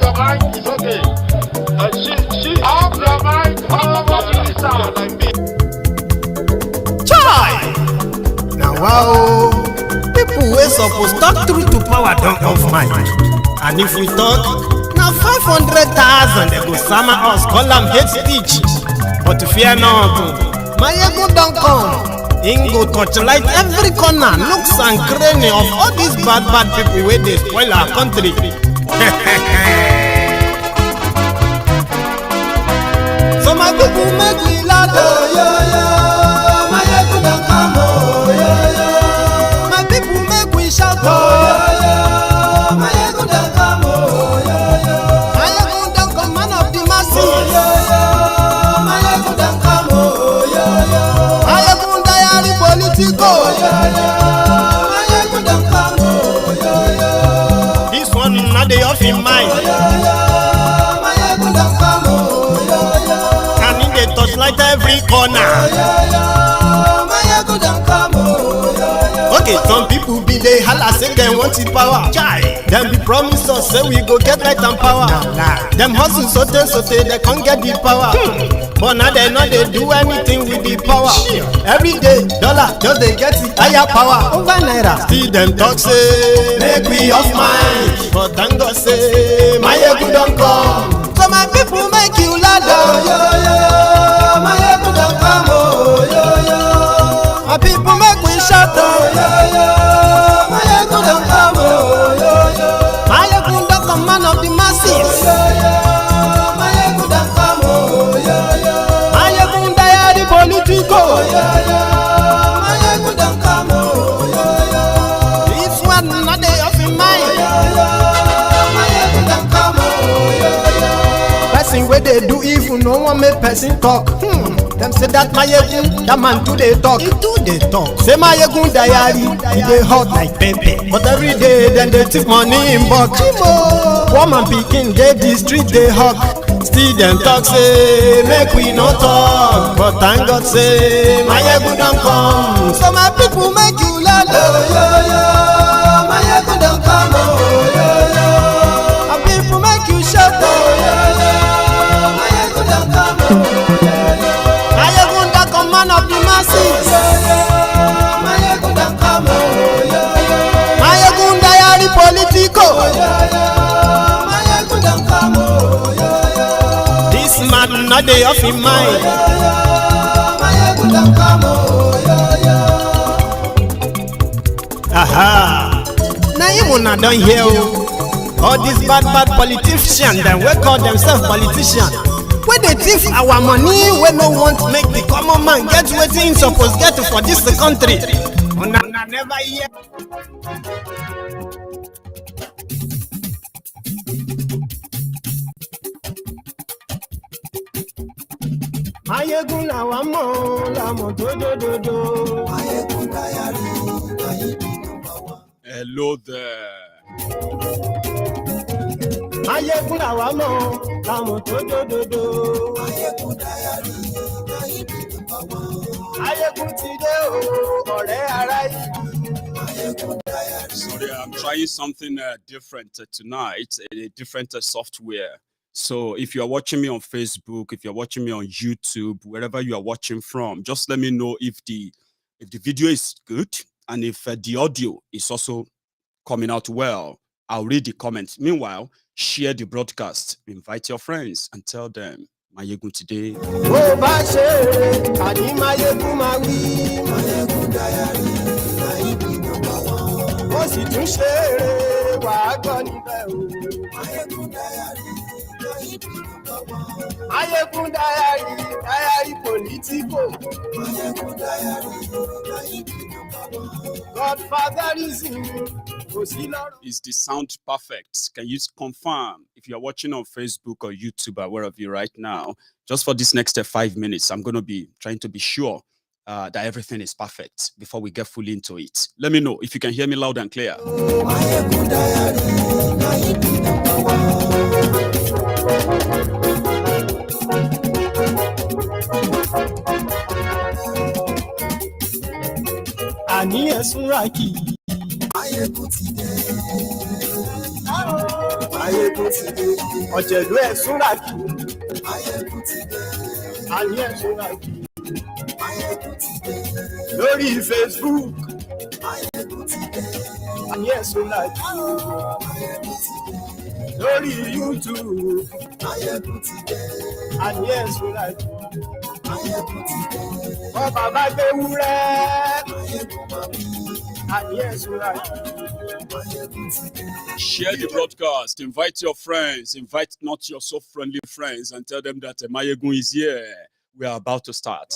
your mind is okay. Off your mind, like me. Chai! Now wow, people wey suppose talk truth to power don't off mind. And if we talk, now 500,000 they go sama us, call them hate speech. But fear not, Maiyegun don't come. He go torchlight every corner, nooks and cranny of all these bad people where they spoil our country. So my people make me loud, oh, yeah. Maiyegun don't come, oh, yeah. My people make we shout, oh, yeah. Maiyegun don't come, oh, yeah. Maiyegun don't come, man of the masses, oh, yeah. Maiyegun don't come, oh, yeah. Maiyegun diary politico, oh, yeah. Maiyegun don't come, oh, yeah. This one not the off in mind, oh, yeah. Maiyegun don't come, oh, yeah. And in the touchlight every corner. Okay, some people be they holla say they want the power. Them be promise us say we go get light and power. Them hustle so they can't get the power. But now they know they do anything with the power. Every day, dollar just they get the higher power. Over naira, still them talk say make we off mind. But thank God say Maiyegun don't come. So my people make you louder. Maiyegun don't come, oh, my people make we shout, oh, Maiyegun don't come, oh, Maiyegun don't come, man of the masses, Maiyegun don't come, oh, Maiyegun diary politico, Maiyegun don't come, oh, this one not the off in mind, Maiyegun don't come, oh, person where they do evil, no one make person talk. Them say that Maiyegun, that man too they talk. He too they talk. Say Maiyegun diary, he they hot like pepe. But every day then they take money in bulk. Woman pikin they the street they hawk. Still them talk say make we no talk. But thank God say Maiyegun don't come. So my people make you loud. Maiyegun don't come. My people make you shout. Maiyegun don't come. Maiyegun don't come, man of the masses. Maiyegun don't come. Maiyegun diary politico. Maiyegun don't come. This man not the off in mind. Maiyegun don't come. Aha. Now you wanna don't hear all these bad politicians that we call themselves politicians. When they thief our money, we no want make the common man get wetin suppose get for this country. Una never hear. Maiyegun la wa mo la mo do. Maiyegun diary, hello there. Maiyegun la wa mo la mo do. Maiyegun diary, Maiyegun ti de o ọ̀rẹ́ ara yìí. Maiyegun diary. Sorry, I'm trying something different tonight, a different software. So if you are watching me on Facebook, if you're watching me on YouTube, wherever you are watching from, just let me know if the video is good and if the audio is also coming out well. I'll read the comments. Meanwhile, share the broadcast, invite your friends and tell them Maiyegun today. Maiyegun diary politico. Godfatherism. Is the sound perfect? Can you confirm if you're watching on Facebook or YouTube or wherever you're right now? Just for this next 5 minutes, I'm going to be trying to be sure that everything is perfect before we get fully into it. Let me know if you can hear me loud and clear. Ani Suraki. Maiyegun ọ̀jẹ̀lú ẹ̀ súnra kì àní ẹ̀ súnra kì lórí Facebook àní ẹ̀ súnra kì lórí YouTube àní ẹ̀ súnra kì wọ́n bàbá gbé wúrẹ́ àní ẹ̀ súnra kì. Share the broadcast, invite your friends, invite not your so friendly friends, and tell them that Maiyegun is here. We are about to start.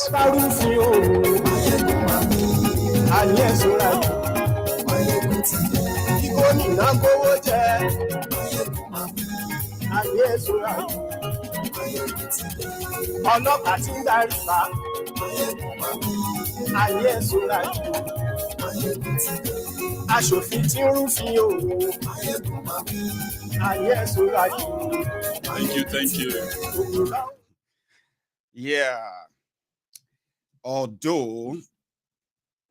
Ọlọ́pàá tí ń darí bá ayé ẹ̀sùn láì aṣòfin tí ń rúfin òwò ayé ẹ̀sùn láì. Thank you. Yeah. Although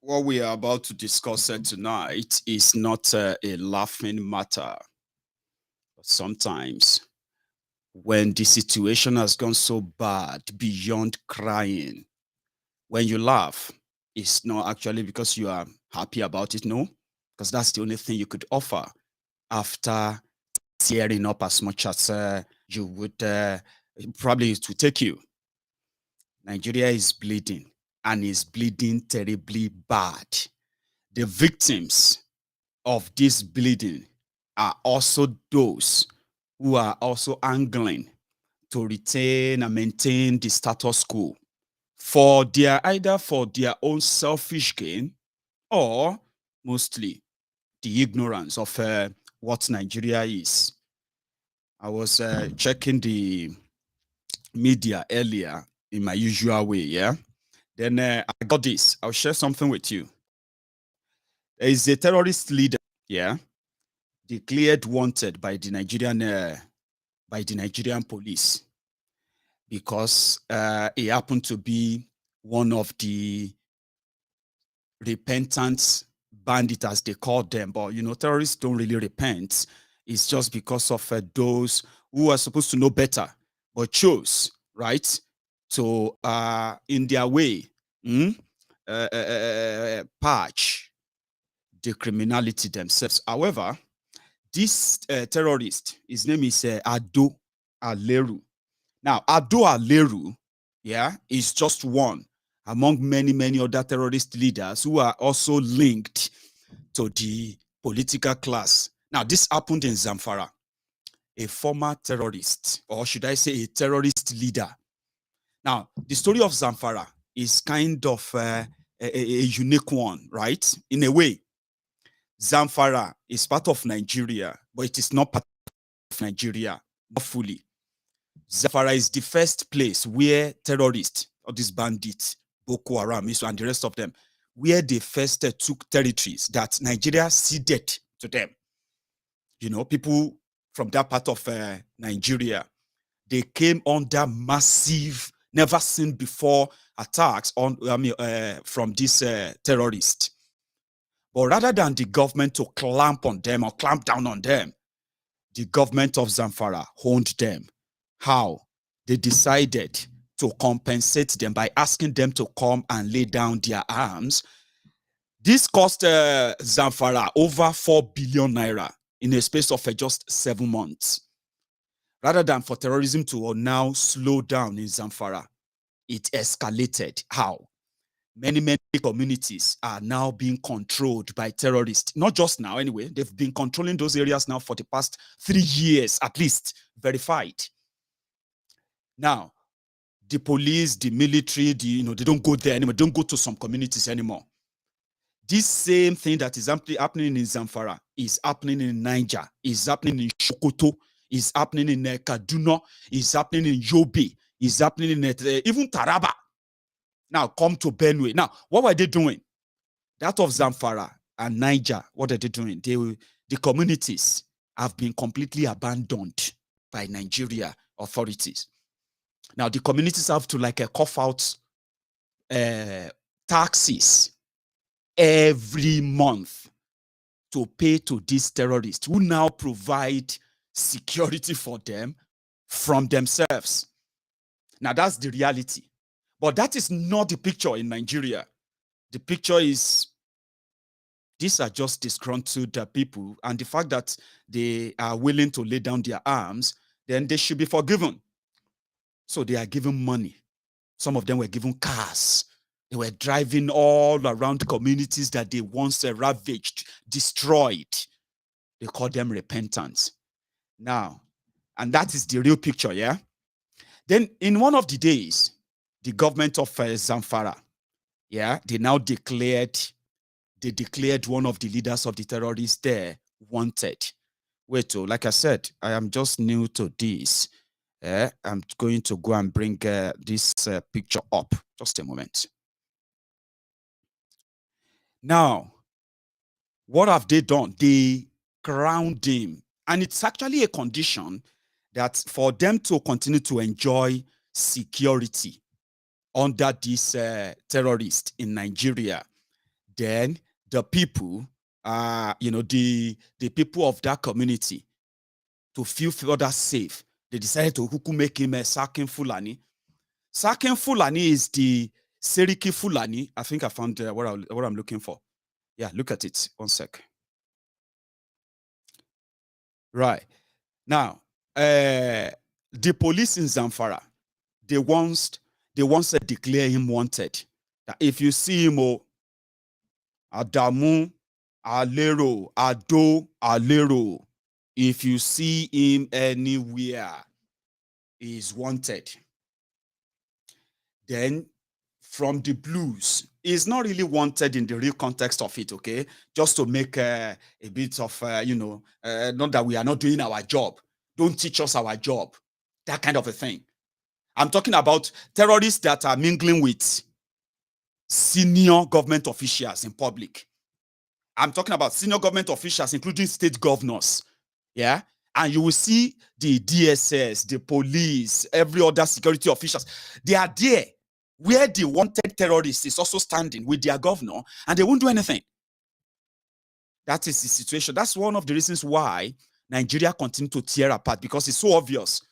what we are about to discuss tonight is not a laughing matter, but sometimes when the situation has gone so bad beyond crying, when you laugh, it's not actually because you are happy about it, no, because that's the only thing you could offer after tearing up as much as you would probably to take you. Nigeria is bleeding, and is bleeding terribly bad. The victims of this bleeding are also those who are also angling to retain and maintain the status quo either for their own selfish gain, or mostly the ignorance of what Nigeria is. I was checking the media earlier in my usual way, yeah? Then I got this. I'll share something with you. There is a terrorist leader, yeah, declared wanted by the Nigerian police because he happened to be one of the repentant bandit, as they call them. But you know, terrorists don't really repent. It's just because of those who are supposed to know better but chose, right, to in their way patch the criminality themselves. However, this terrorist, his name is Ado Aleru. Now, Ado Aleru, yeah, is just one among many other terrorist leaders who are also linked to the political class. Now, this happened in Zamfara. A former terrorist, or should I say a terrorist leader. Now, the story of Zamfara is kind of a unique one, right? In a way, Zamfara is part of Nigeria, but it is not part of Nigeria, not fully. Zamfara is the first place where terrorists, or these bandits, Boko Haram, and the rest of them, where they first took territories that Nigeria ceded to them. You know, people from that part of Nigeria, they came under massive, never seen before attacks on from these terrorists. But rather than the government to clamp on them or clamp down on them, the government of Zamfara owned them. How? They decided to compensate them by asking them to come and lay down their arms. This cost Zamfara over 4 billion naira in a space of just 7 months. Rather than for terrorism to now slow down in Zamfara, it escalated. How? Many communities are now being controlled by terrorists. Not just now, anyway. They've been controlling those areas now for the past 3 years, at least, verified. Now, the police, the military, they don't go there anymore. They don't go to some communities anymore. This same thing that is happening in Zamfara is happening in Niger, is happening in Sokoto, is happening in Kaduna, is happening in Yobe, is happening in even Taraba. Now come to Benue. Now, what were they doing? That of Zamfara and Niger, what are they doing? The communities have been completely abandoned by Nigeria authorities. Now, the communities have to cough out taxes every month to pay to these terrorists who now provide security for them from themselves. Now, that's the reality. But that is not the picture in Nigeria. The picture is these are just disgruntled people, and the fact that they are willing to lay down their arms, then they should be forgiven. So they are given money. Some of them were given cars. They were driving all around communities that they once ravaged, destroyed. They call them repentants. Now, and that is the real picture, yeah? Then in one of the days, the government of Zamfara, yeah, they declared one of the leaders of the terrorists there wanted. Wait, like I said, I am just new to this. I'm going to go and bring this picture up. Just a moment. Now, what have they done? They crowned him. And it's actually a condition that for them to continue to enjoy security under this terrorist in Nigeria, then the people, the people of that community, to feel further safe, they decided to make him a Sarkin Fulani. Sarkin Fulani is the Seriki Fulani. I think I found what I'm looking for. Yeah, look at it. One sec. Right. Now, the police in Zamfara, they once declare him wanted. That if you see him, Adamu, Alero, Ado, Alero, if you see him anywhere, he is wanted. Then from the blues, he's not really wanted in the real context of it, okay? Just to make a bit of, not that we are not doing our job. Don't teach us our job. That kind of a thing. I'm talking about terrorists that are mingling with senior government officials in public. I'm talking about senior government officials, including state governors. Yeah. And you will see the DSS, the police, every other security officials. They are there where the wanted terrorist is also standing with their governor, and they won't do anything. That is the situation. That's one of the reasons why Nigeria continues to tear apart, because it's so obvious,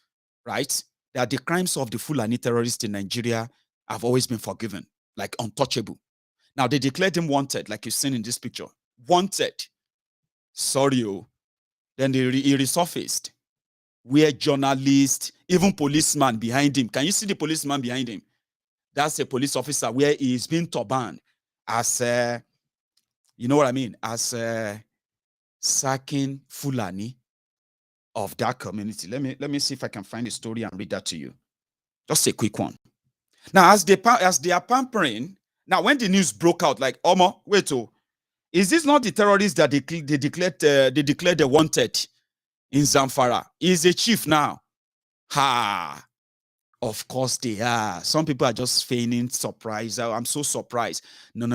right, that the crimes of the Fulani terrorists in Nigeria have always been forgiven, like untouchable. Now, they declared him wanted, like you've seen in this picture. Wanted. Sorry. Then he resurfaced, where journalists, even policemen behind him. Can you see the policeman behind him? That's a police officer where he is being turbaned as, you know what I mean, as Sarkin Fulani of that community. Let me see if I can find the story and read that to you. Just a quick one. Now, as they are pampering, now when the news broke out, like, Omo, wait, is this not the terrorists that they declared they wanted in Zamfara? He's a chief now. Ha! Of course they are. Some people are just feigning surprise. Oh, I'm so surprised. No.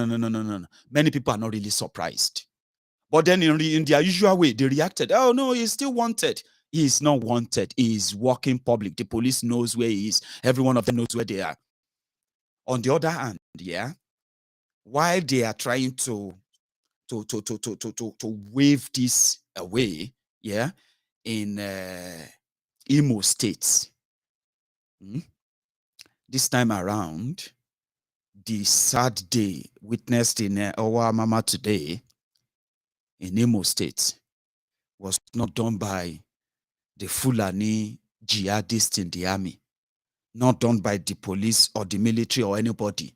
Many people are not really surprised. But then in their usual way, they reacted. Oh, no, he's still wanted. He is not wanted. He is walking public. The police knows where he is. Every one of them knows where they are. On the other hand, yeah, while they are trying to wave this away, yeah, in Imo State, this time around, the sad day witnessed in our Mama today in Imo State was not done by the Fulani jihadists in the army, not done by the police or the military or anybody.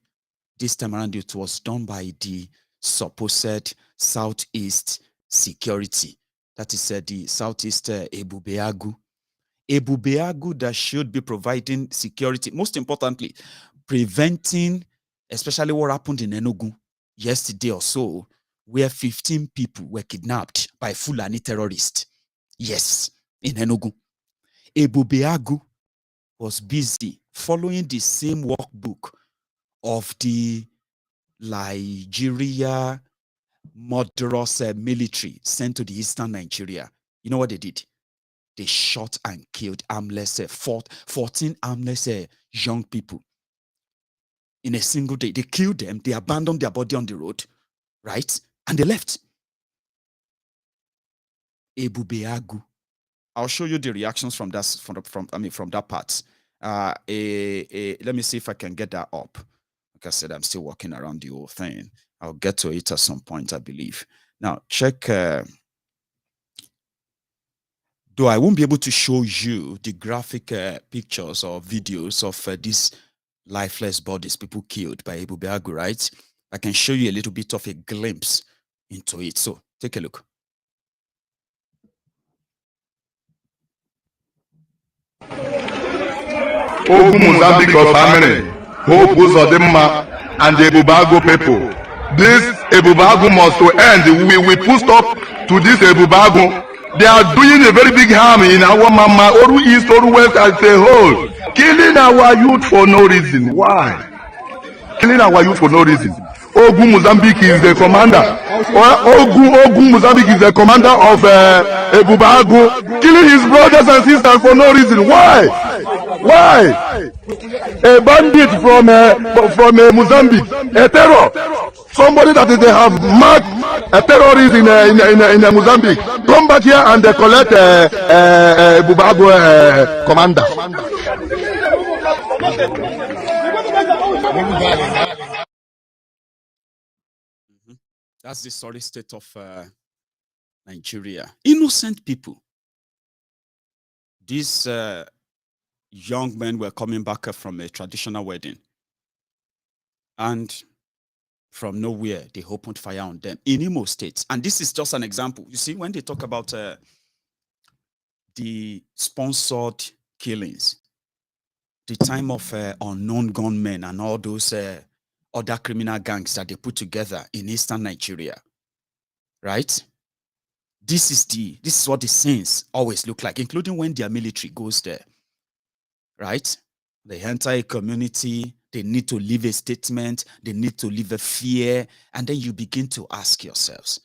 This time around, it was done by the supposed Southeast security. That is the Southeast Ebubeagu. Ebubeagu that should be providing security, most importantly, preventing, especially what happened in Enugu yesterday or so, where 15 people were kidnapped by Fulani terrorists. Yes, in Enugu. Ebubeagu was busy following the same workbook of the Nigeria murderous military sent to the eastern Nigeria. You know what they did? They shot and killed armless, 14 armless young people in a single day. They killed them, they abandoned their body on the road, right? And they left. Ebubeagu I'll show you the reactions from that from that part. Let me see if I can get that up. Like I said, I'm still working around the whole thing. I'll get to it at some point, I believe. Now, check. Though I won't be able to show you the graphic pictures or videos of these lifeless bodies, people killed by Ebubeagu, right? I can show you a little bit of a glimpse into it. So take a look. Ogu Mozambique of Harmony, Hope Uzodimma, and the Ebubeagu people. This Ebubeagu must to end. We put stop to this Ebubeagu. They are doing a very big harm in our mama, Oru East, Oru West as a whole. Killing our youth for no reason. Why? Killing our youth for no reason. Ogu Mozambique is the commander. Ogu Mozambique is the commander of Ebubeagu, killing his brothers and sisters for no reason. Why? Why? A bandit from Mozambique, a terror, somebody that they have marked a terrorist in Mozambique, come back here and collect Ebubeagu commander. That's the sorry state of Nigeria. Innocent people. These young men were coming back from a traditional wedding. And from nowhere, they opened fire on them in Imo State. And this is just an example. You see, when they talk about the sponsored killings, the time of unknown gunmen and all those other criminal gangs that they put together in eastern Nigeria, right? This is what the scenes always look like, including when their military goes there, right? They enter a community, they need to leave a statement, they need to leave a fear, and then you begin to ask yourselves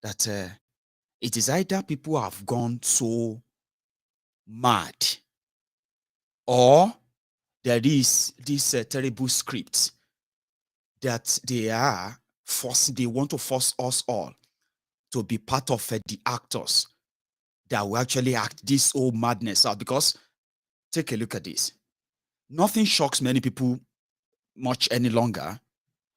that it is either people have gone so mad, or there is this terrible script that they want to force us all to be part of the actors that will actually act this whole madness out. Because take a look at this. Nothing shocks many people much any longer,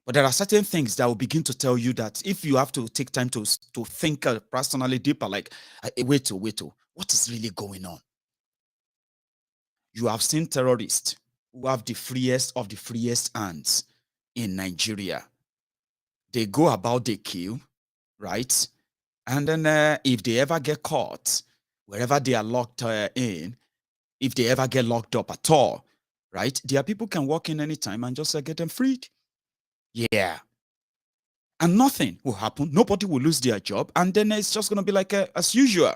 but there are certain things that will begin to tell you that if you have to take time to think personally deeper, like, wait, what is really going on? You have seen terrorists who have the freest of the freest hands in Nigeria. They go about, they kill, right? And then if they ever get caught, wherever they are locked in, if they ever get locked up at all, right? Their people can walk in anytime and just get them freed. Yeah. And nothing will happen. Nobody will lose their job. And then it's just going to be like as usual.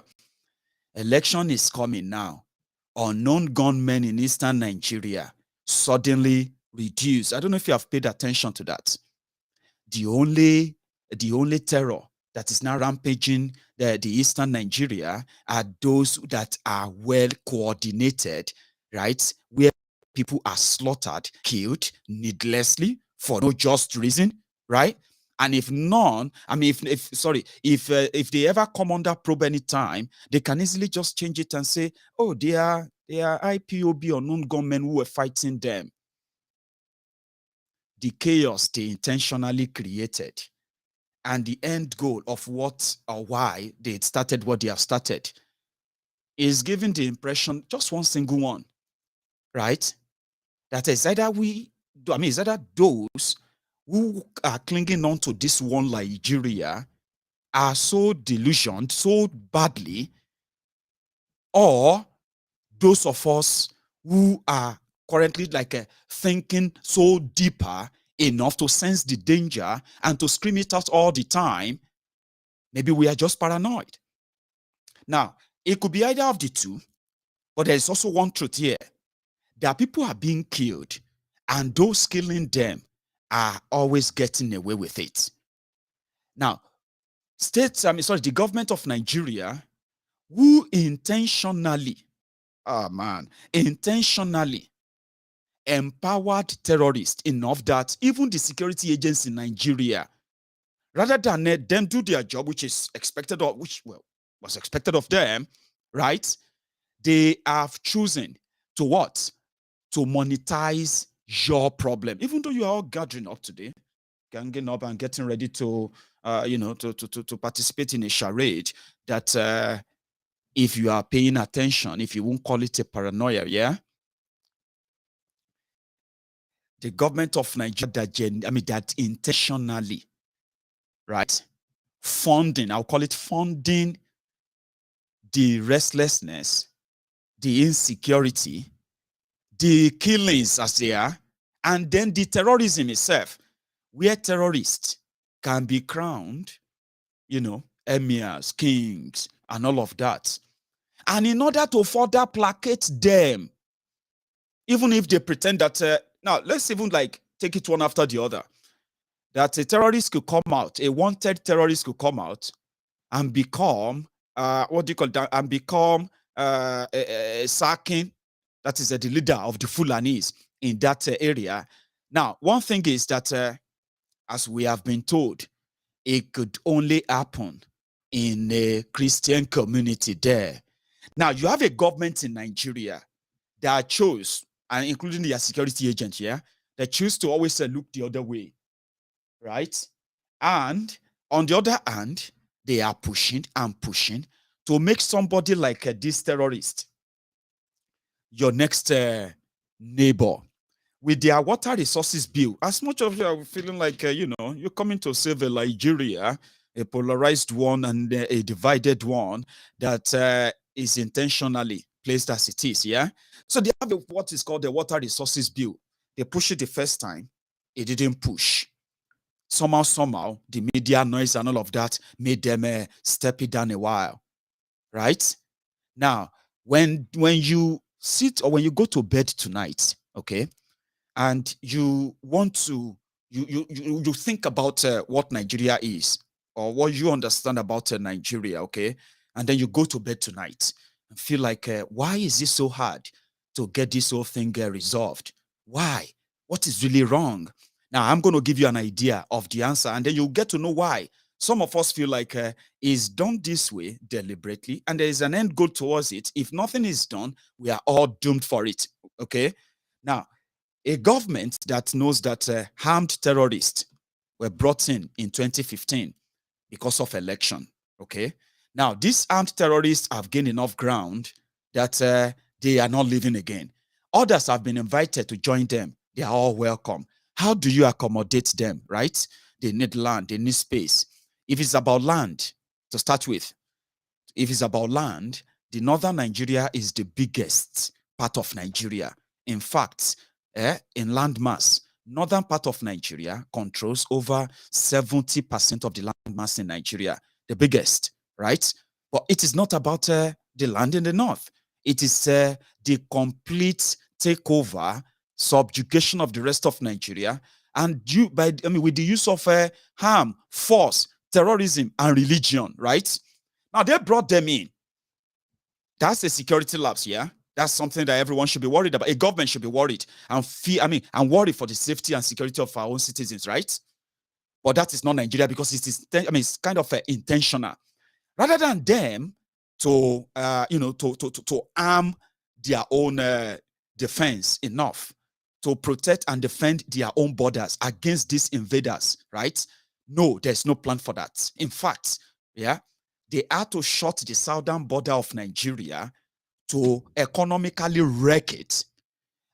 Election is coming now. Unknown gunmen in eastern Nigeria suddenly reduce. I don't know if you have paid attention to that. The only terror that is now rampaging the eastern Nigeria are those that are well coordinated, right? Where people are slaughtered, killed needlessly for no just reason, right? And if none, I mean, if they ever come under probe anytime, they can easily just change it and say, oh, they are IPOB or known gunmen who were fighting them. The chaos they intentionally created and the end goal of what or why they started what they have started is giving the impression, just one single one, right? That is either those who are clinging on to this one Nigeria are so delusioned so badly, or those of us who are currently thinking so deeper enough to sense the danger and to scream it out all the time, maybe we are just paranoid. Now, it could be either of the two, but there is also one truth here. There are people are being killed, and those killing them are always getting away with it. Now, the government of Nigeria, who intentionally empowered terrorists enough that even the security agents in Nigeria, rather than them do their job, which was expected of them, right? They have chosen to what? To monetize your problem. Even though you are all gathering up today, ganging up and getting ready to, to participate in a charade that if you are paying attention, if you won't call it a paranoia, yeah? The government of Nigeria that intentionally, right, funding, I'll call it funding the restlessness, the insecurity, the killings as they are, and then the terrorism itself, where terrorists can be crowned, emirs, kings, and all of that. And in order to further placate them, even if they pretend that, now let's even like take it one after the other, that a terrorist could come out, a wanted terrorist could come out and become, what do you call that, and become a Sarkin, that is the leader of the Fulanis in that area. Now, one thing is that, as we have been told, it could only happen in a Christian community there. Now, you have a government in Nigeria that chose, and including their security agent here, that choose to always look the other way, right? And on the other hand, they are pushing and pushing to make somebody like this terrorist your next neighbor. With their water resources bill, as much of you are feeling like, you're coming to save a Nigeria, a polarized one and a divided one that is intentionally placed as it is, yeah? So they have what is called the water resources bill. They pushed it the first time, it didn't push. Somehow, the media noise and all of that made them step it down a while, right? Now, when you sit or when you go to bed tonight, okay, and you want to you think about what Nigeria is or what you understand about Nigeria, okay, and then you go to bed tonight and feel like, why is this so hard to get this whole thing resolved? Why? What is really wrong? Now, I'm going to give you an idea of the answer, and then you'll get to know why. Some of us feel like it's done this way deliberately, and there is an end goal towards it. If nothing is done, we are all doomed for it, okay? Now, a government that knows that armed terrorists were brought in 2015 because of election, okay? Now, these armed terrorists have gained enough ground that they are not leaving again. Others have been invited to join them. They are all welcome. How do you accommodate them, right? They need land, they need space. If it's about land, to start with, if it's about land, the northern Nigeria is the biggest part of Nigeria. In fact, in land mass, northern part of Nigeria controls over 70% of the land mass in Nigeria, the biggest, right? But it is not about the land in the north. It is the complete takeover, subjugation of the rest of Nigeria, and with the use of harm, force, terrorism, and religion, right? Now they brought them in. That's a security lapse, yeah. That's something that everyone should be worried about. A government should be worried and worried for the safety and security of our own citizens, right? But that is not Nigeria because it's kind of intentional. Rather than them to arm their own defense enough to protect and defend their own borders against these invaders, right? No, there's no plan for that. In fact, yeah, they had to shut the southern border of Nigeria to economically wreck it.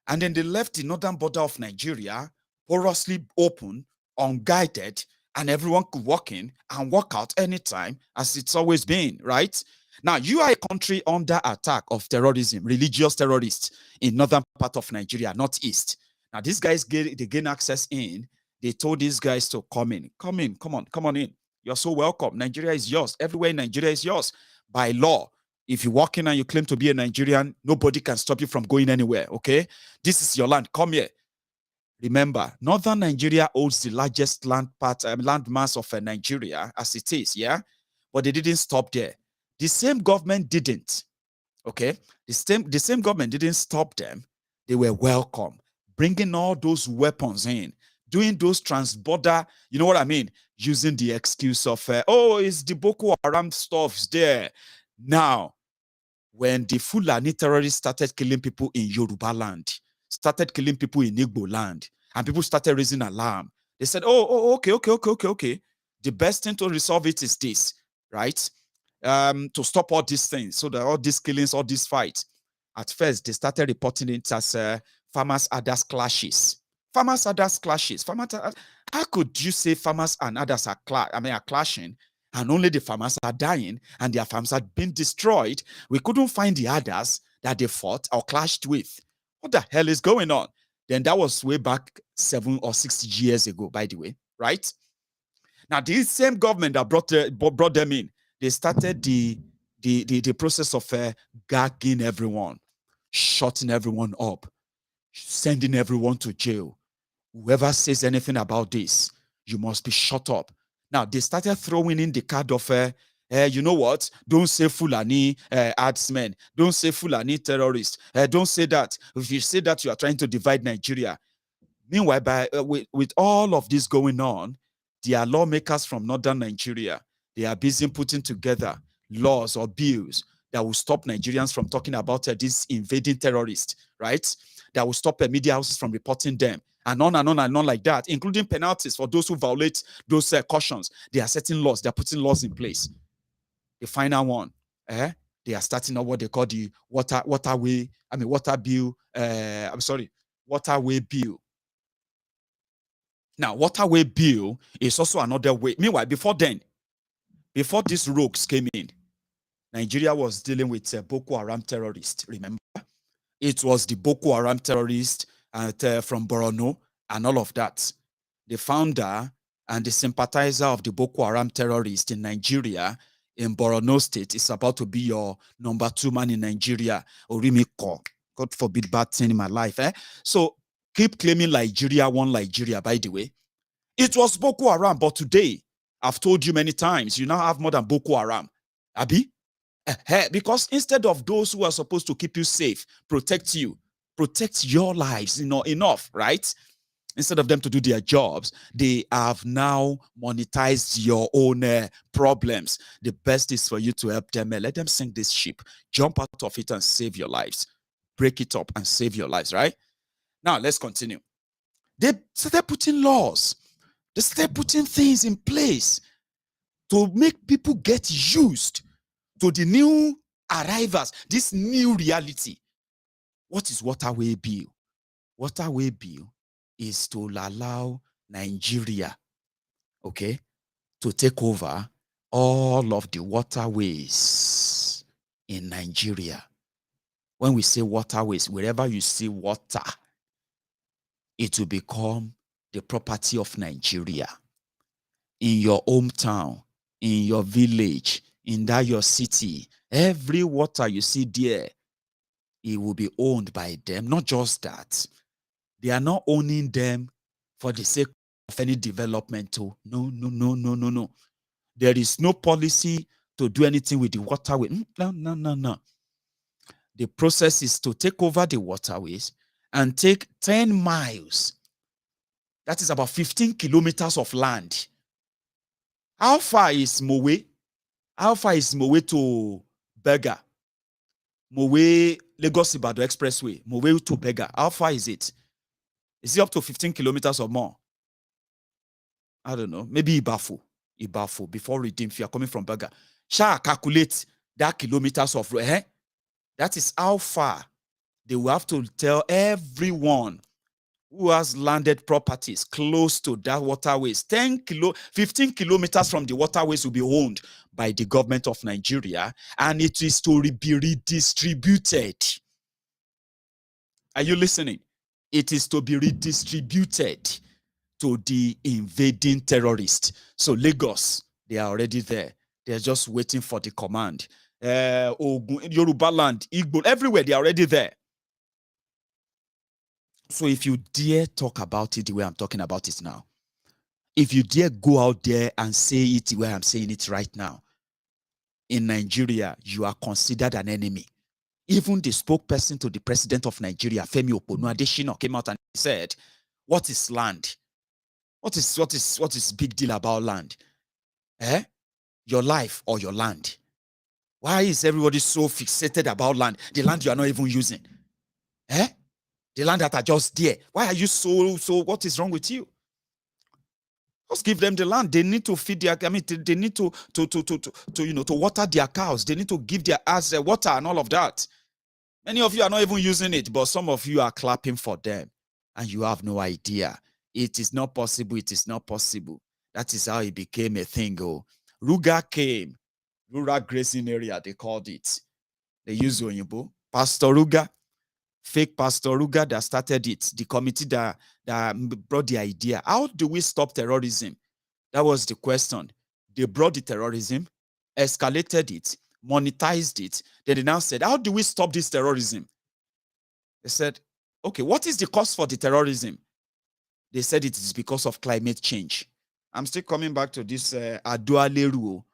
And then they left the northern border of Nigeria porously open, unguided, and everyone could walk in and walk out anytime, as it's always been, right? Now, you are a country under attack of terrorism, religious terrorists in northern part of Nigeria, not east. Now, these guys, they gain access in. They told these guys to come on in. You're so welcome. Nigeria is yours. Everywhere in Nigeria is yours. By law, if you walk in and you claim to be a Nigerian, nobody can stop you from going anywhere, okay? This is your land. Come here. Remember, northern Nigeria holds the largest land mass of Nigeria as it is, yeah? But they didn't stop there. The same government didn't, okay? The same government didn't stop them. They were welcome, bringing all those weapons in, doing those transborder, you know what I mean? Using the excuse of, it's the Boko Haram stuffs there. Now, when the Fulani terrorists started killing people in Yoruba land, started killing people in Igbo land, and people started raising alarm, they said, okay. The best thing to resolve it is this, right? To stop all these things, so that all these killings, all these fights. At first, they started reporting it as farmers others clashes. Farmers others clashes. How could you say farmers and others are clashing, and only the farmers are dying and their farms are being destroyed? We couldn't find the others that they fought or clashed with. What the hell is going on? Then that was way back 7 or 6 years ago, by the way, right? Now, this same government that brought them in, they started the process of gagging everyone, shutting everyone up, sending everyone to jail. Whoever says anything about this, you must be shut up. Now, they started throwing in the card of, you know what? Don't say Fulani herdsmen. Don't say Fulani terrorists. Don't say that. If you say that, you are trying to divide Nigeria. Meanwhile, with all of this going on, there are lawmakers from northern Nigeria. They are busy putting together laws or bills that will stop Nigerians from talking about these invading terrorists, right? That will stop media houses from reporting them, and on and on and on like that, including penalties for those who violate those cautions. They are setting laws. They are putting laws in place. The final one, they are starting up what they call the waterway bill. Now, waterway bill is also another way. Meanwhile, before these rogues came in, Nigeria was dealing with Boko Haram terrorists. Remember, it was the Boko Haram terrorists from Borno and all of that. The founder and the sympathizer of the Boko Haram terrorists in Nigeria, in Borno State, is about to be your number 2 man in Nigeria, Orimiko. God forbid bad thing in my life. So keep claiming Nigeria, one Nigeria, by the way. It was Boko Haram, but today, I've told you many times, you now have more than Boko Haram. Abi? Because instead of those who are supposed to keep you safe, protect your lives, enough, right? Instead of them to do their jobs, they have now monetized your own problems. The best is for you to help them. Let them sink this ship. Jump out of it and save your lives. Break it up and save your lives, right? Now, let's continue. They started putting laws. They started putting things in place to make people get used to the new arrivals, this new reality. What is Waterway Bill? Waterway Bill is to allow Nigeria, okay, to take over all of the waterways in Nigeria. When we say waterways, wherever you see water, it will become the property of Nigeria. In your hometown, in your village, in that your city, every water you see there, it will be owned by them. Not just that. They are not owning them for the sake of any development. Too. No. There is no policy to do anything with the waterway. No. The process is to take over the waterways and take 10 miles. That is about 15 kilometers of land. How far is Mowe? How far is Mowe to Berger? Mowe, Lagos Ibadan Expressway, Mowe to Berger. How far is it? Is it up to 15 kilometers or more? I don't know. Maybe Ibafu, before Redeem, if you are coming from Berger. Shall calculate that kilometers of road. That is how far they will have to tell everyone who has landed properties close to that waterways. 15 kilometers from the waterways will be owned by the government of Nigeria, and it is to be redistributed. Are you listening? It is to be redistributed to the invading terrorists. So Lagos, they are already there. They are just waiting for the command. Yoruba land, Igbo, everywhere, they are already there. So if you dare talk about it the way I'm talking about it now, if you dare go out there and say it the way I'm saying it right now, in Nigeria, you are considered an enemy. Even the spokesperson to the president of Nigeria, Femi Oponu-Adeshina, came out and said, what is land? What is big deal about land? Your life or your land? Why is everybody so fixated about land? The land you are not even using. Eh? The land that are just there. Why are you so, what is wrong with you? Just give them the land. They need to feed their, they need to water their cows. They need to give their ass water and all of that. Many of you are not even using it, but some of you are clapping for them and you have no idea. It is not possible. It is not possible. That is how it became a thing. Oh, Ruga came. Rural grazing area, they called it. They used Oyinbo. Pastor Ruga, fake Pastor Ruga that started it, the committee that brought the idea. How do we stop terrorism? That was the question. They brought the terrorism, escalated it, monetized it. Then they now said, how do we stop this terrorism? They said, okay, what is the cause for the terrorism? They said it is because of climate change. I'm still coming back to this Aduale rule.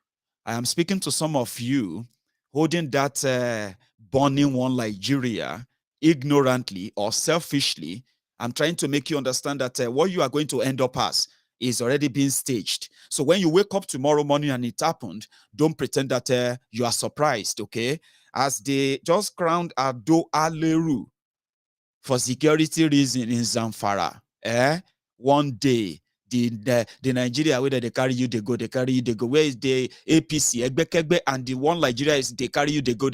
I am speaking to some of you holding that burning one Nigeria ignorantly or selfishly. I'm trying to make you understand that what you are going to end up as is already being staged. So when you wake up tomorrow morning and it happened, don't pretend that you are surprised, okay? As they just crowned Ado Aleru for security reason in Zamfara, one day, the Nigeria where they carry you, they go. Where is the APC, Egbekegbe, and the one Nigeria is they carry you, they go.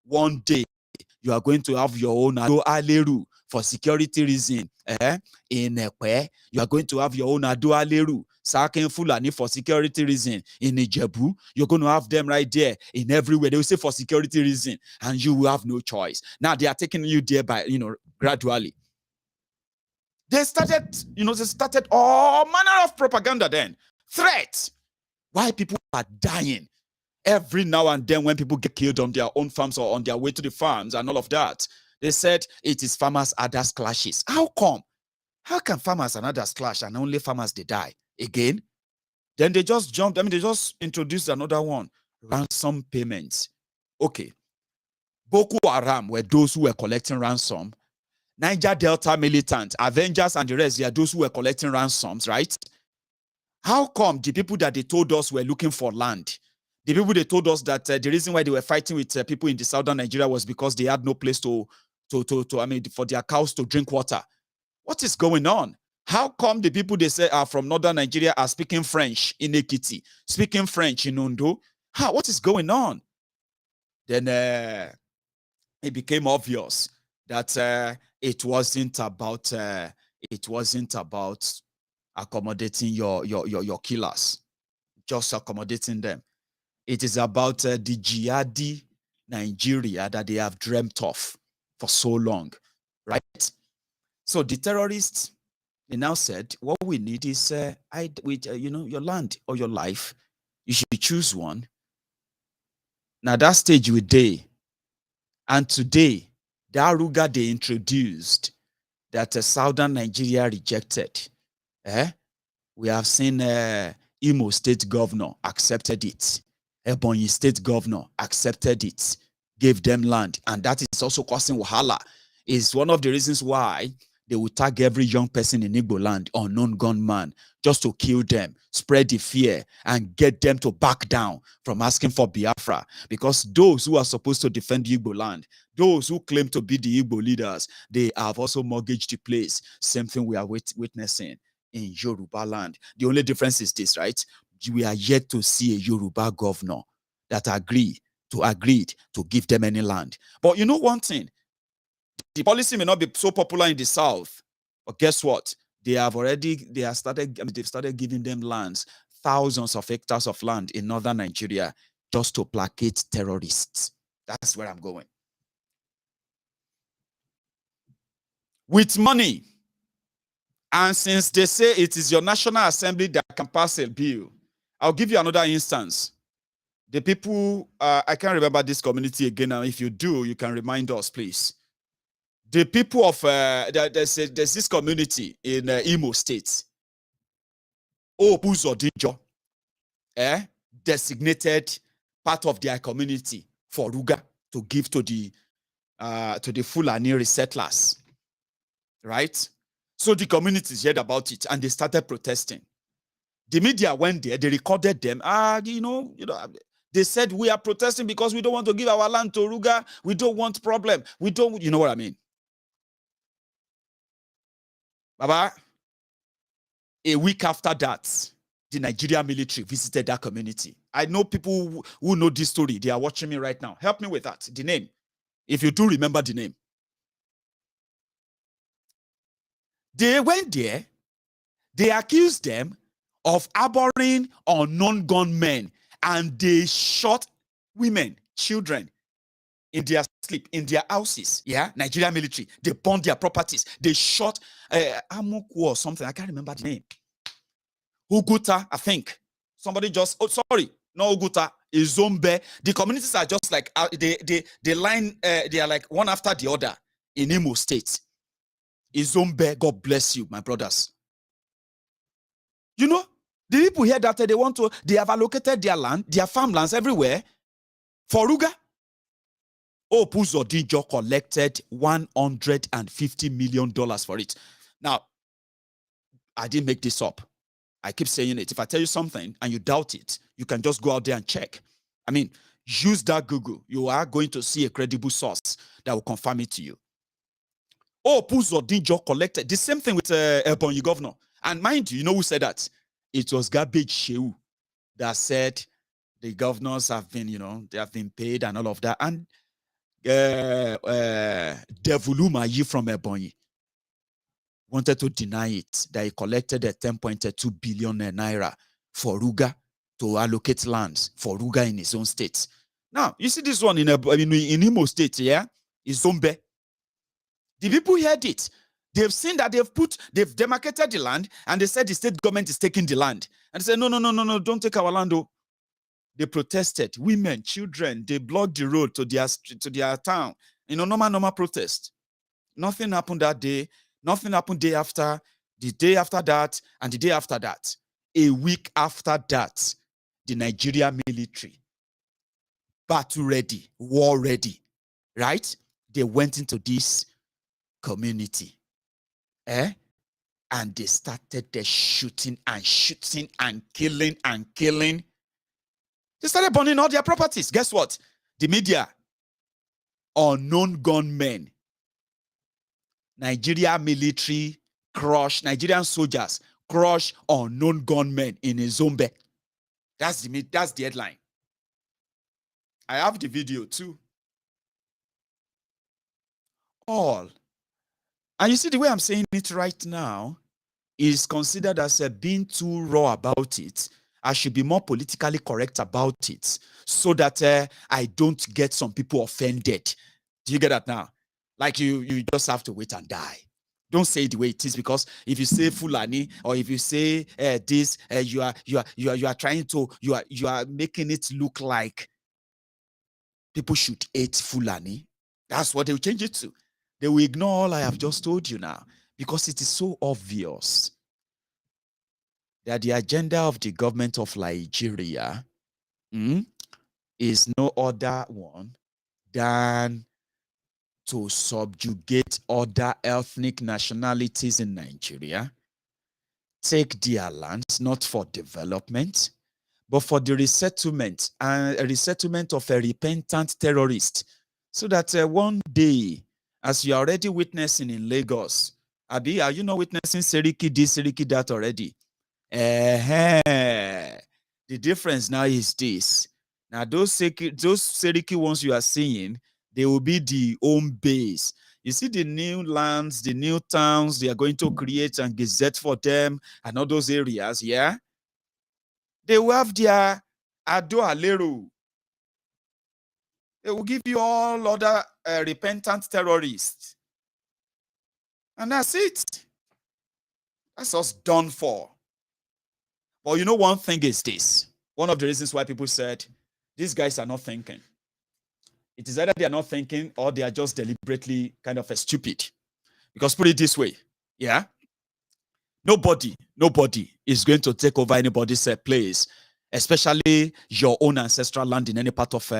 One day you are going to have your own Ado Aleru for security reason. In Ekpe, you are going to have your own Ado Aleru, Sarkin Fulani for security reason. In Ijebu, you're going to have them right there. In everywhere, they will say for security reason, and you will have no choice. Now they are taking you there by gradually. They started all manner of propaganda then. Threats. Why people are dying. Every now and then when people get killed on their own farms or on their way to the farms and all of that, they said it is farmers others clashes. How come? How can farmers and others clash and only farmers they die? Again? Then they just jumped. They just introduced another one. Ransom payments. Okay. Boko Haram were those who were collecting ransom. Niger Delta militants, Avengers and the rest, they are those who were collecting ransoms, right? How come the people that they told us were looking for land, the people they told us that the reason why they were fighting with people in the southern Nigeria was because they had no place for their cows to drink water? What is going on? How come the people they say are from northern Nigeria are speaking French in Ekiti, speaking French in Ondo? What is going on? Then it became obvious that it wasn't about accommodating your killers, just accommodating them. It is about the jihadi Nigeria that they have dreamt of for so long, right? So the terrorists, they now said, what we need is your land or your life. You should choose one. Now that stage with day, and today, the Ruga they introduced that southern Nigeria rejected. We have seen Imo State Governor accepted it. Ebonyi State Governor accepted it, gave them land, and that is also causing wahala. Is one of the reasons why they will tag every young person in Igbo land, unknown gunman, just to kill them, spread the fear, and get them to back down from asking for Biafra. Because those who are supposed to defend Igbo land, those who claim to be the Igbo leaders, they have also mortgaged the place. Same thing we are witnessing in Yoruba land. The only difference is this, right? We are yet to see a Yoruba governor that agreed to give them any land. But you know one thing, the policy may not be so popular in the south, but guess what? They've started giving them lands, thousands of hectares of land in northern Nigeria, just to placate terrorists. That's where I'm going. With money, and since they say it is your National Assembly that can pass a bill, I'll give you another instance. The people, I can't remember this community again. Now, if you do, you can remind us, please. The people of, there's this community in Imo State. Obuzodijo, designated part of their community for Ruga to give to the Fulani resettlers, right? So the communities heard about it and they started protesting. The media went there, they recorded them. The They said, we are protesting because we don't want to give our land to Ruga. We don't want problem. We don't, you know what I mean? Baba, a week after that, the Nigerian military visited that community. I know people who know this story. They are watching me right now. Help me with that. The name. If you do remember the name. They went there. They accused them of harboring unknown gunmen, and they shot women, children in their sleep, in their houses. Yeah, Nigerian military. They burned their properties. They shot Amuku or something. I can't remember the name. Uguta, I think. Somebody just, oh, sorry, no Uguta, Izombe. The communities are just like, they line, they are like one after the other in Imo State. Izombe, God bless you, my brothers. You know, the people here that they have allocated their land, their farmlands everywhere for Ruga. Oh, Puzodijo collected $150 million for it. Now, I didn't make this up. I keep saying it. If I tell you something and you doubt it, you can just go out there and check. I mean, use that Google. You are going to see a credible source that will confirm it to you. Oh, Puzodijo collected. The same thing with Ebonyi governor. And mind you, you know who said that? It was Garbage Shehu that said the governors have been, you know, they have been paid and all of that. And Devulumayi from Ebonyi wanted to deny it, that he collected a 10.2 billion naira for Ruga to allocate lands for Ruga in his own state. Now, you see this one in Imo State, yeah? Is Zombe. The people heard it. They've seen that they've demarcated the land, and they said the state government is taking the land. And they said, no, don't take our land. Oh. They protested. Women, children, they blocked the road to their town. You know, normal protest. Nothing happened that day. Nothing happened day after, the day after that, and the day after that. A week after that, the Nigerian military, battle ready, war ready, right? They went into this community. And they started the shooting and killing. They started burning all their properties. Guess what? The media, unknown gunmen, Nigeria military crush, Nigerian soldiers crush unknown gunmen in a Zombe. That's the headline. I have the video too. All. And you see the way I'm saying it right now is considered as being too raw about it. I should be more politically correct about it so that I don't get some people offended. Do you get that now? Like you just have to wait and die. Don't say it the way it is, because if you say Fulani or if you say this, you are trying to you are making it look like people should hate Fulani. That's what they will change it to. They will ignore all I have just told you now, because it is so obvious that the agenda of the government of Nigeria is no other one than to subjugate other ethnic nationalities in Nigeria, take their lands, not for development, but for the resettlement and resettlement of a repentant terrorist, so that one day, as you are already witnessing in Lagos, Abi, are you not witnessing Seriki this, Seriki that already? The difference now is this. Now, those Seriki ones you are seeing, they will be the home base. You see the new lands, the new towns they are going to create and gazette for them and all those areas, yeah? They will have their Ado Alero. They will give you all other repentant terrorists. And that's it. That's us done for. But you know, one thing is this. One of the reasons why people said, these guys are not thinking. It is either they are not thinking or they are just deliberately kind of stupid. Because put it this way, yeah? Nobody is going to take over anybody's place, especially your own ancestral land in any part of,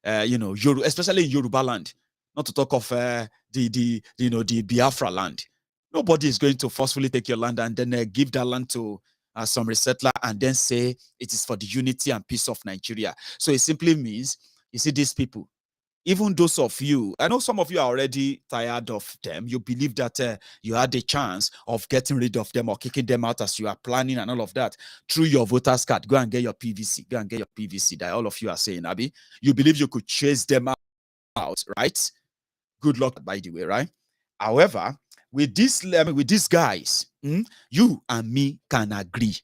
especially in Yoruba land. Not to talk of the Biafra land. Nobody is going to forcefully take your land and then give that land to some resettler, and then say it is for the unity and peace of Nigeria. So it simply means, you see, these people, even those of you, I know some of you are already tired of them. You believe that you had a chance of getting rid of them or kicking them out as you are planning and all of that through your voter's card. Go and get your PVC. Go and get your PVC that all of you are saying, Abby. You believe you could chase them out, right? Good luck, by the way, right? However, with these guys, you and me can agree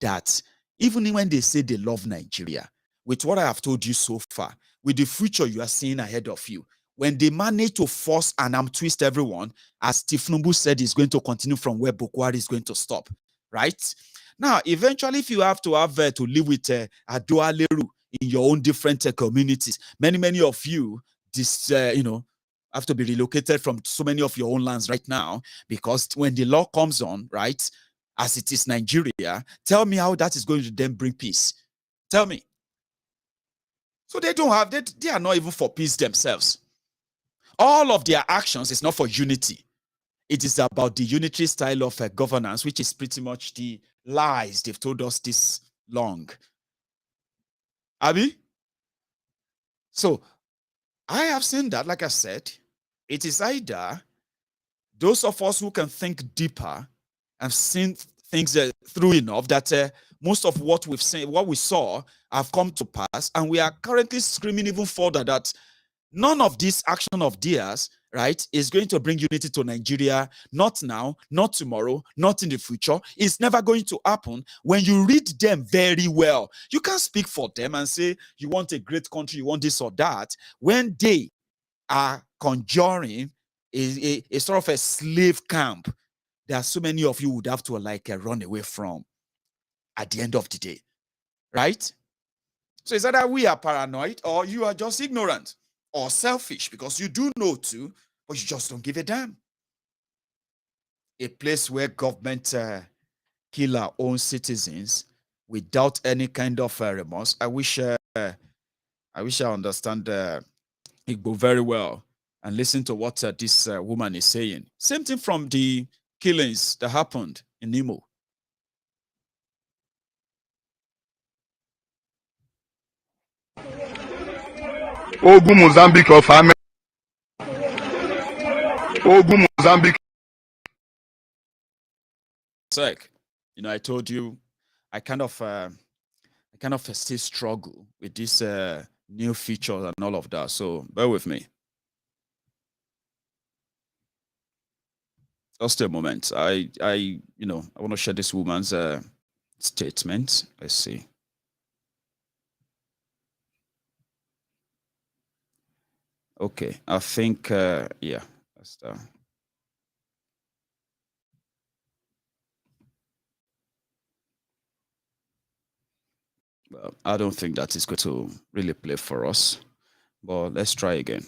that even when they say they love Nigeria, with what I have told you so far, with the future you are seeing ahead of you, when they manage to force and twist everyone, as Tifnumbu said, is going to continue from where Boko Haram is going to stop, right? Now, eventually, if you have to live with Adoa Leru in your own different communities, many of you, have to be relocated from so many of your own lands right now, because when the law comes on, right, as it is Nigeria, tell me how that is going to then bring peace. Tell me. So they are not even for peace themselves. All of their actions is not for unity. It is about the unitary style of governance, which is pretty much the lies they've told us this long. Abi? So I have seen that, like I said, it is either those of us who can think deeper and seen things through enough that most of what we've seen, what we saw, have come to pass, and we are currently screaming even further that none of this action of theirs, right, is going to bring unity to Nigeria. Not now, not tomorrow, not in the future. It's never going to happen. When you read them very well, you can't speak for them and say you want a great country, you want this or that, when they are conjuring a sort of a slave camp that so many of you would have to run away from at the end of the day, right? So it's either we are paranoid or you are just ignorant or selfish, because you do know too, but you just don't give a damn. A place where government kill our own citizens without any kind of remorse. I wish I understand Igbo very well and listen to what this woman is saying. Same thing from the killings that happened in Imo. Ogu Mozambique of America. Ogu Mozambique. I told you I kind of still struggle with this new features and all of that. So bear with me. Just a moment. I want to share this woman's statement. Let's see. Okay, I think yeah. That's well, I don't think that is going to really play for us, but let's try again.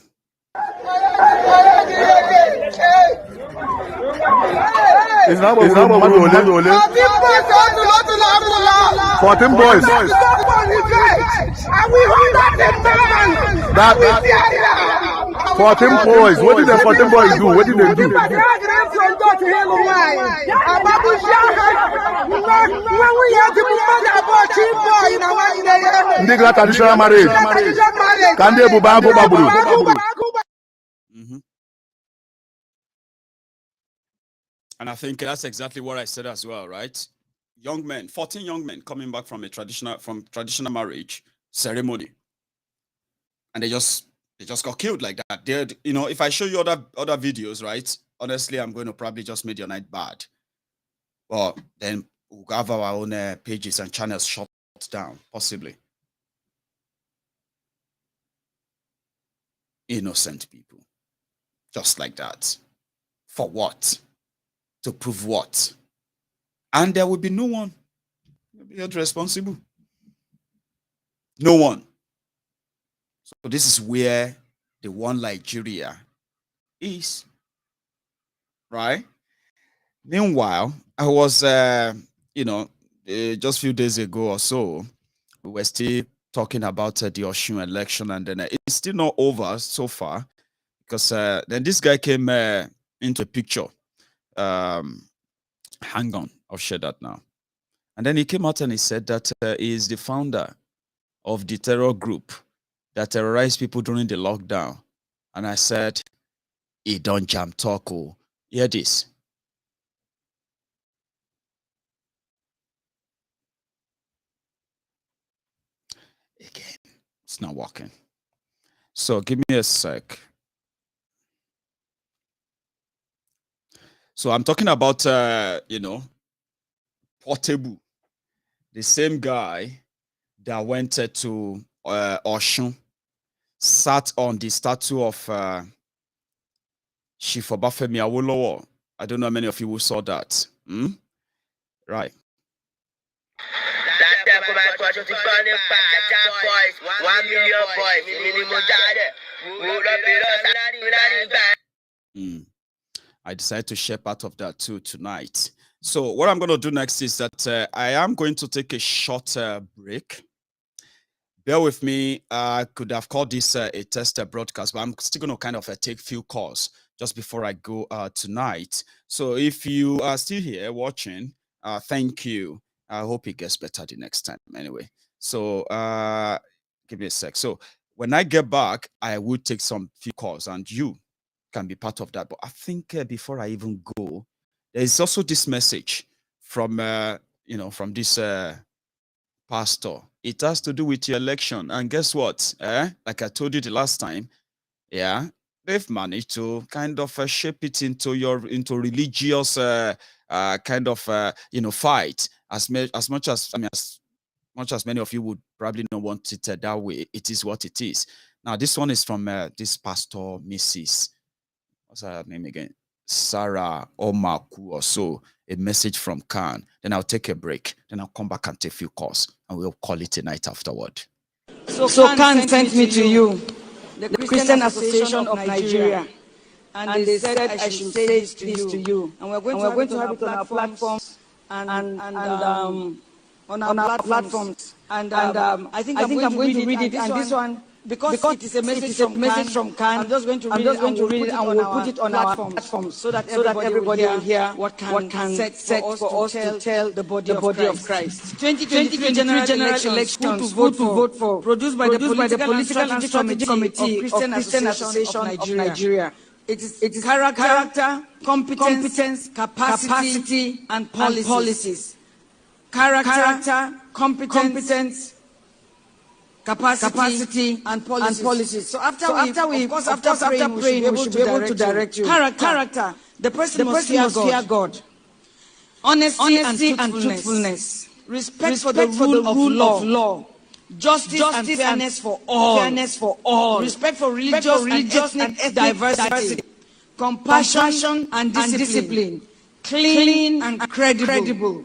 It's not what 14 boys. That 14 boys. What did the 14 boys do? What did they do? Ndigla traditional marriage. Can they Ebubeagu baburu? And I think that's exactly what I said as well, right? 14 young men coming back from traditional marriage ceremony, and they just got killed like that. If I show you other videos, right? Honestly, I'm going to probably just make your night bad. But then we'll have our own pages and channels shut down, possibly. Innocent people, just like that. For what? To prove what? And there will be no one held responsible. No one. So this is where the one Nigeria is, right? Meanwhile, I was, just a few days ago or so, we were still talking about the Osun election, and then it's still not over so far, because then this guy came into a picture. Hang on, I'll share that now. And then he came out and he said that he is the founder of the terror group that terrorized people during the lockdown. And I said, he don't jam talk. Oh, hear this. Again, it's not working. So give me a sec. So I'm talking about, Portable, the same guy that went to Oshun, sat on the statue of Chief Obafemi Awolowo. I don't know how many of you who saw that. Right. I decided to share part of that too tonight. So what I'm going to do next is that I am going to take a short break. Bear with me. I could have called this a test broadcast, but I'm still going to kind of take few calls just before I go tonight. So if you are still here watching, thank you. I hope it gets better the next time anyway. So give me a sec. So when I get back, I will take some few calls and you can be part of that. But I think before I even go, there is also this message from, from this pastor. It has to do with your election. And guess what? Like I told you the last time, yeah, they've managed to kind of shape it into religious kind of fight. As much as many of you would probably not want it that way, it is what it is. Now this one is from this pastor, Mrs. What's her name again? Sarah Omaku or so. A message from Khan. Then I'll take a break. Then I'll come back and take a few calls, and we'll call it a night afterward. So Khan sent me to you, the Christian Association of Nigeria, and they said I should say this to you. And we're going to have it on our platforms and on our platforms. And I think I'm going to read it. And this one, because it is a message from Khan, I'm just going to read it and we'll put it on our platforms so that everybody will hear what Khan said for us to tell the body of Christ. 2023 general election, who to vote for, produced by the Political and Strategy Committee of Christian Association of Nigeria. It is character, competence, capacity, and policies. Character, competence, capacity and policies. So after praying, we should be able to direct you. Character. The person must fear God. Honesty and truthfulness. Respect for the rule of law. Justice and fairness for all. Respect for religious and ethnic diversity. Compassion and discipline. Clean and credible.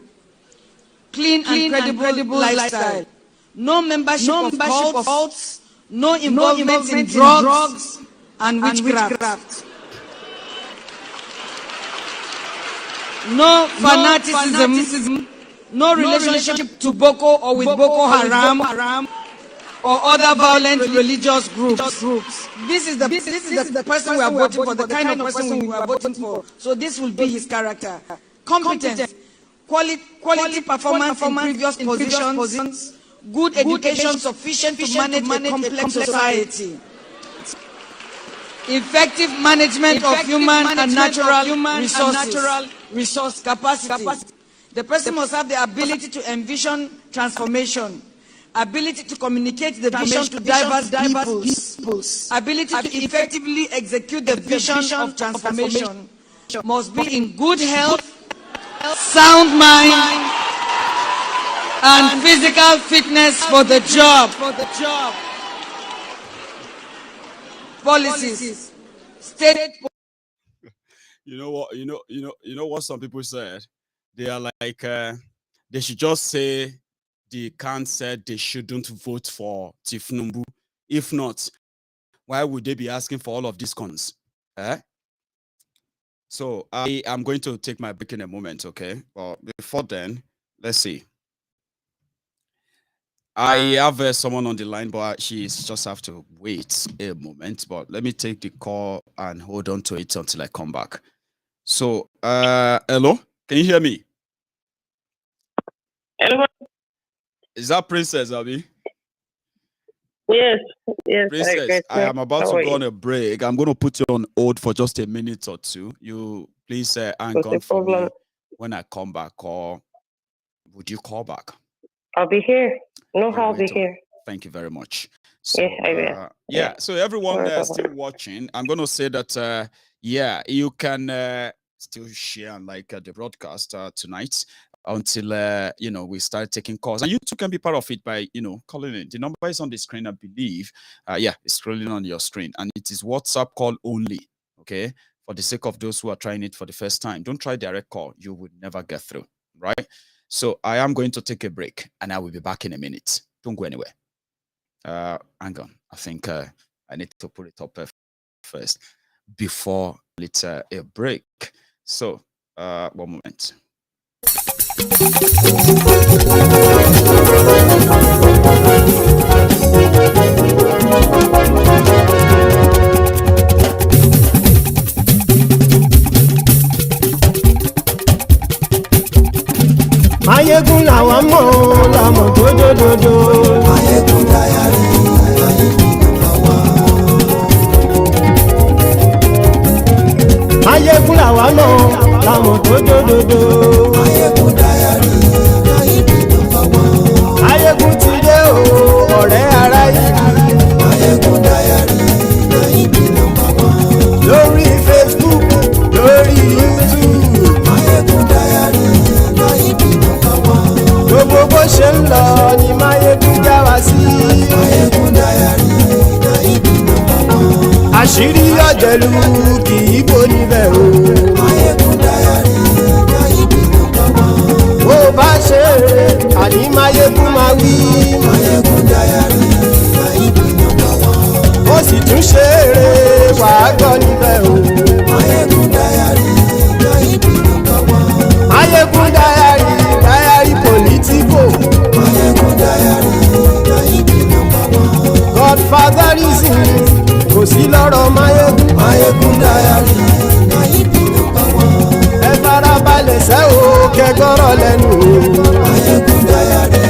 Clean and credible lifestyle. No membership of cults, no involvement in drugs and witchcraft. No fanaticism, no relationship to Boko or with Boko Haram or other violent religious groups. This is the person we are voting for, the kind of person we are voting for. So this will be his character. Competence, quality performance in previous positions. Good education sufficient to manage a complex society. Effective management of human and natural resource capacity. The person must have the ability to envision transformation, ability to communicate the vision to diverse peoples, ability to effectively execute the vision of transformation, must be in good health, sound mind, and physical fitness for the job. Policies. State. You know what? You know what some people said. They are like they should just say the Khan said they shouldn't vote for Tifnumbu. If not, why would they be asking for all of these cons? So I am going to take my break in a moment, okay? But before then, let's see. I have someone on the line, but she's just have to wait a moment. But let me take the call and hold on to it until I come back. So, hello, can you hear me? Hello? Is that Princess, Abby? Yes, yes. Princess, I am about to go on a break. I'm going to put you on hold for just a minute or two. You please hang on for me when I come back, or would you call back? I'll be here. No, I'll be here. Thank you very much. So, yes, I will. Yeah, so everyone still watching, I'm going to say that, yeah, you can still share and like the broadcast tonight until, you know, we start taking calls. And you too can be part of it by, you know, calling in. The number is on the screen, I believe. Yeah, it's scrolling on your screen. And it is WhatsApp call only, okay? For the sake of those who are trying it for the first time, don't try direct call. You would never get through, right? So I am going to take a break and I will be back in a minute. Don't go anywhere. Hang on. I think I need to put it up first before it's a break. So, one moment. Maiyegun làwọn mọ̀ làmọ̀ dódódódó. Maiyegun dayari ayé nínú wa. Maiyegun làwọn mọ̀ làmọ̀ dódódódó. Maiyegun dayari ayé nínú wa. Maiyegun ti dé o ọ̀rẹ́ aráyé. Maiyegun dayari ayé nínú wa. Lórí Facebook, lórí YouTube. Maiyegun dayari ayé nínú wa. Gbogbo bó ṣe ń lọ ni Maiyegun já wa sí. Maiyegun dayari ayé nínú wa. Àṣírí ọ̀jẹ̀lú kì í bò níbẹ̀ o. Maiyegun dayari ayé nínú wa. Bó bá ṣe àní Maiyegun máa wí. Maiyegun dayari ayé nínú wa. Ó sì tún ṣe eré wàá gbọ́ níbẹ̀ o. Maiyegun dayari ayé nínú wa. Maiyegun dayari politico. Maiyegun dayari ayé nínú wa. Godfatherism kò sí lọ́rọ̀ Maiyegun. Maiyegun dayari ayé nínú wa. Ẹ fara balẹ̀ sẹ́ o kẹgọ́rọ̀ lẹ́nu. Maiyegun dayari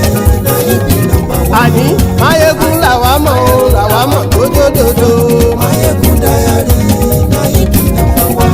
ayé nínú wa. Àní Maiyegun làwa mọ̀ dódódódó. Maiyegun dayari ayé nínú wa.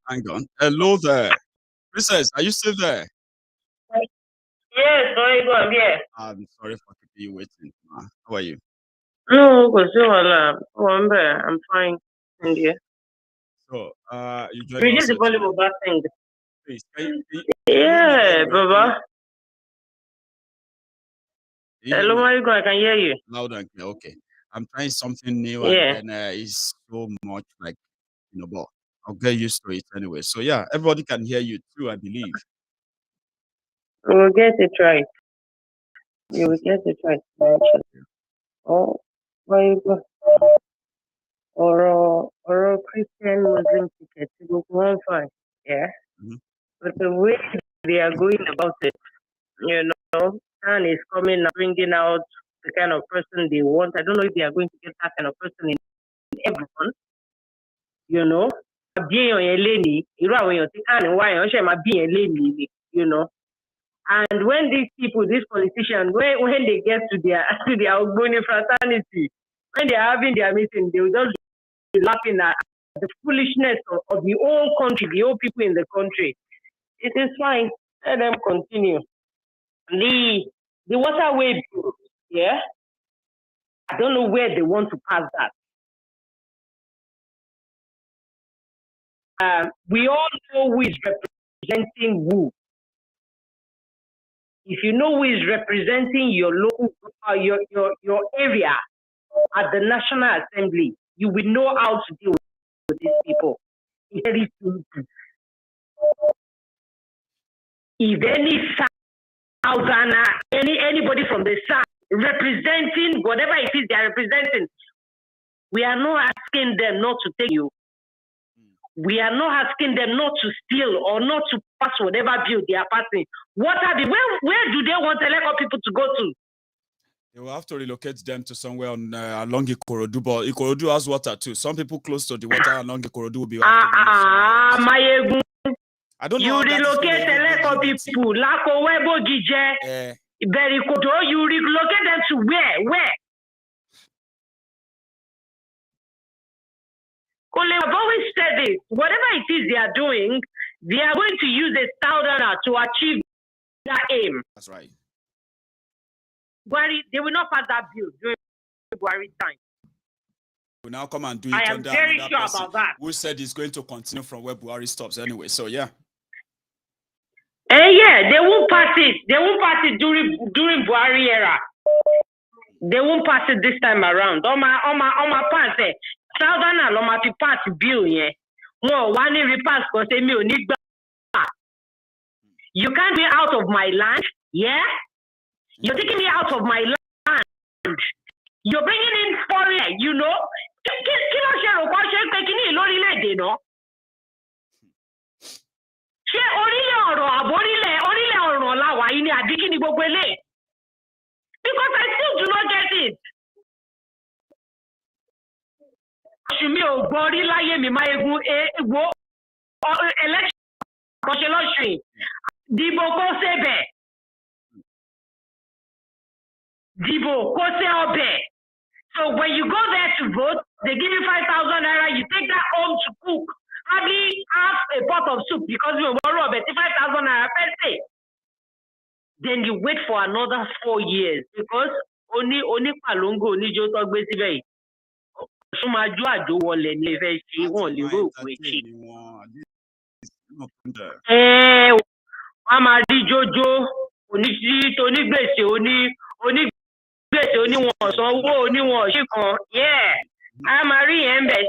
Hang on. Hello there. Princess, are you still there? Yes, Maiyegun, I'm here. I'm sorry for keeping you waiting. How are you? No, I'm fine. And you? So, you joined Reduce us. the volume of that thing. Please, Yeah, Baba. Hello, Maiyegun, I can hear you. Loud and clear. Okay. I'm trying something new Yeah. and then it's so much like, you know, but I'll get used to it anyway. So, yeah, everybody can hear you too, I believe. We will get it right. You will get it right. Oh, Maiyegun. Or Christian Muslim ticket to go 1-5. Yeah. Mhm. But the way they are going about it, you know, and is coming and bringing out the kind of person they want. I don't know if they are going to get that kind of person in everyone, you know. Being a lady, you know. And when these people, these politicians, when they get to their Ogboni fraternity, when they are having their meeting, they will just be laughing at the foolishness of the whole country, the whole people in the country. It is fine. Let them continue. The waterway bill, yeah. I don't know where they want to pass that. we all know who is representing who. If you know who is representing your local, your area at the National Assembly, you will know how to deal with these people. It's very simple. If any Southerner, anybody from the South representing whatever it is they are representing, we are not asking them not to take you. We are not asking them not to steal or not to pass whatever bill they are passing. What are they? Where do they want elected people to go to? They will have to relocate them to somewhere on along Ikorodu, but Ikorodu has water too. Some people close to the water along Ikorodu will be. Maiyegun. I don't know. You relocate elected people. Lakowebo Gije. Berikodo. You relocate them to where? I've always said it. Whatever it is they are doing, they are going to use a Southerner to achieve that aim. That's right. They will not pass that bill during February time. We now come and do it. I am very sure about that. Who said it's going to continue from where Buhari stops anyway? So yeah. Yeah, they won't pass it. They won't pass it during Buhari era. They won't pass it this time around. On my pass, Southerner lo ma fi pass bill yen. Wọ́n wá ní repass kò ṣe mi ò ní gbà. You can't be out of my land, yeah? You're taking me out of my land. You're bringing in foreign, you know? Kí ló ṣe rò kọ́ ṣe pé kíní lórílẹ̀-èdè náà? Ṣé orílẹ̀ ọ̀rọ̀ àbórílẹ̀ ọ̀rọ̀ làwà yìí ni àbí kí ni gbogbo eléyìí? Because I still do not get it. Mi ò gbọ́ rí láyé mi Maiyegun wo election kọ́ṣe lọ́sùn dìbò kó ṣebẹ̀ dìbò kó ṣe ọbẹ̀. So when you go there to vote, they give you 5,000 naira, you take that home to cook, hardly half a pot of soup because you borrow ọbẹ̀ 5,000 naira per day. Then you wait for another 4 years because oní pàlóńgò oníjó tó gbé síbẹ̀ yìí. Súnmájú àjò wọlé ní ẹfẹ ṣe wọn lè rò pé ṣe. Wọ́n máa rí jójó onígbèsè oníwọ̀n sanwó oníwọ̀n ṣì kan. A máa rí yẹn bẹ̀.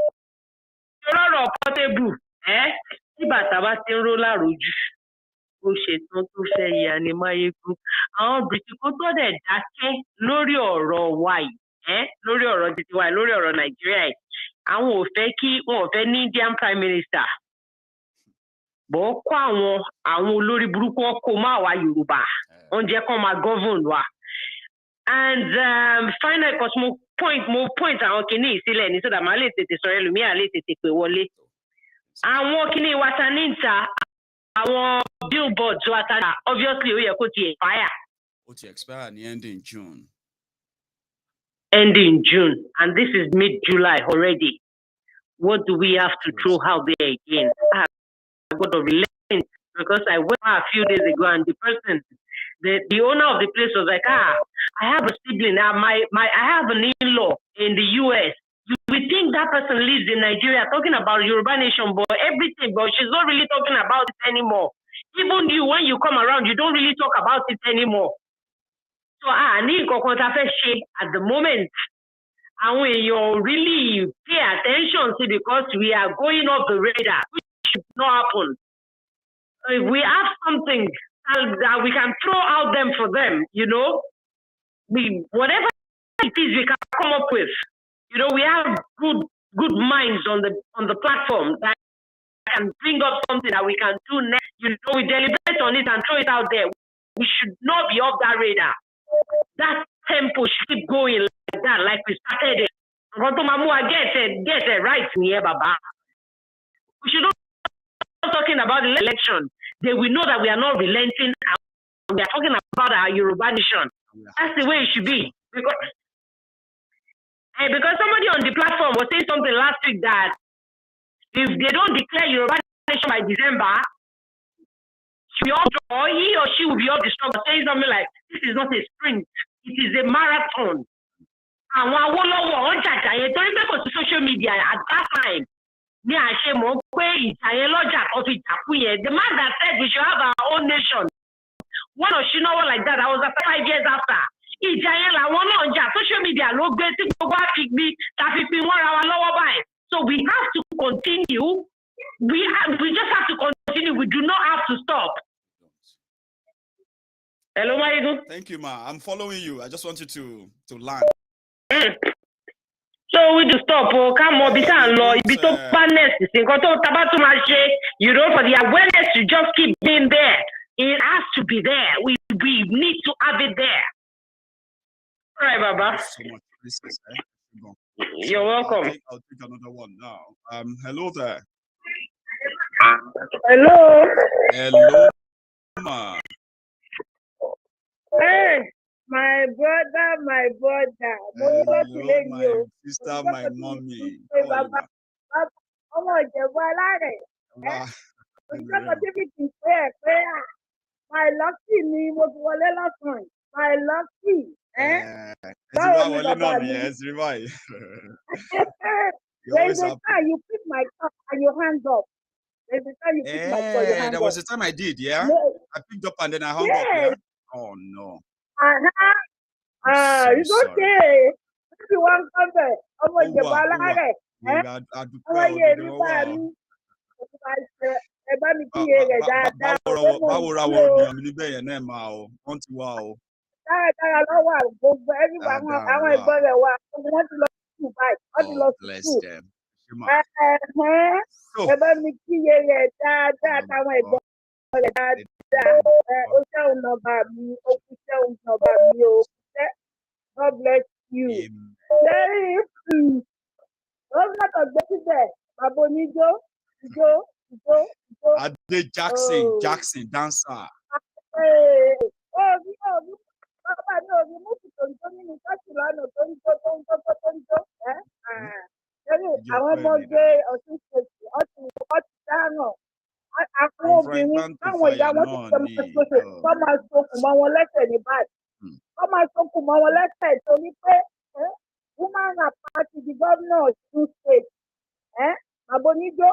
Lọ́rọ̀ Portable tí bàtà bá ti ń ró láròjù ó ṣetán tó fẹ́ ya ni Maiyegun. Àwọn bìrìtìkó tó dẹ̀ dákẹ́ lórí ọ̀rọ̀ wa yìí. Lórí ọ̀rọ̀ títí wa lórí ọ̀rọ̀ Nàìjíríà yìí àwọn ò fẹ́ ní Indian Prime Minister bọ́ kó àwọn olórí burúkú kó má wá Yorùbá wọ́n jẹ́ kó máa govern wa. And finally because mo point àwọn kìíní ìsílẹ̀ ní sọ́dà máa lè tètè sọ̀rọ̀ ẹlòmíà lè tètè pè wọlé. Àwọn kìíní wa ta ní ìta àwọn billboards wa ta obviously ó yẹ kó ti expire. Ó ti expire ní ending June. Ending June, and this is mid-July already. What do we have to throw out there again? I've got to relent because I went a few days ago and the owner of the place was like, I have a sibling, I have an in-law in the US. You would think that person lives in Nigeria talking about Yoruba nation, but everything, but she's not really talking about it anymore. Even you, when you come around, you don't really talk about it anymore. So ní nǹkan tá fẹ́ ṣe at the moment àwọn èèyàn really pay attention to because we are going off the radar which should not happen. So if we have something that we can throw out them for them, you know, whatever it is we can come up with, you know, we have good minds on the platform that can bring up something that we can do next. You know, we deliberate on it and throw it out there. We should not be off that radar. That tempo should keep going like that, like we started it. Get it right here, Baba. We should not be talking about the election. They will know that we are not relenting. We are talking about our Yoruba nation. That's the way it should be. Because somebody on the platform was saying something last week that if they don't declare Yoruba nation by December, he or she will be off the struggle, saying something like, this is not a sprint, it is a marathon. And on social media at that time, ní àṣemọ̀ pé ìjà yẹn lọ́jà kan fi jàkú yẹn. The man that said we should have our own nation. One of Shinowo like that, I was after 5 years after. Ìjà yẹn làwọn náà ń jà. Social media ló gbé tí gbogbo àfìgbí tàfipín wọ́n ra wa lọ́wọ́ báyìí. So we have to continue. We just have to continue. We do not have to stop. Hello, Maiyegun. Thank you, ma. I'm following you. I just want you to land. So we do stop. Come on, ibi tó bá next nǹkan tó tábà tó máa ṣe, you know, for the awareness to just keep being there. It has to be there. We need to have it there. All right, Baba. Thank you so much. You're welcome. I'll take another one now. Hello there. Hello. Hello, ma. Hey, my brother. Hello, my sister, my mommy. My lucky ni mo ti wọlé lọ́sàn. My lucky. There's a time you pick my cup and your hands up. There's a time you pick my cup and your hands up. There was a time I did, yeah? I picked up and then I hung up, yeah? Oh, no. It's okay. If you want come back, I'm going to bless them. God bless you. Ade Jackson, dancer. Woman are party, the governor of two states. Abonijo,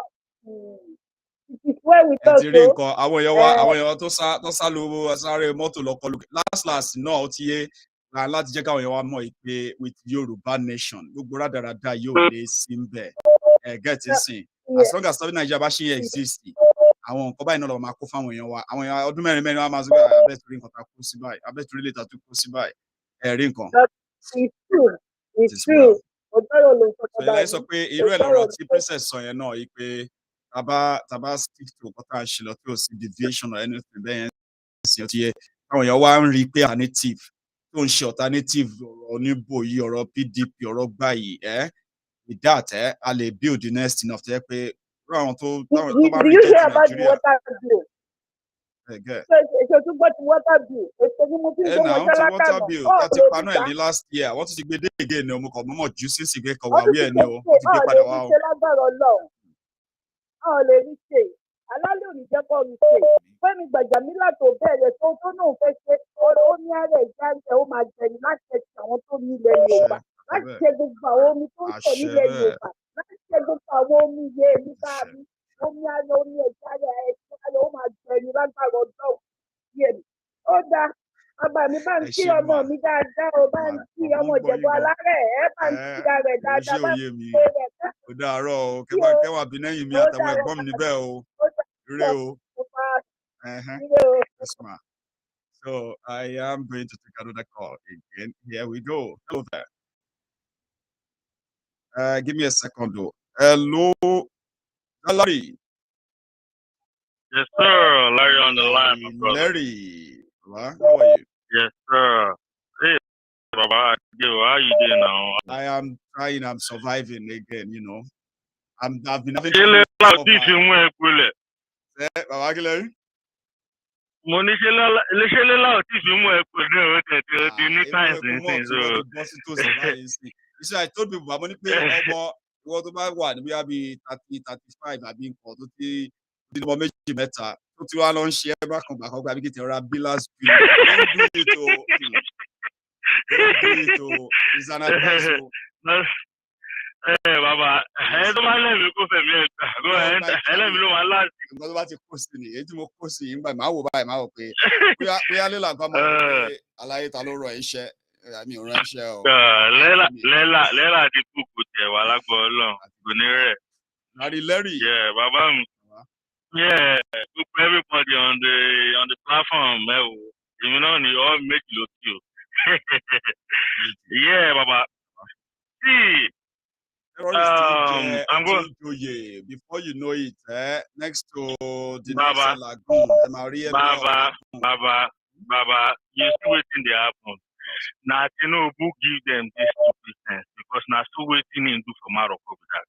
it is well with us. Àwọn èèyàn tó sá lówó sáré mọ́tò lọ́kọlù last náà ti yé láti jẹ́ káwọn èèyàn wá mọ̀ pé with Yorùbá nation gbogbo rádaràda yóò lé sí ń bẹ̀ get it sin as long as Southern Nigeria bá ṣe exist àwọn nǹkan báyìí náà lọ́wọ́ máa kó fáwọn èèyàn wa àwọn èèyàn ọdún mẹ́rin wá máa sọ pé abẹ́tùrí nǹkan ta kó sí báyìí abẹ́tùrí lè ta tó kó sí báyìí ẹ̀rí nǹkan. It's true. Fẹlẹ sọ pé irú ẹ̀ lọ́rọ̀ tí princess sọ yẹn náà yìí pé tàbá stick to nǹkan tá à ń ṣe lọ tí ò sí deviation or anything bẹ́ẹ̀ yẹn sì ọtí yẹ àwọn èèyàn wá ń rí i pé alternative tó ń ṣe alternative ọ̀rọ̀ oníbò yìí ọ̀rọ̀ PDP ọ̀rọ̀ gbà yìí with that a lè build the next enough tẹ́ pé irú àwọn tó bá rí jẹ́ ti Nàìjíríà. Water bill láti paná ẹ̀ ní last year wọ́n tún ti gbé dé again ní ọmọkọ̀ mọ́mọ́ jù sí ìsìnkú ẹ̀kọ́ wà wí ẹ̀ ní o wọ́n ti gbé padà wá o. Lè rí ṣe alálẹ́ òní jẹ́ kọ́ mi ṣe Fẹ́mi Gbàjàmílà tó bẹ̀rẹ̀ tó náà fẹ́ ṣe ó ní ara ìjà ẹ̀ ó máa jẹ̀yìn láti ẹ̀sìn àwọn tó ní ilẹ̀ Yorùbá láti ṣe gbogbo àwọn omi tó ń tọ̀ nílẹ̀ Yorùbá láti ṣe gbogbo àwọn omi iye èmi bá mi omi ayọ̀ omi ẹ̀jẹ̀ ẹ̀sìn ayọ̀ ó máa jẹ̀yìn lágbára ọjọ́ yẹn ó dáa bàbá mi bá ń kí ọmọ mi dáadáa o bá ń kí ọmọ Ìjẹ̀bú Alárẹ̀ ẹ bá ń kí ara rẹ̀ dáadáa bá ń kí rẹ̀ ká. Ó dàárọ̀ o kẹwàá bí lẹ́yìn mi àtàwọn ẹ̀gbọ́n mi níbẹ̀ o rere o. Yes, ma. So I am going to take another call again. Here we go. Hello there. Give me a second though. Hello, Larry. Yes, sir. Larry on the line, my brother. Larry. How are you? Yes, sir. Hey, Baba, how you doing now? I am trying. I'm surviving again. You know, I've been having. So I told people, I'm only paying what about one? We have 30, 35. I've been called to the méjì mẹ́ta. Tí wàá lọ ń ṣe ẹ bákan bákan gba bí kìtì ọ̀rá bílàs bí don't do it o it's an advice o. Baba, ẹ tó bá lẹ́mìí kó fẹ̀mí ẹ̀ go ahead, ẹlẹ́mìí ló máa láti. Nǹkan tó bá ti kó sí ni, èyí tí mo kó sí yìí ń báyìí, máa wò báyìí, máa wò pé bóyá lílà nǹkan máa wò pé aláyé ta ló rọ iṣẹ́, mi ò rán iṣẹ́ o. Lẹ́là ti kú kò tẹ̀ wá lágbọ́ ọlọ́run, kò ní rẹ̀. Larry Larry. Yeah, bàbá mi. Yeah, everybody on the platform, èmi náà ni all méjì ló kí o. Yeah, baba. See, I'm going. Before you know it, next to the Baba, next lagoon, Baba, you see waiting they happen. Now, Tinubu give them this 2% because now still waiting in do for Morocco with that.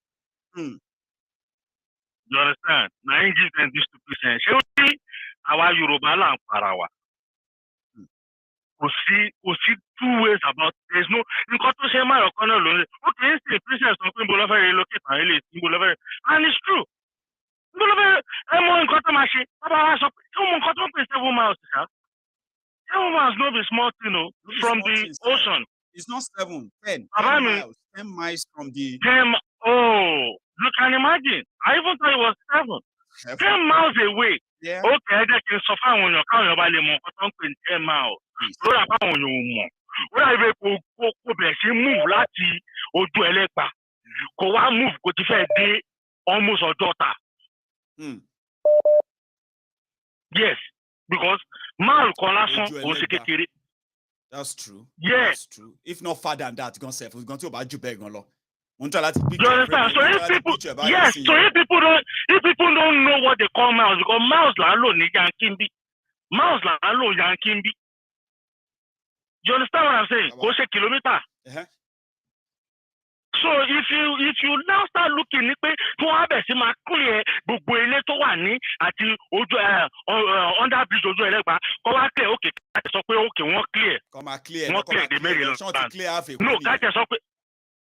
You understand? Now, he give them this 2%. Shall we see our Yoruba land Parawa? We see two ways about there's no in Koto Morocco no lonely. Okay, it's the princess something Bolover relocate and it's true. Bolover, I'm on Kotomashi. Papa, someone Koto pay 7 miles, sir. 7 miles no be small, from the ocean. It's not 7, 10 miles. 10 miles from the 10. Oh, you can imagine. I even thought it was 7. 10 miles away. Yeah. Okay, I can suffer when you're coming about the 10 miles. Lórí àbáwọn yòó mọ̀, wọ́n yà wípé kò bẹ̀rẹ̀ sí move láti ojú ẹlẹ́gbà, kò wá move kò ti fẹ́ dé almost Ọjọ́ta. Yes, because mile kan lásán kò ṣe kékeré. That's true. Yeah. That's true. If not farther than that, self, we're going to about you beg on law. You understand? So if people, yes, so if people don't know what they call miles, because miles la lo ni Yankimbi, miles la lo Yankimbi. You understand what I'm saying? Go say kilometer. So if you now start looking at pé tó wá bẹ̀ sí máa clear gbogbo ilé tó wà ní àti ojú under bridge ojú ẹlẹ́gbàá kó wá clear okay ká sọ pé okay wọ́n clear. Wọ́n clear the Maryland. No ká sọ pé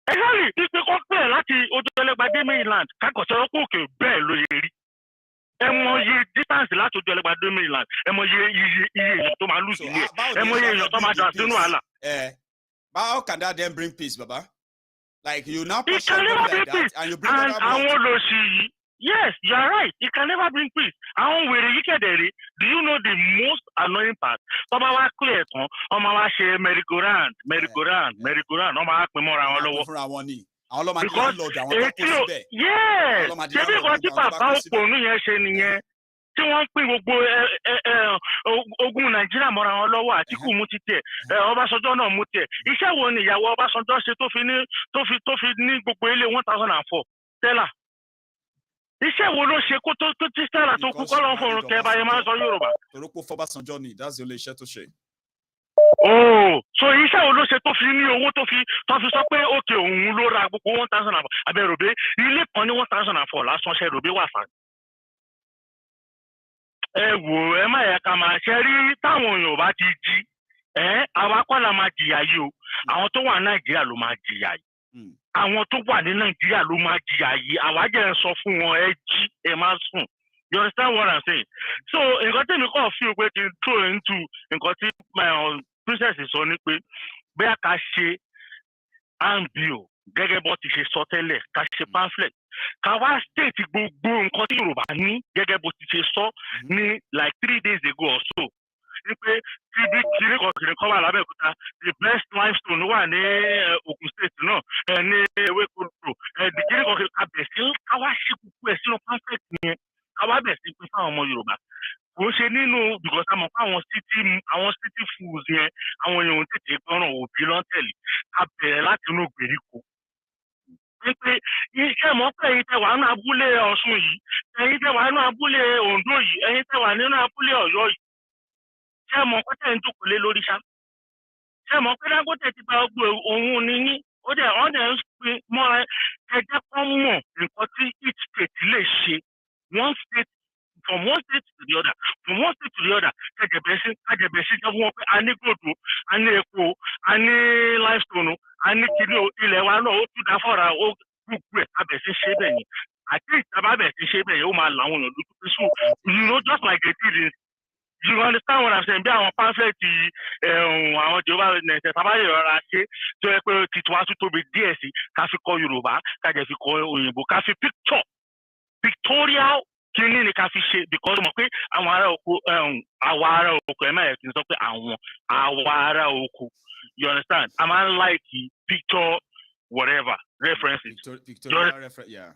exactly ipe kó clear láti ojú ẹlẹ́gbàá dé Maryland ká kọ̀ sọ pé okay bẹ́ẹ̀ ló yẹ rí. Ẹ mọ iye distance láti ojú ẹlẹ́gbàá dé Maryland. Ẹ mọ iye èèyàn tó máa lose ilé. Ẹ mọ iye èèyàn tó máa dà sínú àlà. How can that then bring peace, Baba? Like you now it can never bring peace. And yes, you are right. It can never bring peace. Do you know the most annoying part? Tọ́ba wa clear tán, ọmọ wa ṣe merry-go-round. Ọmọ wa pín mọ́ra wọn lọ́wọ́. Because yes, ṣé bí wọ́n ti bàbá òpònú yẹn ṣe nìyẹn? Tí wọ́n ń pín gbogbo ogun Nàìjíríà mọ́ra wọn lọ́wọ́ Àtíkù mú ti tẹ̀ Ọbásanjọ́ náà mú tẹ̀ iṣẹ́ wo ni ìyàwó Ọbásanjọ́ ṣe tó fi ní gbogbo ilé 1004 Stella iṣẹ́ wo ló ṣe kó tó ti Stella tó kú kọ́lọ́ fún orúkẹ báyé máa ń sọ Yorùbá. Torókó fọ́básanjọ́ ni that's the only iṣẹ́ tó ṣe. Oh, so iṣẹ́ wo ló ṣe tó fi ní owó tó fi sọ pé òkè òun ló ra gbogbo 1004 abẹ́ròbé ilé kan ní 1004 lásán ṣe ròbé wà fún. Ẹ wò ẹ má yẹ ká máa ṣe rí táwọn èèyàn bá ti jí àwa kọ́ la máa jìyà yìí o àwọn tó wà ní Nàìjíríà ló máa jìyà yìí àwọn tó wà ní Nàìjíríà ló máa jìyà yìí àwa jẹ́ ń sọ fún wọn ẹ jí ẹ má sùn. You understand what I'm saying? So nǹkan tí mi kàn fi pé kí n throw into nǹkan tí my princess sọ ni pé bóyá ká ṣe handbill gẹ́gẹ́ bó ti ṣe sọ tẹ́lẹ̀ ká ṣe pamphlet ká wá state gbogbo nǹkan tí Yorùbá ní gẹ́gẹ́ bó ti ṣe sọ ní like 3 days ago or so ní pé kiri kan wà lábẹ́òkúta the best limestone wà ní Ogun State náà ní Ewékodò kiri kan ká bẹ̀ sí ká wá ṣe gbogbo ẹ̀ sínú pamphlet yẹn ká wá bẹ̀ sí pé fáwọn ọmọ Yorùbá kò ṣe nínú because a mọ̀ pé àwọn city fools yẹn àwọn èèyàn tètè gbọ́ràn òbí lọ́tẹ̀lì ká bẹ̀rẹ̀ láti inú ìgbèríko. Wípé iṣẹ́ mọ̀ pé ẹ̀yin tẹ́ wà nínú abúlé Ọ̀ṣun yìí ẹ̀yin tẹ́ wà nínú abúlé Oǹdó yìí ẹ̀yin tẹ́ wà nínú abúlé Ọ̀yọ́ yìí ṣé mọ̀ pé tẹ́ ń jókòó lé lórí ṣá ṣé mọ̀ pé Dangote ti gba ọgbọ òun ní yín ó dẹ̀ ń pin mọ́ra ẹjẹ́ kan mọ̀ nǹkan tí each state lè ṣe from one state to the other kẹjẹbẹ sí jẹ́ fún wọn pé a ní gbòdò a ní epo a ní limestone a ní kìnìún ilẹ̀ wa náà ó tún dá fọ́ra ó gbogbo ẹ̀ abẹ̀ sí ṣe bẹ̀ yẹn àti ìjọba abẹ̀ sí ṣe bẹ̀ yẹn ó máa làwọn èèyàn lójú pé sùn just like they did in You understand what I'm saying? Bí àwọn pamphlet àwọn Jehovah Witnesses tábàlì rọra ṣe tó yẹ pé tìtúwá tún tóbi díẹ̀ sí ká fi kọ Yorùbá ká jẹ́ fi kọ òyìnbó ká fi pictorial kìíní ni ká fi ṣe because mọ̀ pé àwọn ará oko àwa ará oko ẹ̀ máa yẹ kí n sọ pé àwa ará oko. You understand? I man like picture whatever references. Pictorial reference, yeah.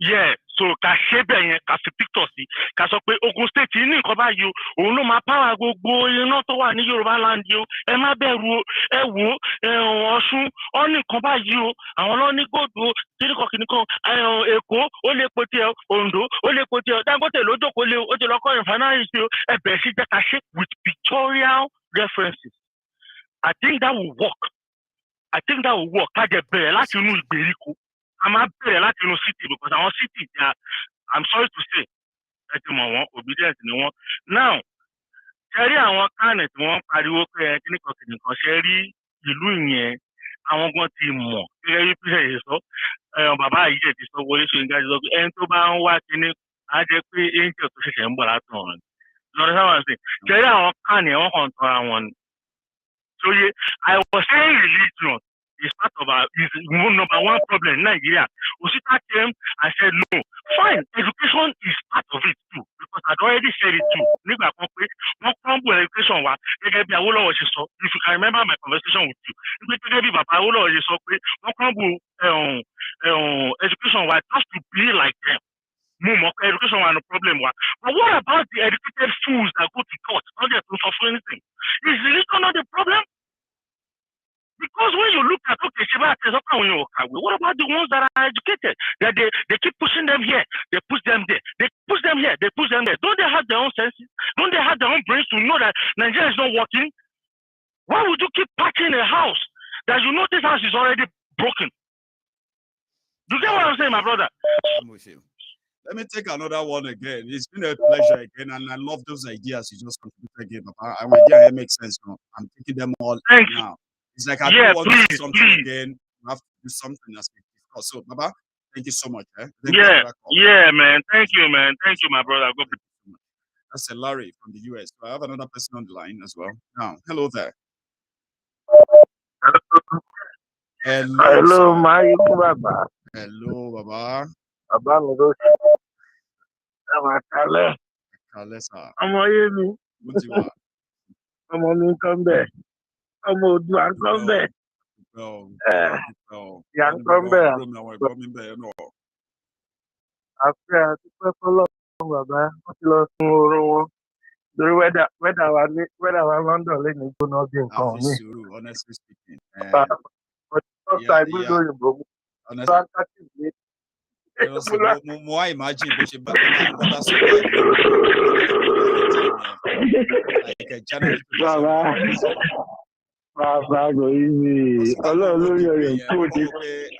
Yeah, so ká ṣe bẹ́ẹ̀ yẹn ká fi picture sí ká sọ pé Ogun State ní nǹkan báyìí o òun ló máa power gbogbo iná tó wà ní Yorùbá land yìí o ẹ má bẹ̀rù o ẹ wò ó Ọ̀ṣun ó ní nǹkan báyìí o àwọn ló ní gòdò kìnìkan Èkó ó lè po tiẹ̀ Oǹdó ó lè po tiẹ̀ Dangote ló jókòó lé o ó ti lọ kọ́ refinery sí o ẹ bẹ̀rẹ̀ sí jẹ́ ká ṣe with pictorial references. I think that will work. Ká jẹ́ bẹ̀rẹ̀ láti inú ìgbèríko. I'm not better like in city because our city, I'm sorry to say, obedience in one. Now, Sherry, I want carnet, one pariwo technical Sherry, the Luin, I want one team more. Sherry, so, Baba, is so what is guys and to bound watching it. I just pay angel to say, but I don't. You know how I say, Sherry, I want carnet, I want. So, I was saying religion. Is part of is number one problem in Nigeria. Osita came and said, no, fine, education is part of it too, because I'd already said it too. Nigga, one crumble education was, if you can remember my conversation with you, one crumble education was just to be like them. Education was no problem. But what about the educated fools that go to court? Not just to suffer anything. Is religion not the problem? Because when you look at what about the ones that are educated? That they keep pushing them here, they push them there, they push them here, they push them there. Don't they have their own senses? Don't they have their own brains to know that Nigeria is not working? Why would you keep patching a house that you know this house is already broken? Do you get what I'm saying, my brother? I'm with you. Let me take another one again. It's been a pleasure again, and I love those ideas you just contributed again. My idea makes sense now. I'm taking them all now. It's like I don't want to do something again. I have to do something as we discuss. So, Baba, thank you so much. Yeah, man. Thank you, my brother. That's a Larry from the US. So I have another person on the line as well. Now, hello there. Hello, Maiyegun Baba. Hello, Baba. Baba mi ló ṣe. Ẹ máa kalẹ̀. Kalẹ̀ sà. Ọmọ yé mi. Mo ti wà. Ọmọ mi kan bẹ̀. Ọmọ Oòduà kan bẹ̀. Ìyá kan bẹ̀. Àfẹ́ àtúpẹ́ fọlọ́run bàbá wọ́n ti lọ sun oorun wọn. Torí wẹ́dà wa London lè ní gbóná bí nǹkan mi. Honestly speaking. Mo wá imagine bó ṣe bá bọ́dá sọ̀rọ̀ like a January. Bàbá kò yí mi. Ọlọ́run lórí ọ̀rẹ́ kúrò dé.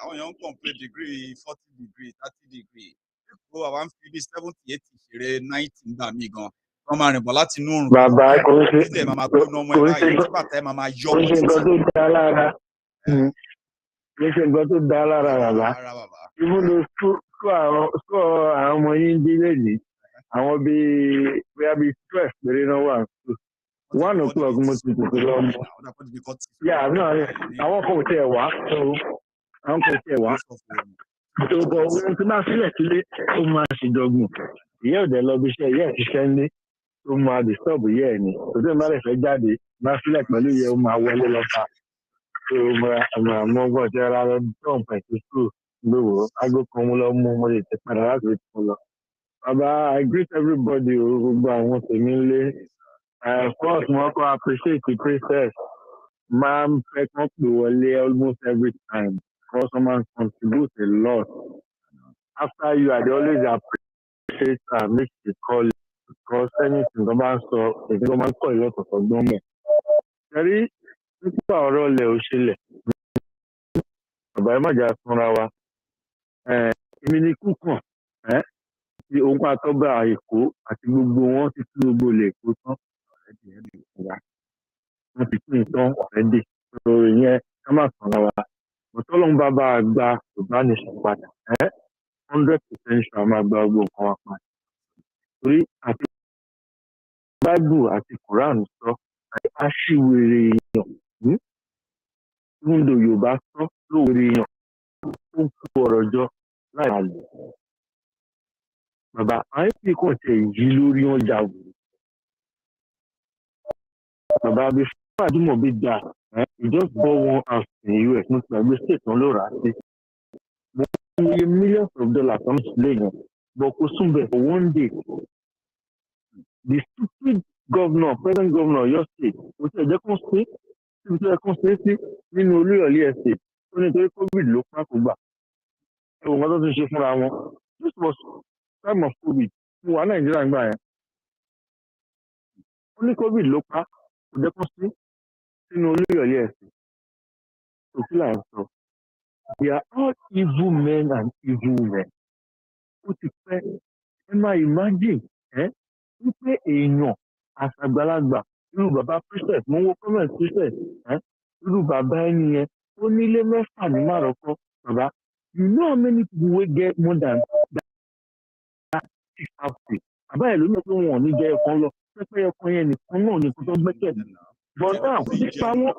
Àwọn èèyàn ń complete degree 40 degree 30 degree. Ó wà wá ń fi bí 70 80 ṣeré 90 nígbà míì gan. Wọ́n máa rìn bọ̀ láti inú òrùn. Bàbá kò ń ṣe nǹkan tó dá lára. Kì í ṣe nǹkan tó dá lára bàbá. Ìmúlò àwọn ọmọ yín dín lẹ́yìn. Àwọn bíi 12 péré náà wà. 1 o'clock mo ti tètè lọ mọ. Àwọn kan ò tiẹ̀ wá. Àwọn kan ò tiẹ̀ wá. Ìjọba ohun tí máa sílẹ̀ sílé ó máa ṣèjọgbọ̀n. Ìyá òde lọ bí iṣẹ́ ìyá ẹ̀ ṣiṣẹ́ ní ó máa disturb ìyá ẹ̀ ni. Tòtí ìmọ̀ rẹ̀ fẹ́ jáde máa sílẹ̀ pẹ̀lú ìyá ó máa wọlé lọ́ta. Tó àmọ́ ọgbọ́n ti ara lọ dùn pẹ̀lú school gbòòrò. Aago kan mo lọ mú mo lè tẹ̀ padà láti rí fún lọ. Bàbá I greet everybody o gbogbo àwọn tèmi ń lé. First, mo kọ́ appreciate the princess. Máa ń fẹ́ kán pè wọlé almost every time. Because someone contributes a lot. After you, I always appreciate make you call it. Because anything tó bá ń sọ, èyí tó máa ń kọ́ ìlú ọ̀tọ̀ọ̀tọ̀ gbọ́n mọ̀. Ṣẹ́rí nípa ọ̀rọ̀ ilẹ̀ òṣèlẹ̀. Bàbá ẹ má jà fúnra wa. Èmi ni kúkàn. Ti ogun àtọ́gbà Èkó àti gbogbo wọn ti tún gbogbo ilẹ̀ Èkó tán. Wọ́n ti pín ìtàn ọ̀rẹ́dì. Ìròyìn yẹn ká má fúnra wa. Ọlọ́run bàbá àgbà ìbánisọ̀ padà 100% ṣe máa gba gbogbo nǹkan wa padà torí àti Bible àti Quran sọ aṣíwèrè èèyàn nílò Yorùbá sọ lówèrè èèyàn tó ń kó ọ̀rọ̀ jọ láì máa lò. Bàbá àìsí kàn tẹ̀ yí lórí ọjà wò. Bàbá before Ajumobi die, he just bought one house in the US. Mo ti gbàgbé state kan ló rà á sí. Mo ní millions of dollars on sílé yẹn. But kò sún bẹ̀ for one day. The stupid governor, present governor of your state, kò tí ẹ̀ jẹ́ kó ṣe síbi tó yẹ kó ṣe sí nínú Olúyọ̀lé estate. Ó ní torí COVID ló pa kó gbà. Ẹ̀wọ̀n kan tó tún ṣe fúnra wọn. This was time of COVID. Mo wà Nàìjíríà nígbà yẹn. Ó ní COVID ló pa kò jẹ́ kó sí nínú Olúyọ̀lé estate. Òkú là ń sọ. They are all evil men and evil women. Ó ti pẹ́ ẹ máa imagine wípé èèyàn àṣàgbàlagbà irú bàbá princess mo ń wo comment princess irú bàbá ẹni yẹn ó nílé mẹ́fà ní Márọ̀kọ́ bàbá you know how many people wey get more than that six houses bàbá ẹ̀ ló ní pé wọn ò ní jẹ́ ẹ̀kan lọ pẹ́pẹ́ ẹ̀kan yẹn nìkan náà ní kó tó gbẹ́kẹ̀lé but now nípa wọn.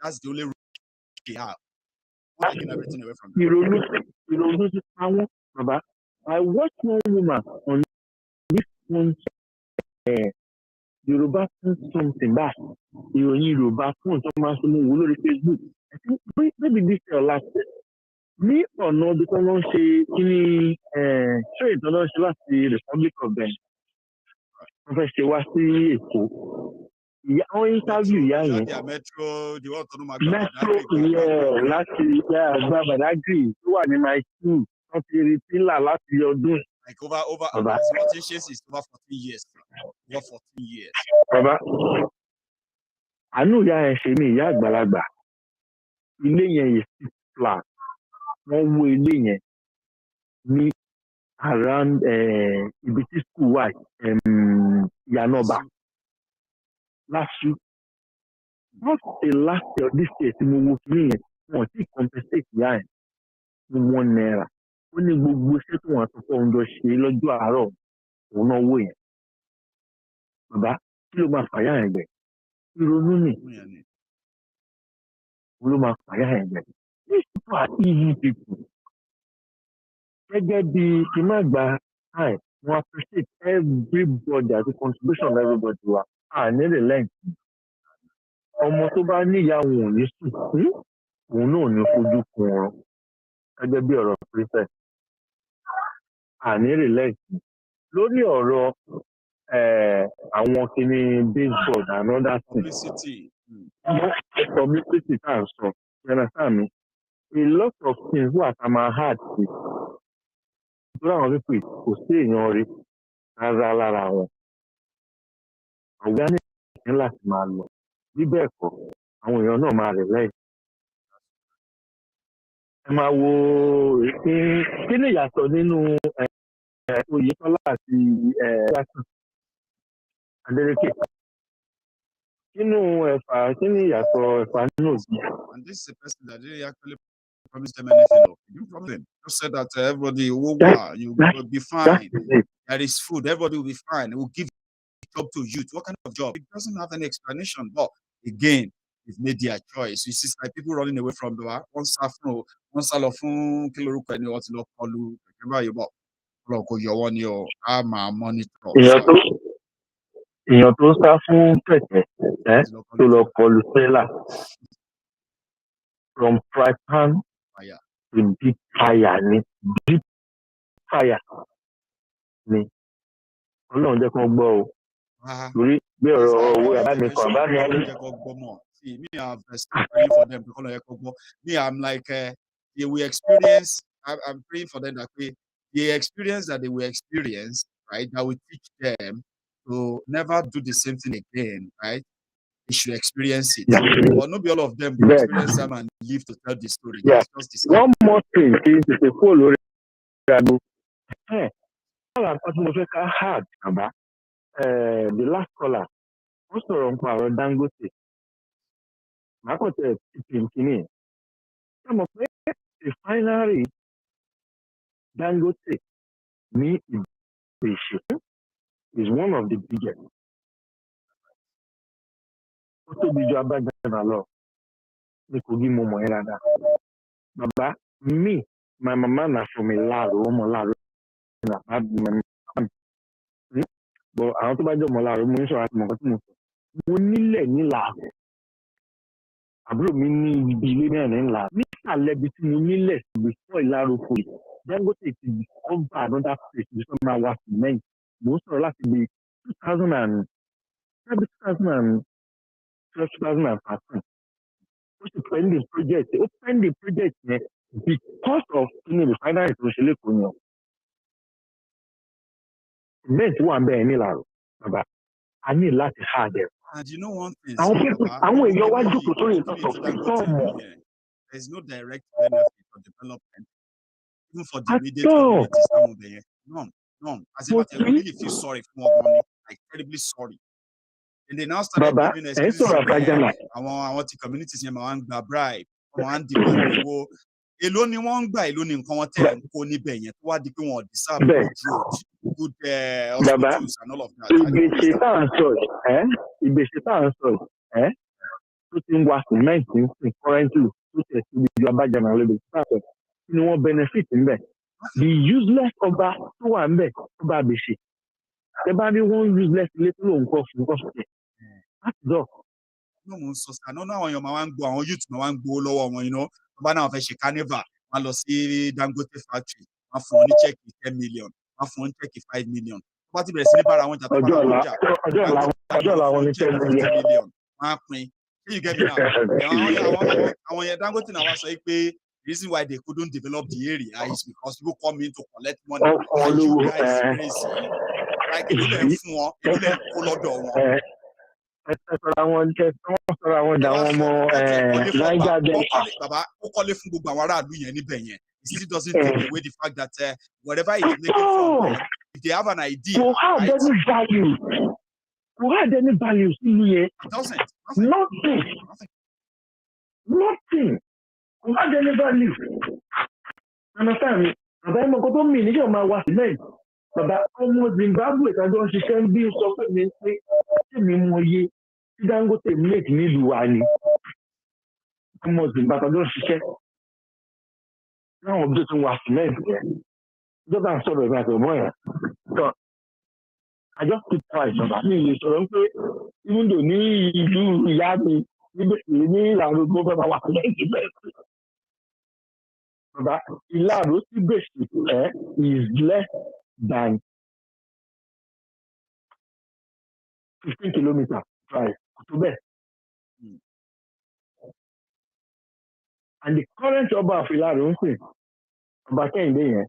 That's the only route they have. Ìrònú ti pa wọ́n bàbá. I watched one woman on this one Yorùbá fún something back. Ìròyìn Yorùbá fún ìtọ́ máa ń sọmọ òwú lórí Facebook. I think maybe this year or last year. Ní ọ̀nà ibi tó lọ ń ṣe kíní trade tó lọ ń ṣe láti Republic of Benin. Wọ́n fẹ́ ṣe wá sí Èkó. Wọ́n interview ìyá yẹn. Metro láti gba Badagry tó wà ní my school. Wọ́n ti rí pílà láti ọdún. Like over what is over 14 years. Over 14 years. Bàbá, àánú ìyá ẹ̀ ṣe ní ìyá àgbàlagbà. Ilé yẹn yìí sí flat. Wọ́n wó ilé yẹn ní around ibi tí school wà Yanoba. Last year, not the last year this year tí mo wo kìíní yẹn wọ́n ti compensate ìyá ẹ̀ ní £1. Ó ní gbogbo iṣẹ́ tó wọ́n àtọ́kọ́ òun jọ ṣe lọ́jọ́ àárọ̀ òun náà wò yẹn. Bàbá kí ló máa fàyà ẹ̀ gbẹ̀? Ìrònú nì. Ló máa fàyà ẹ̀ gbẹ̀. These people are evil people. Gẹ́gẹ́ bí kí n má gba time, mo appreciate everybody àti contribution of everybody wa. Ní the length. Ọmọ tó bá níyàwó ò ní sùn, òun náà ò ní fojú kun ọ̀rọ̀. Gẹ́gẹ́ bí ọ̀rọ̀ princess. Ní the length. Lórí ọ̀rọ̀ àwọn kìíní baseball and other things. Publicity tá à ń sọ. A lot of things wà tá a máa hard sí. Nítorí àwọn pípé kò sí èèyàn rí rárá lára wọn. Àwọn ní ìpín láti máa lọ. Bí bẹ́ẹ̀ kọ́, àwọn èèyàn náà máa rẹ̀ lẹ́yìn. Ẹ máa wo kí ni ìyàtọ̀ nínú Oyètọ́lá àti Jackson Adélékè. Nínú kí ni ìyàtọ̀ ẹ̀fà nínú òbí? And this is a person that didn't actually promise them anything. You promised them. You said that everybody you will be fine. There is food. Everybody will be fine. It will give job to youth. What kind of job? It doesn't have any explanation. But again, they've made their choice. You see, like people running away from the one salofun kiloruko any what lo kolu remember you about ko your one your monitor. Èèyàn tó sá fún kẹ̀kẹ́ tó lọ kọlu sẹ́là from fry pan to deep fire ni Ọlọ́run jẹ́ kó gbọ́ o torí bí ọ̀rọ̀ owó abánikọ̀ See, me, I've praying for them. Me, I'm like, they will experience. I'm praying for them that the experience that they will experience, right? That will teach them to never do the same thing again, right? They should experience it. But not be all of them will experience them and live to tell the story. Yeah. One more thing is the follow. Hard about the last caller. Also, on power Dangote. Makote Pinkini. Some of the refinery Dangote me is is one of the biggest. Ó tóbi ju Abba General lọ ní Kogi mo mọ̀ ẹ́ dáadáa. Bàbá me, my mama na from Ilaro, ọmọ Ilaro na but àwọn tó bá jẹ́ ọmọ Ilaro mo ń sọ̀rọ̀ àti mọ̀ nǹkan tí mo sọ. Mo nílẹ̀ nílàá. Àbúrò mi ní ibi ilé mẹ́rin ńlá. Nísàlẹ̀ ibi tí mo nílẹ̀ before Ilaro Poly, Dangote ti discover another place bí sọ́n máa wá cement. Mo ń sọ̀rọ̀ láti bí 2013. Ó sì pending project. Ó pending project yẹn because of the refinery tó ṣe lẹ́kọ̀ọ́ yẹn. Cement wà ń bẹ̀rẹ̀ nílàró. Bàbá, a ní láti hard ẹ̀. And you know one thing, Àwọn èèyàn wá jókòó sórí ìtọ́sọ̀ fún ìtọ́ọ̀mù. There is no direct benefit for development, even for the immediate communities. None. As if I really feel sorry for Mogoni, like terribly sorry. And they now started giving excuses. Àwọn ti communities yẹn máa ń gba bribe, wọ́n ń demand owó. Èló ni wọ́n ń gbà, èló ni nǹkan wọn tẹ̀ ń kó níbẹ̀ yẹn tó wá di pé wọ́n deserve good road, good hospitals and all of that. Ìgbésẹ̀ tá à ń sọ ẹ̀ tó ti ń wa cement ní currently tó tẹ̀ sí ibi Abba General lóde tá à ń sọ kí ni wọ́n benefit níbẹ̀. The useless ọba tó wà níbẹ̀ tó bá bèṣe. Ẹ bá ní wọ́n useless ilé tó lòun kọ́ fún kọ́sùtẹ̀. Láti dọ̀. No mo sọ sí àná àwọn èèyàn máa ń gbọ́ àwọn youth máa ń gbowó lọ́wọ́ wọn tó bá náà fẹ́ ṣe carnival wọ́n lọ sí Dangote factory wọ́n fún wọn ní check 10 million wọ́n fún wọn ní check 5 million tó bá ti bẹ̀rẹ̀ sí ní bára wọn jà tó bá wọn jà ọjọ́ làwọn ní 10 million wọ́n á pín you get me now àwọn yẹn Dangote náà wá sọ pé the reason why they couldn't develop the area is because people come in to collect money and you guys crazy like ìlú lẹ̀ ń fún wọn ìlú lẹ̀ ń kó lọ́dọ̀ wọn. Sọ̀rọ̀ àwọn dà wọn mọ Niger Delta. Bàbá ó kọ́lé fún gbogbo àwọn aráàlú yẹn níbẹ̀ yẹn. It still doesn't take away the fact that whatever it is making from them, if they have an idea, to have any value sínú yẹn. It doesn't. Nothing. To have any value. Understand me? Bàbá ẹ̀ mọ̀ kó tó mì níjọ́ máa wá cement. Bàbá ọmọ Zimbabwe tàbí wọ́n ṣiṣẹ́ ń bí sọ pé mi pé mi mọ iye tí Dangote make nílùú wa ni. Ọmọ Zimbabwe tàbí wọ́n ṣiṣẹ́. Láwọn ọdún tó ń wá cement yẹn. Ìjọba ń sọ̀rọ̀ ìgbà tó mọ̀ yẹn. So I just keep quiet bàbá mi lè sọ̀rọ̀ pé even though ní ìlú ìyá mi ní ìlànà ogun fẹ́ máa wà lẹ́yìn bẹ́ẹ̀. Bàbá ìlànà tí bèsì is less than 15 kilometers drive to bed. And the current Oba of Ilaro, Oba Kehinde yẹn,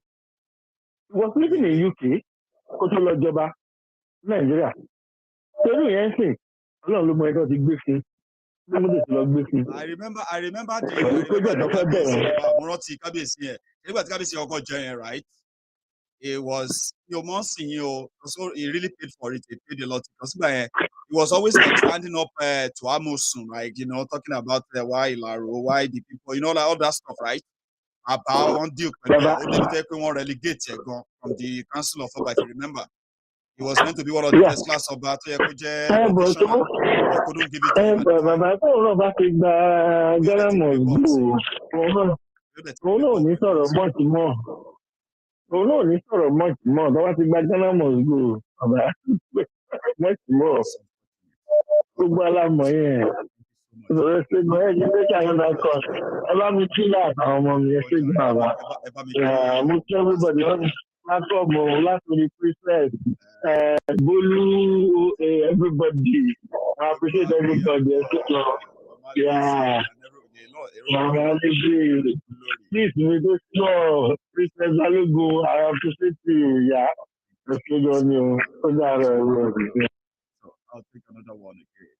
he was living in UK, kó tó lọ jọba Nigeria. Torí yẹn sìn, Ọlọ́run ló mọ ẹjọ́ ti gbé fún. I remember the mo rántí kábíyèsí yẹn. Nígbà tí kábíyèsí ọkọ̀ jẹ yẹn, right? It was so he really paid for it. He paid a lot because he was always like standing up to Amosun, like talking about why Ilaro, why the people, like all that stuff, right? About one deal, one relegate from the Council of Oba, if you remember. He was meant to be one of the first class of Bato couldn't give it to him. Òun náà ní sọ̀rọ̀ much more tó bá ti gba Ghana must go ọ̀bá much more gbogbo alámọ̀ yẹn ìṣòro ṣègùn ẹ̀ ní lẹ́kì àyọ̀dá kan ẹ bá mi kí láàtàwọn ọmọ mi ẹ ṣègùn àbá mo kí everybody on platform láti orí princess Bolu everybody I appreciate everybody ẹ ṣègùn please, we go slow. Princess Balogun, I appreciate you. Yeah, let's go on you. I'll take another one again.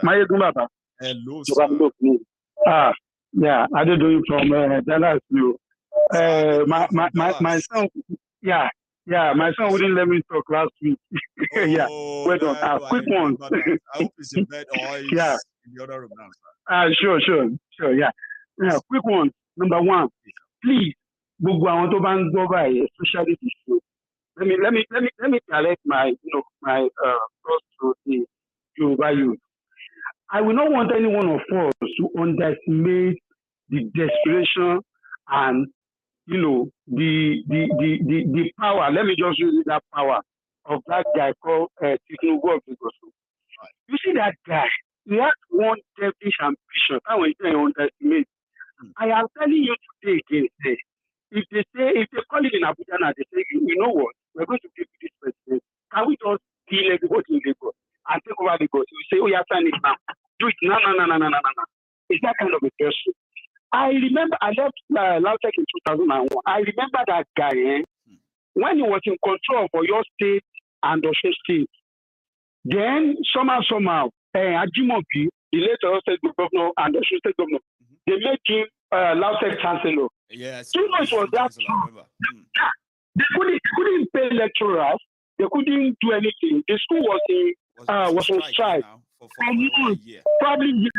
Maiyegun Baba. Hello, sir. Yeah, I did do it from Dallas. My son. My son wouldn't let me talk last week. Yeah, well done. Quick one. I hope it's in bed or in the other room now, sir. Sure, yeah. Quick one. Number one, please, gbogbo àwọn tó bá ń gbọ́ báyìí, especially the show, let me direct my thoughts to the Yoruba youth. I will not want any one of us to underestimate the desperation and the power. Let me just use that power of that guy called Tinubu. You see that guy? He has one devilish ambition. I will underestimate. I am telling you today again. If they call it in Abuja now, they say, you know what? We're going to give you this president. Can we just kill everybody in Lagos and take over Lagos? You say, oh, yeah, sign it now. Do it. No. It's that kind of a person. I remember I left Lautech in 2001. I remember that guy when he was in control for your state and Osun State. Then somehow, Ajimobi, the later state governor and Osun State governor, they made him Lautech chancellor. Yes. Too much was that. They couldn't pay lecturers. They couldn't do anything. The school was on strike. Probably.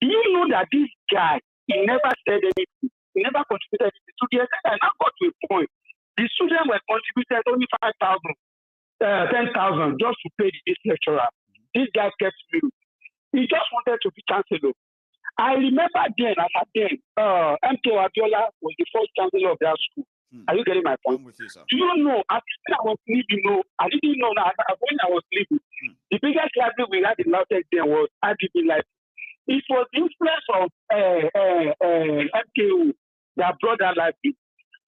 Do you know that this guy, he never said anything. He never contributed anything. To the extent I now got to a point. The students were contributed only 5,000, 10,000 just to pay this lecturer. This guy kept me. He just wanted to be chancellor. I remember then, MK Abiola was the first chancellor of that school. Are you getting my point? You, do you know, I was leaving, I didn't know that when I was leaving, the biggest library we had in Lautech then was IDB Library. It was the influence of MKO that brought that library.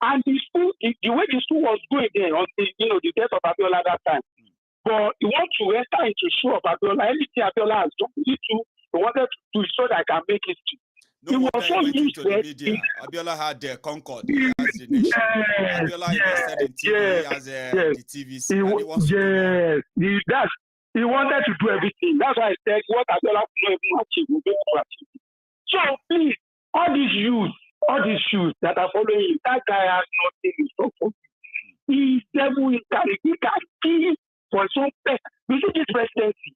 And the school, the way the school was going there on the death of Abiola at that time. But you want to enter into the show of Abiola, anything Abiola has done, he wanted to do so that I can make it too. No wonder he went into the media. Abiola had the Concord, he has the nation. Abiola invested in TV, he has the TVC. He wanted to do everything. That's why I said what Abiola could not even achieve, will be able to achieve. So please, all these youths that are following him, that guy has nothing in store for him. He's devil incarnate. He can kill for some person. You see this presidency,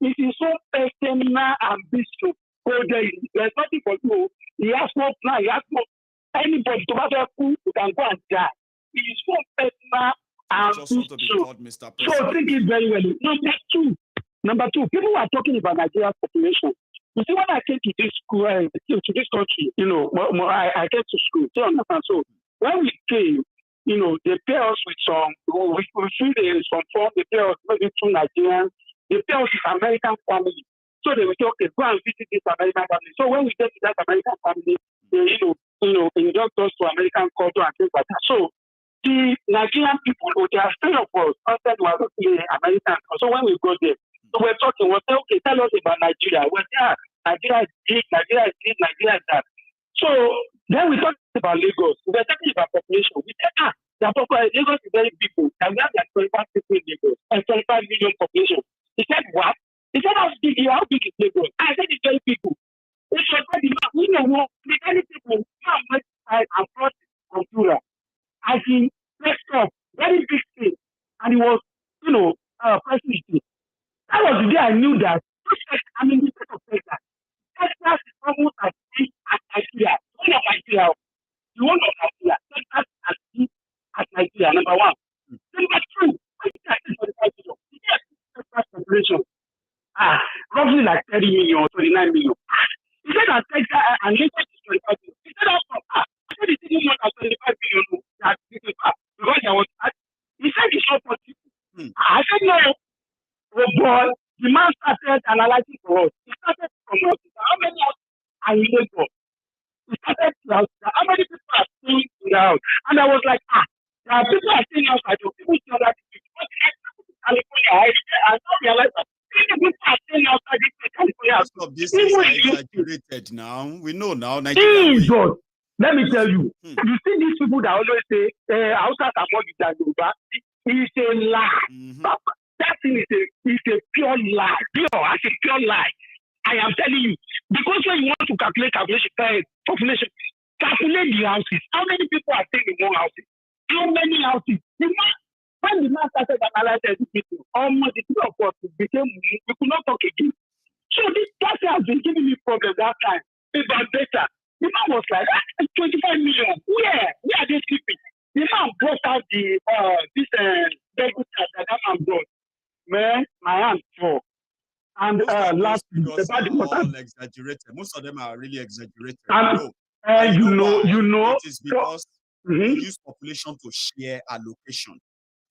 it is so personal ambition. So there's nothing for you. He has no plan. He has no anybody to have who can go and die. It is so personal ambition. So think it very well. Number two, people are talking about Nigeria's population. You see, when I came to this school, to this country, I came to school. So when we came, they pay us with some, we feel some form, they pay us maybe 2 Nigerians, they pay us with American family. So they will say, okay, go and visit this American family. So when we get to that American family, they, induct us to American culture and things like that. So the Nigerian people, they are afraid of us, outside we are not American. So when we go there, so we're talking, we'll say, okay, tell us about Nigeria. Well, yeah, Nigeria is this, Nigeria is this, Nigeria is that. So then we talked about Lagos. We were talking about population. We said, Lagos is very big. And we have like 25 people in Lagos and 25 million population. He said, what? He said, how big is Lagos? I said, it's very big. We know, many people come west side and cross Ventura. As in, let's stop, very big thing. And it was, presidency. That was the day I knew that, I mean, the state of Texas. Texas is almost as big as Nigeria. One of Nigeria. The one of Nigeria. Texas is as big as Nigeria, number one. Number two, Texas is 45 million. Yes, Texas population. Roughly like 30 million or 29 million. He said that Texas and Lagos is 25 million. He said that I said it's even more than 25 million because there was, he said it's not possible. I said no. Oh boy, the man started analyzing for us. He started from us. How many are in Lagos? He started how many people are staying in the house? And I was like, there are people are staying outside. People see other people. California, I don't realize that. Most of these things are exaggerated now. We know now. Nigeria. Jesus, let me tell you. You see these people that always say, outside are more than Yoruba. It's a lie. That thing is a pure lie. I say pure lie. I am telling you. Because when you want to calculate population, calculate the houses. How many people are staying in one house? How many houses? When the man started analyzing these people, almost the two of us became, we could not talk again. So this person has been giving me problems that time. About data. The man was like, 25 million. Where are they sleeping? The man brought out the this double chat that man brought. Man, my hand tore. And Most of those last figures about the are water. all exaggerated. Most of them are really exaggerated. And No. And you why? know. It is because So, they use population to share allocation.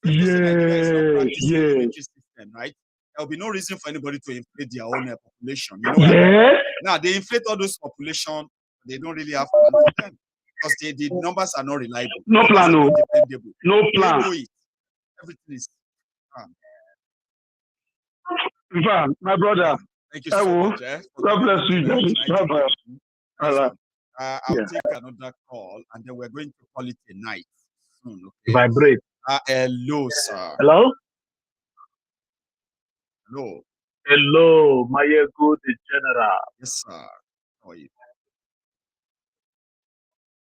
If to say Nigeria is not practicing unitary system, right? There will be no reason for anybody to inflate their own population. You know what I mean? Now they inflate all those population, they don't really have plan for them because the numbers are not reliable. No plan, no. Dependable. No plan. They know it. Everything is. My brother. Thank you so much. God bless you. Bye-bye. I'll take another call and then we're going to call it a night soon. Okay. Vibrate. Hello, sir. Hello? Hello. Hello, Maiyegun General. Yes, sir. How are you?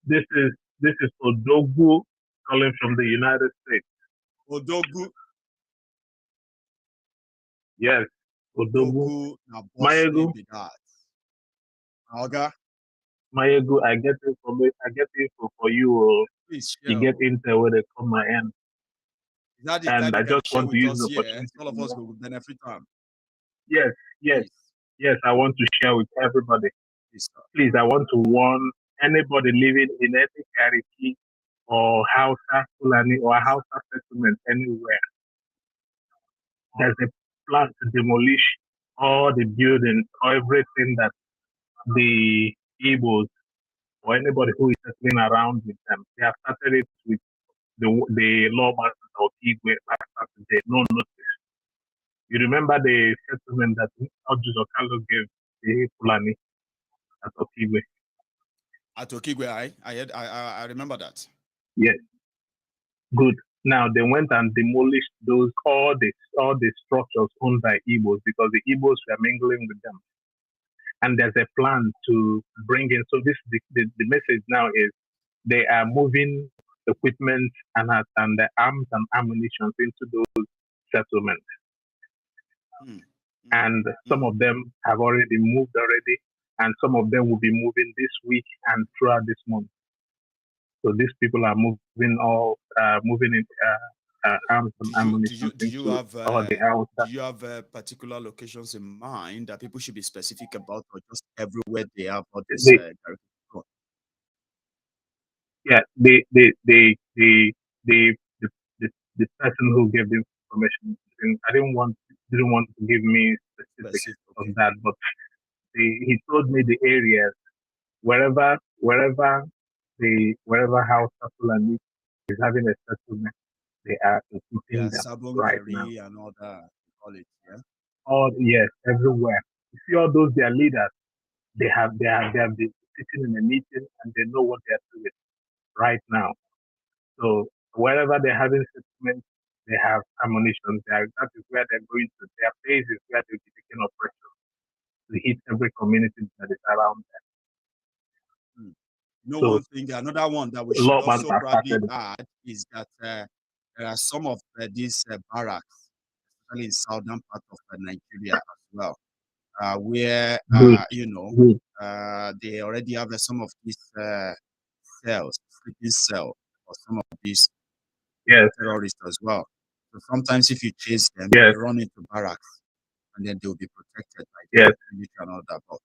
This is Odogu calling from the United States. Odogu. Yes, Odogu. Maiyegun. Oga. Maiyegun, I get info for you. Please share. You get intel where they come my end. Is that the and time I just want to use the opportunity. All of us will benefit from. Yes. I want to share with everybody. Please, I want to warn anybody living in any Seriki or Hausa Fulani or Hausa settlement anywhere. There's a plan to demolish all the buildings or everything that the Igbos or anybody who is settling around with them. They have started it with the lawmasters of Igwe last Saturday. No notice. You remember the settlement that Audrey Carlos gave the Fulani at Okigwe? At Okigwe, I remember that. Yes. Good. Now they went and demolished all the structures owned by Igbos because the Igbos were mingling with them. And there's a plan to bring in. So this the message now is they are moving equipment and the arms and ammunition into those settlements. And some of them have already moved and some of them will be moving this week and throughout this month. So these people are moving in arms and ammunition. Do you have particular locations in mind that people should be specific about, or just everywhere they have all this? Yeah, the person who gave the information, I didn't want to give me specifics of that, but he told me the areas wherever House Fulani is having a settlement, they are equipping them right now. And all that, college, yes, everywhere. You see all those their leaders, they have been sitting in a meeting and they know what they're doing right now. So wherever they're having settlements, they have ammunition. That is where they're going to. Their base is where they'll be taking operations to hit every community that is around them. One thing, another one that we should also probably add is that there are some of these barracks, especially in southern part of Nigeria as well, where they already have some of these cells, sleeping cell, or some of these terrorists as well. So sometimes if you chase them, they run into barracks, and then they'll be protected by the military and all that. But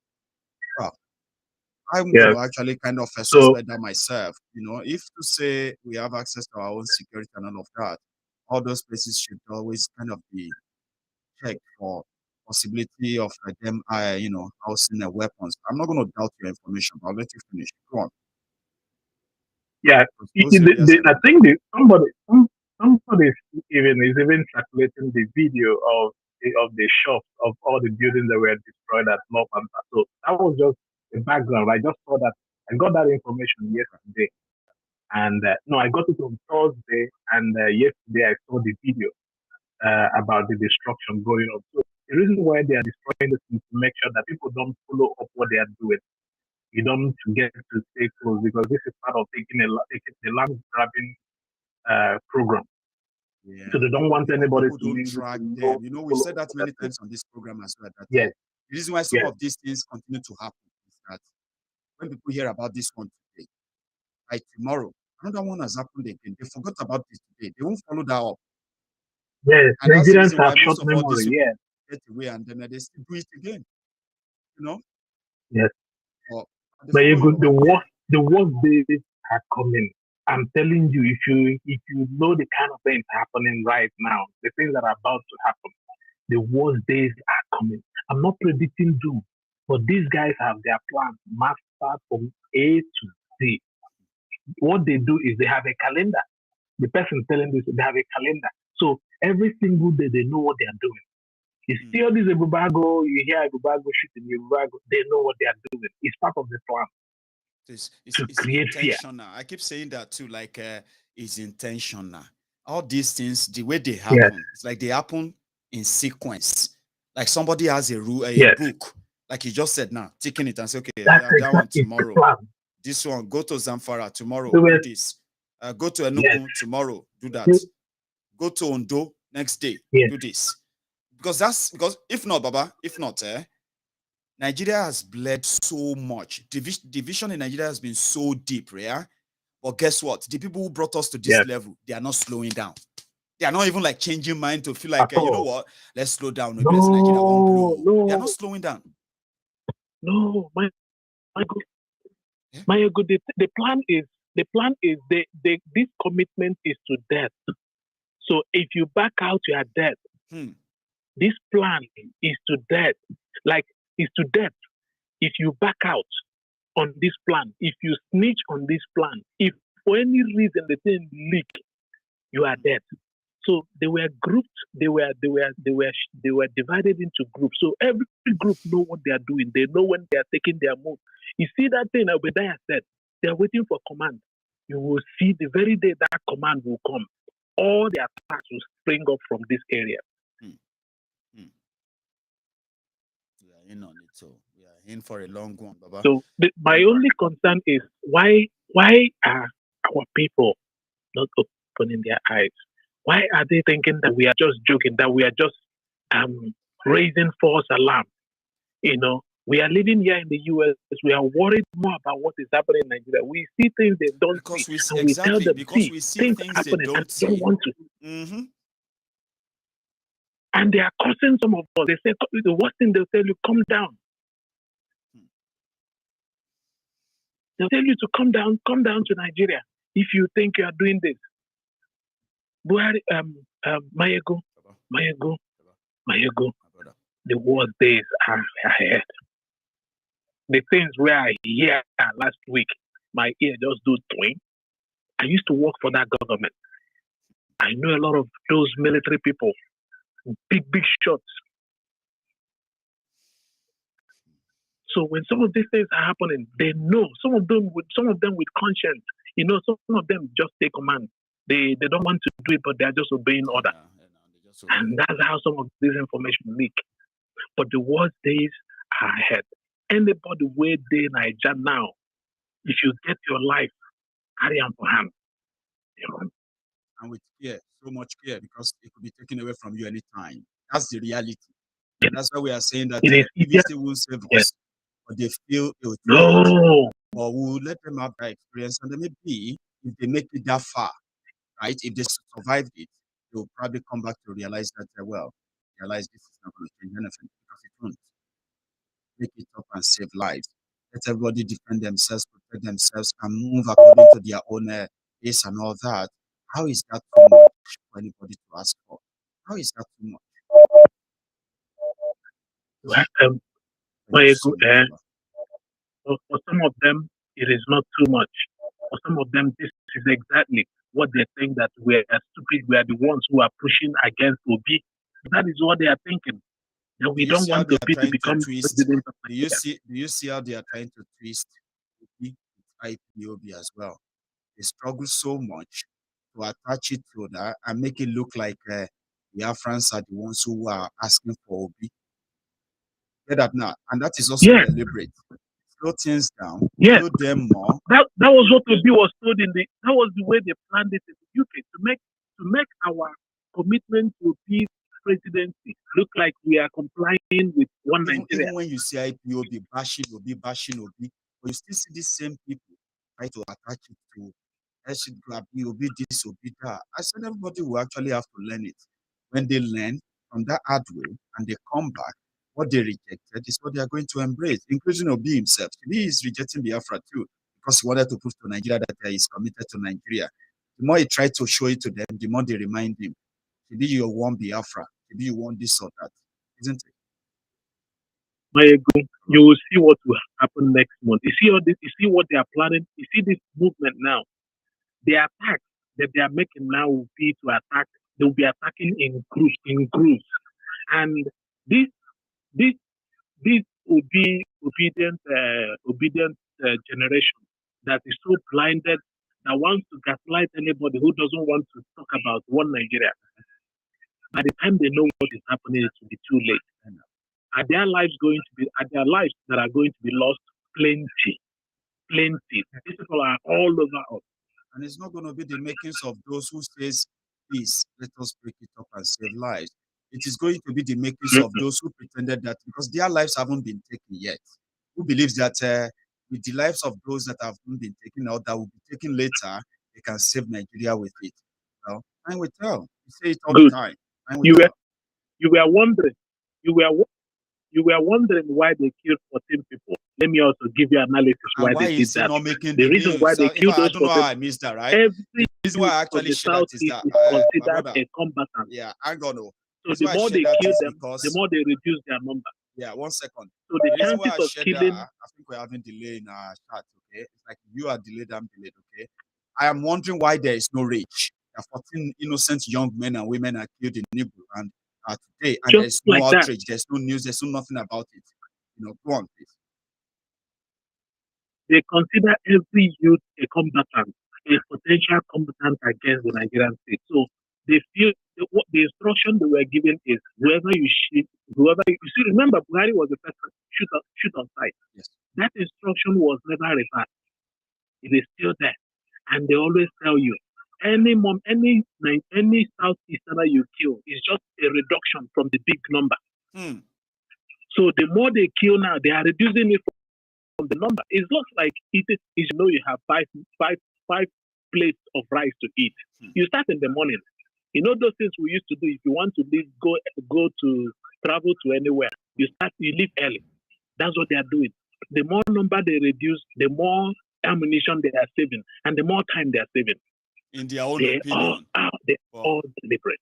I'm going to actually kind of suspect that myself. If to say we have access to our own security and all of that, all those places should always kind of be checked for possibility of them, housing their weapons. I'm not going to doubt your information, but I'll let you finish. Go on. Yeah, I think somebody is even circulating the video of the shops of all the buildings that were destroyed at Northern. So that was just the background. I just saw that. I got that information yesterday, and I got it on Thursday, and yesterday I saw the video about the destruction going on. So the reason why they are destroying this is to make sure that people don't follow up what they are doing. You don't get to stay close because this is part of taking the land grabbing program. Yeah. So they don't want anybody to track them. We've said that many times on this program as well. That the reason why some of these things continue to happen is that when people hear about this one today, like tomorrow, Another one has happened again. They forgot about this today. They won't follow that up. Yes, And that's the Nigerians reason why have short most of all these memory. people Yes, get away and then they still do it again. You know? yes. Or But the worst days are coming. I'm telling you, if you know the kind of things happening right now, the things that are about to happen, the worst days are coming. I'm not predicting doom, but these guys have their plans mastered from A to Z. What they do is they have a calendar. The person telling this, they have a calendar. So every single day they know what they are doing. You see all these Ebubeagu, you hear Ebubeagu shooting Ebubeagu, they know what they are doing. It's part of the plan. It's create intentional. Fear. I keep saying that too, like it's intentional. All these things, the way they happen, it's like they happen in sequence. Like somebody has a book, like you just said now, taking it and say, okay, that one tomorrow. This one, go to Zamfara tomorrow, do this. Go to Enugu tomorrow, do that. Go to Ondo next day, do this. Because if not, Baba, Nigeria has bled so much. Division in Nigeria has been so deep, yeah? But guess what? The people who brought us to this level, they are not slowing down. They are not even like changing mind to feel like, you know what? Let's slow down. Maybe Nigeria won't blow. No. They are not slowing down. No, my God, the plan is this commitment is to death. So if you back out, you are dead. This plan is to death. Like, is to death. If you back out on this plan, if you snitch on this plan, if for any reason the thing leak, you are dead. So they were grouped. They were divided into groups. So every group know what they are doing. They know when they are taking their move. You see that thing Obadiah said. They are waiting for command. You will see the very day that command will come. All their attacks will spring up from this area. We are in on it, so we are in for a long one, Baba. So my only concern is why are our people not opening their eyes? Why are they thinking that we are just joking, that we are just raising false alarm? You know, we are living here in the US. We are worried more about what is happening in Nigeria. We see things they don't see, and we tell them, we see things happening they and don't want to. And they are causing some of us. They say the worst thing they'll tell you, come down. They'll tell you to come down to Nigeria if you think you are doing this. Buhari, Maiyegun, the worst days are ahead. The things where I hear last week, my ear just do twing. I used to work for that government. I know a lot of those military people, big shots. So when some of these things are happening, they know. Some of them with conscience. You know, some of them just take command. They don't want to do it, but they are just obeying order. And that's how some of this information leak. But the worst days are ahead. Anybody where they Niger now, if you get your life, carry on for hand. You know? And with care, so much care, because it could be taken away from you anytime. That's the reality. And that's why we are saying that if they won't save us, but they feel it will or we'll let them have that experience, and then maybe if they make it that far, right? If they survived it, they'll probably come back to realize that realize this is not going to change anything, because it won't. Make it up and save lives. Let everybody defend themselves, protect themselves, and move according to their own pace and all that. How is that too much for anybody to ask for? How is that too much? For some of them, it is not too much. For some of them, this is exactly what they think, that we are stupid. We are the ones who are pushing against Obi. That is what they are thinking. And we don't want Obi to become president of Nigeria. Do you see how they are trying to twist IPOB as well? They struggle so much to attach it to that and make it look like the Afrans are the ones who are asking for Obi. Get that now, and that is also deliberate. Slow things down, slow them more. That was what Obi was told that was the way they planned it in the UK, to make our commitment to peace presidency look like we are complying with one Nigeria. Even when you see IPOB bashing Obi, but you still see these same people try to attach it to Will be this, will be that. I said everybody will actually have to learn it. When they learn from that hard way and they come back, what they rejected is what they are going to embrace, including Obi himself. He is rejecting Biafra too, because he wanted to prove to Nigeria that he is committed to Nigeria. The more he tried to show it to them, the more they remind him, maybe you want Biafra, maybe you want this or that, isn't it? Maiyegun, you will see what will happen next month. You see all this, you see what they are planning, you see this movement now. The attack that they are making now will be to attack, they will be attacking in groups. And this will be obedient generation that is so blinded that wants to gaslight anybody who doesn't want to talk about one Nigeria. By the time they know what is happening, it will be too late. Are their lives that are going to be lost? Plenty. These people are all over us. And it's not going to be the makings of those who says, please, let us break it up and save lives. It is going to be the makings of those who pretended that, because their lives haven't been taken yet, who believes that with the lives of those that have been taken out, that will be taken later, they can save Nigeria with it. Well, time will tell. You say it all the time. You were wondering why they killed 14 people. Let me also give you analysis why they did that. The reason why they killed those 14 people, I missed that, right? every this is why I actually the Southeast is considered a combatant. Yeah, hang on. So the more they kill them, the more they reduce their number. Yeah, 1 second. So the chances of killing... I think we're having delay in our chat, okay? It's like you are delayed, I'm delayed, okay? I am wondering why there is no rage. 14 innocent young men and women are killed in Nibu and today, and there's no outrage, there's no news, there's nothing about it. Go on, please. They consider every youth a combatant, a potential combatant against the Nigerian state. So they feel the instruction they were given is whoever you see, remember Buhari was the first one to shoot on sight. Yes. That instruction was never reversed. It is still there. And they always tell you, any Southeasterner you kill is just a reduction from the big number. So the more they kill now, they are reducing it from the number. It's not like you have five plates of rice to eat. You start in the morning. You know those things we used to do. If you want to leave, go to travel to anywhere, you leave early. That's what they are doing. The more number they reduce, the more ammunition they are saving, and the more time they are saving. In their own opinion, they're all deliberate.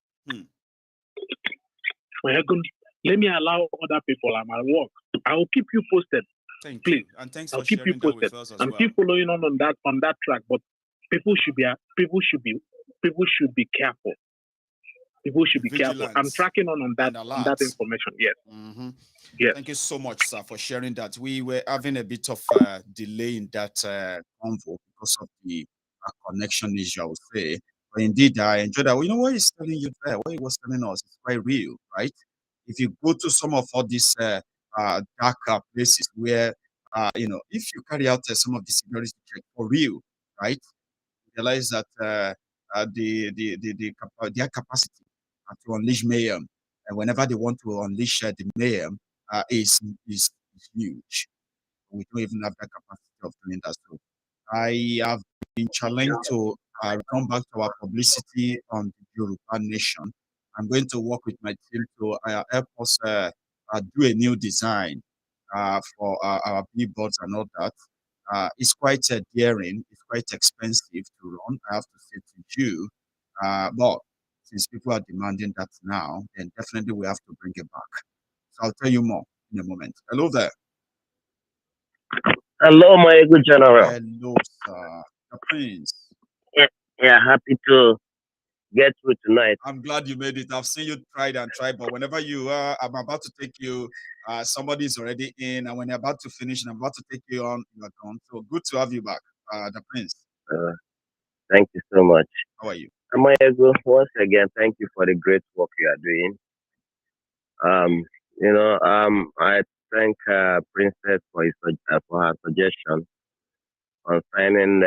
Let me allow other people. I'm at work. I will keep you posted. Please. And thanks I'll for keep you sharing posted. that with us as I'm well. keep following on that track, but people should be careful. People should be careful. I'm tracking on that information. Yes. Yes. Thank you so much, sir, for sharing that. We were having a bit of delay in that convo because of the connection issue, I would say. But indeed, I enjoyed that. Well, you know what he's telling you there? What he was telling us is quite real, right? If you go to some of all these darker places where, if you carry out some of the security check for real, right? Realize that their capacity to unleash mayhem, and whenever they want to unleash the mayhem, is huge. We don't even have that capacity of doing that. So I have been challenged to come back to our publicity on the Yoruba nation. I'm going to work with my team to help us do a new design for our billboards and all that. It's quite daring. It's quite expensive to run, I have to say to you. But since people are demanding that now, then definitely we have to bring it back. So I'll tell you more in a moment. Hello there. Hello, Maiyegun General. Hello, sir. The Prince. Yeah, happy to get through tonight. I'm glad you made it. I've seen you tried, but whenever you are, I'm about to take you, somebody's already in, and when you're about to finish and I'm about to take you on, you're gone. So good to have you back, the Prince. Thank you so much. How are you? Maiyegun, once again, thank you for the great work you are doing. I thank Princess for her suggestion concerning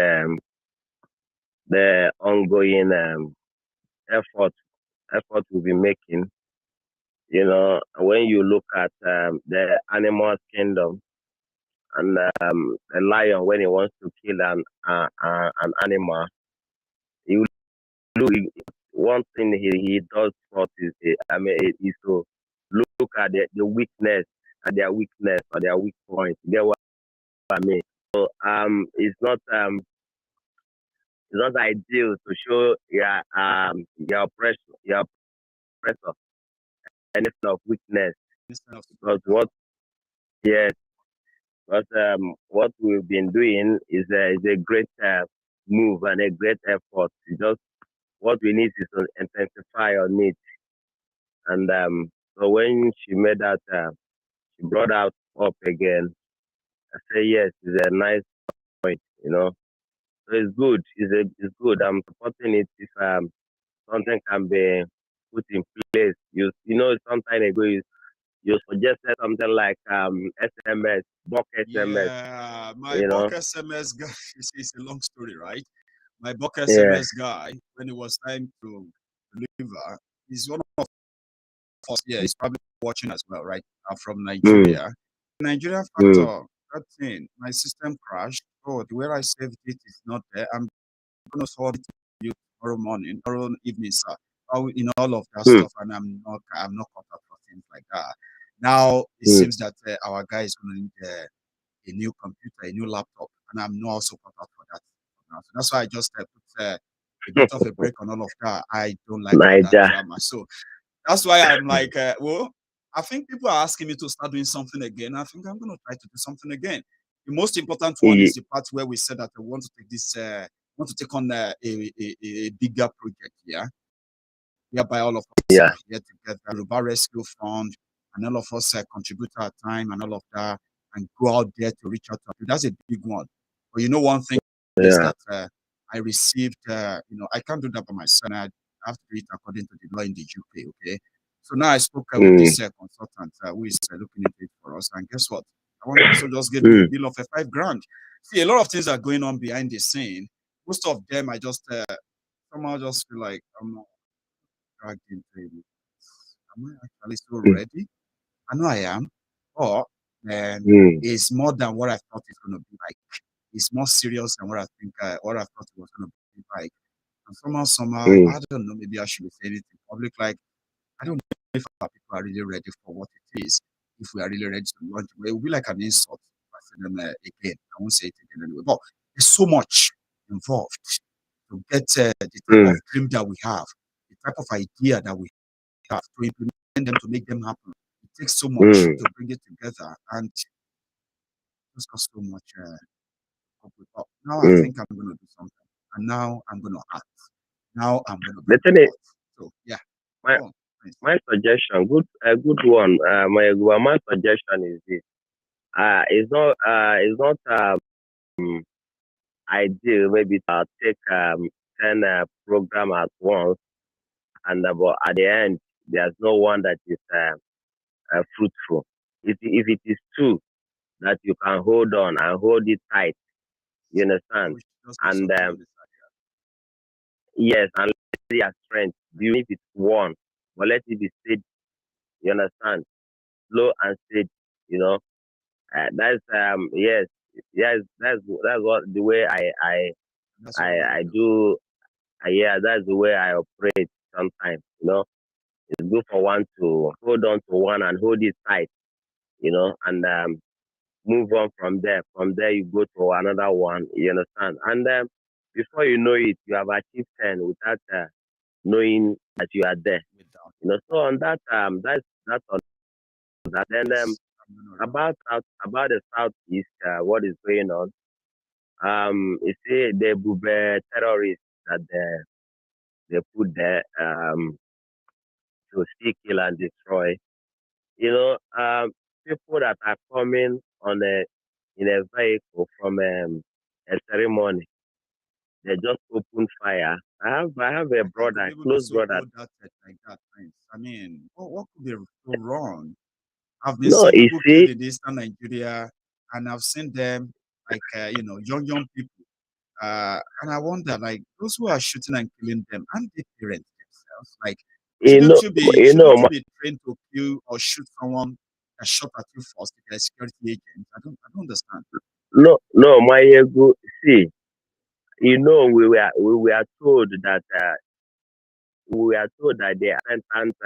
the ongoing effort we'll be making. When you look at the animal kingdom and a lion, when he wants to kill an animal, he will one thing he does first is is to look at the weakness at their weakness or their weak point. You get what I mean? So it's not ideal to show your oppressor any sort of weakness because yes because what we've been doing is a great move and a great effort. Just what we need is to intensify on it. And so when she made that, she brought out up again. I say yes, it's a nice point, you know. So it's good. It's good. I'm supporting it if something can be put in place. You know, some time ago you suggested something like SMS, bulk SMS. Yeah, my You know, bulk SMS guy is a long story, right? My bulk yeah. SMS guy, when it was time to deliver, he's one of us. Yeah, he's probably watching as well, right? From Mm, Nigeria. Nigerian mm, factor, that thing, my system crashed. Oh, the way I saved it is not there. I'm gonna forward it to you tomorrow morning, tomorrow evening, sir. In all of that mm, stuff, and I'm not caught up for things like that. Now it mm. seems that our guy is gonna need a new computer, a new laptop, and I'm not also caught up for that. Now. So that's why I just put a bit of a break on all of that. I don't like all that Niger. drama. So that's why I'm like, well, I think people are asking me to start doing something again. I think I'm going to try to do something again. The most important one is the part where we said that we want to take this, want to take on a bigger project, yeah, whereby all of us Yeah, are here together, Yoruba Rescue Fund, and all of us contribute our time and all of that, and go out there to reach out to people. That's a big one. But you know, one thing is yeah. that I received, I can't do that by myself. I have to do it according to the law in the UK, okay? So now I spoke with Mm, this consultant who is looking into it for us, and guess what? I want also just give me a mm. bill of $5,000. See, a lot of things are going on behind the scene. Most of them, I just somehow just feel like I'm not dragged into it. Am I actually so Mm, ready? I know I am, but mm, it's more than what I thought it's going to be like. It's more serious than what I thought it was going to be like. And somehow, mm, I don't know. Maybe I should say it in public. Like, I don't know if our people are really ready for what it is. If we are really ready to launch, it will be like an insult if I say them again. I won't say it again anyway. But there's so much involved to get the type mm, of dream that we have, the type of idea that we have to implement them to make them happen. It takes so much mm, to bring it together, and it's got so much. But now I mm. think I'm going to do something, and now I'm going to act. Now I'm going to The bring thing it is, out. So yeah, my go on, please. my suggestion, a good one. My suggestion is this. It's not ideal maybe to take 10 program at once, and but at the end there's no one that is fruitful. If it is two that you can hold on and hold it tight, you So understand? we should just put And something on the side. yes, and let their strength. Even if it's one, but let it be steady. You understand? Slow and steady. You know, that's yes, yes. That's what the way That's what I I do. do. Yeah, that's the way I operate. Sometimes, you know, it's good for one to hold on to one and hold it tight. You know, and move on from there. From there, you go to another one. You understand? And before you know it, you have achieved 10 without knowing that you are there. Without You know, so on that, that's on that. Then this, I'm going to run. about the southeast, what is going on? You see the Ebube terrorists that they put there to steal, kill, and destroy. You know, people that are coming on a in a vehicle from a ceremony, they just open fire. I have a How could brother, people be close so brother. bold like that, Prince? I mean, what could be so wrong? I've been No, seeing you people killed see, in Eastern Nigeria, and I've seen them like young people. And I wonder, like those who are shooting and killing them, aren't they parents themselves? Like, you know, you know, shouldn't you be trained to kill or shoot someone that shot at you first if you're a security agent? I don't understand. no, Maiyegun, see, we were told that the repentant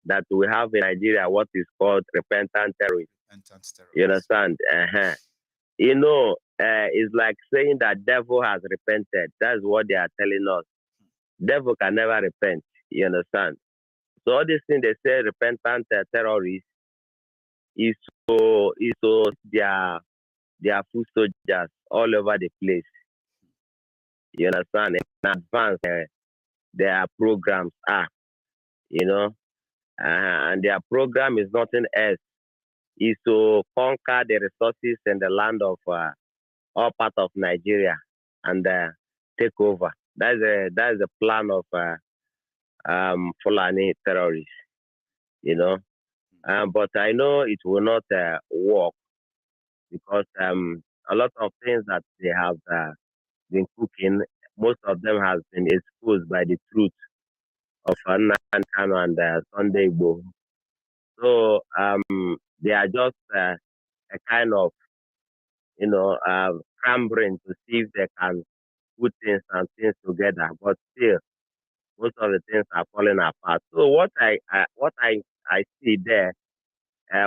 that we have in Nigeria, what is called repentant terrorists. You understand? It's like saying that devil has repented. That's what they are telling us. Devil can never repent. You understand? So all these things they say repentant terrorists is so their foot soldiers all over the place. You understand? In advance, their programs are, and their program is nothing else. Is to conquer the resources in the land of all parts of Nigeria and take over. That's the plan of Fulani terrorists, But I know it will not work because a lot of things that they have been cooking, most of them has been exposed by the truth of Nnamdi Kanu and Sunday Igboho. So they are just a kind of, clambering to see if they can put things and things together. But still, most of the things are falling apart. So what I see there,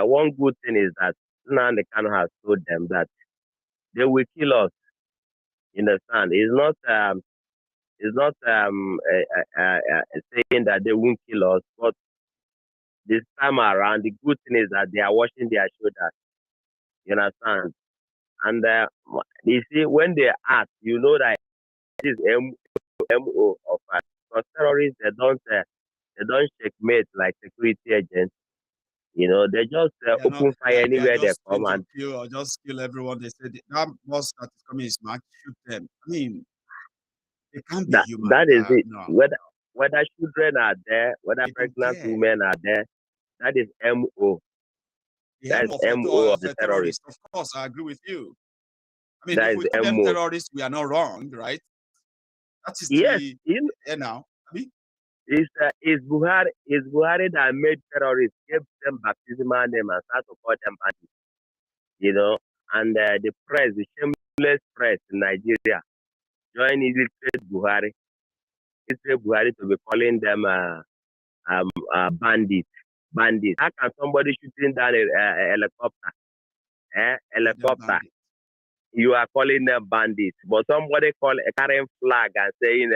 one good thing is that Nnamdi Kanu has told them that they will kill us. In the sand, it's not saying that they won't kill us, but this time around, the good thing is that they are washing their shoulders. You understand? And you see, when they act, you know that this MO of because terrorists they don't checkmate like security agents. They just open fire anywhere they come and kill or just kill everyone. They say that boss that is coming is smart, shoot them. I mean, it can't be human. That is it. No. Whether children are there, whether pregnant women are there, that is MO. That is MO of the terrorists. Of course, I agree with you. I mean, if we call them terrorists, we are not wrong, right? That is now. I mean, it's Buhari that made terrorists, gave them baptismal name and start to call them bandits. And the press, the shameless press in Nigeria, join illiterate Buhari. Illiterate Buhari to be calling them bandits. Bandits. How can somebody shooting down a helicopter? Helicopter. You are calling them bandits, but somebody carrying flag and saying